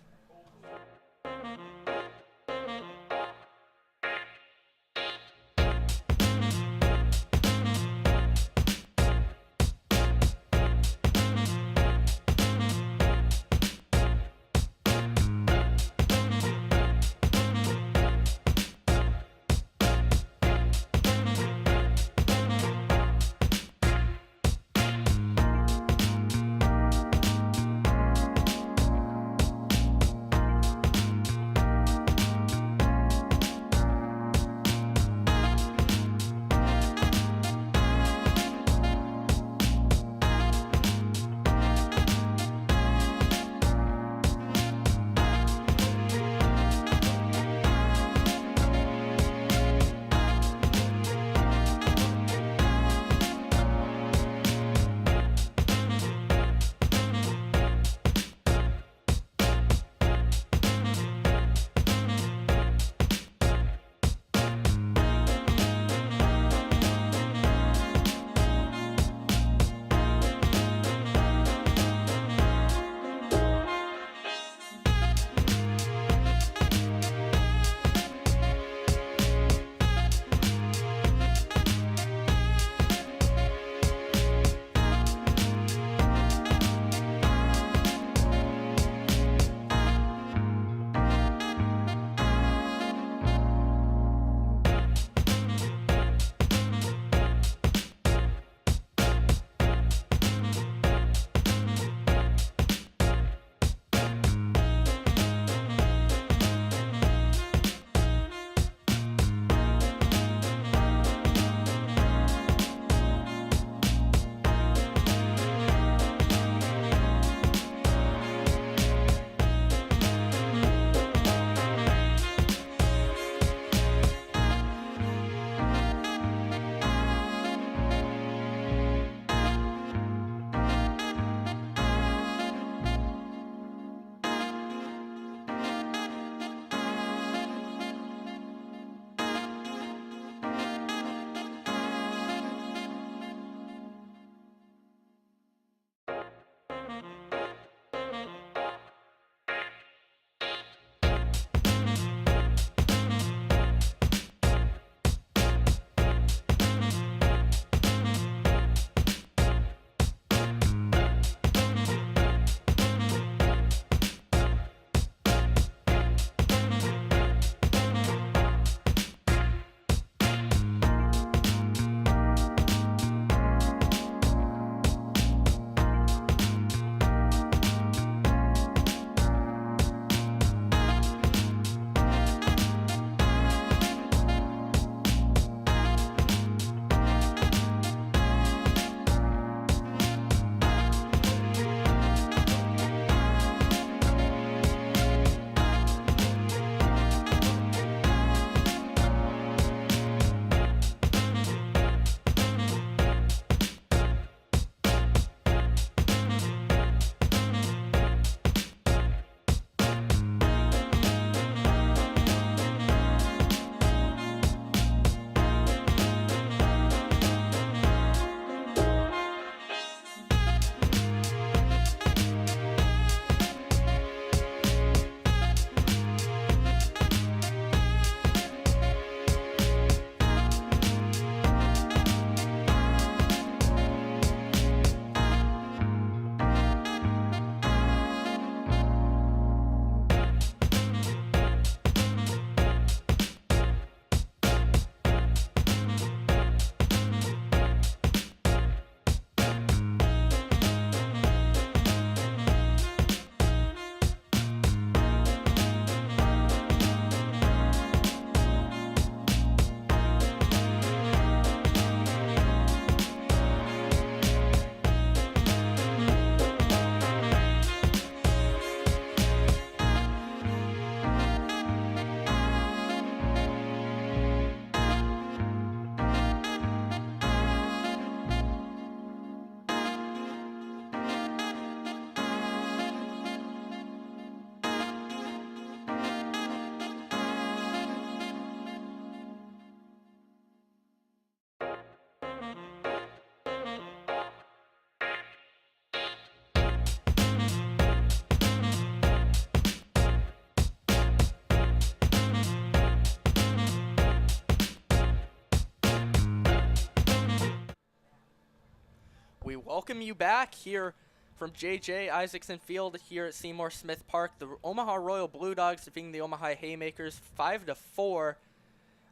We welcome you back here from J.J. Isaacson Field here at Seymour Smith Park. The Omaha Royal Blue Dogs defeating the Omaha Haymakers 5-4.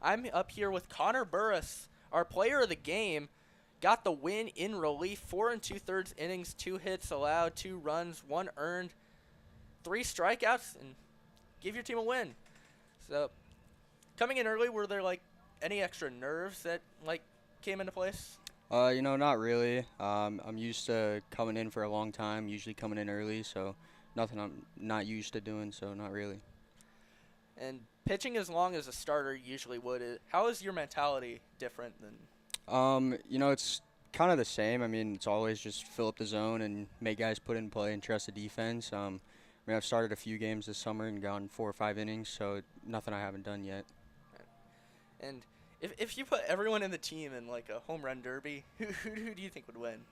I'm up here with Connor Burris, our player of the game. Got the win in relief, 4 2/3 innings, 2 hits allowed, 2 runs, 1 earned, 3 strikeouts, and give your team a win. So, coming in early, were there like any extra nerves that like came into place? Not really. I'm used to coming in for a long time, usually coming in early, so nothing I'm not used to doing, so not really. And pitching as long as a starter usually would. How is your mentality different than? It's kind of the same. I mean, it's always just fill up the zone and make guys put in play and trust the defense. I've started a few games this summer and gone 4 or 5 innings, so nothing I haven't done yet. And if you put everyone in the team in like a home run derby, who do you think would win?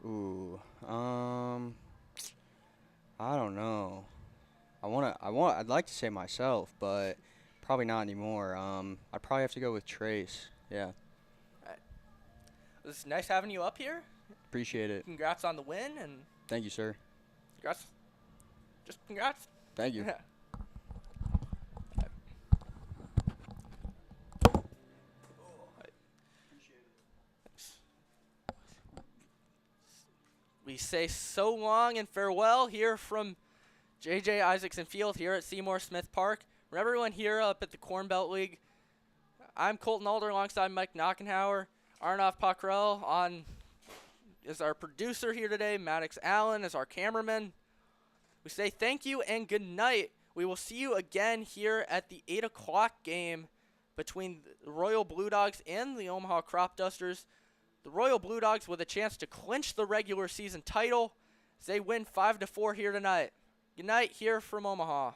Ooh, I don't know. I'd like to say myself, but probably not anymore. I'd probably have to go with Trace. Yeah. It was nice having you up here. Appreciate it. Congrats on the win, and Thank you, sir. congrats. Just congrats. Thank you. Yeah. We say so long and farewell here from J.J. Isaacson Field here at Seymour Smith Park. For everyone here up at the Corn Belt League, I'm Colton Alder alongside Mike Knockenhauer. Arnav Pockrell is our producer here today. Maddox Allen is our cameraman. We say thank you and good night. We will see you again here at the 8 o'clock game between the Royal Blue Dogs and the Omaha Crop Dusters. The Royal Blue Dogs with a chance to clinch the regular season title as they win 5-4 here tonight. Good night here from Omaha.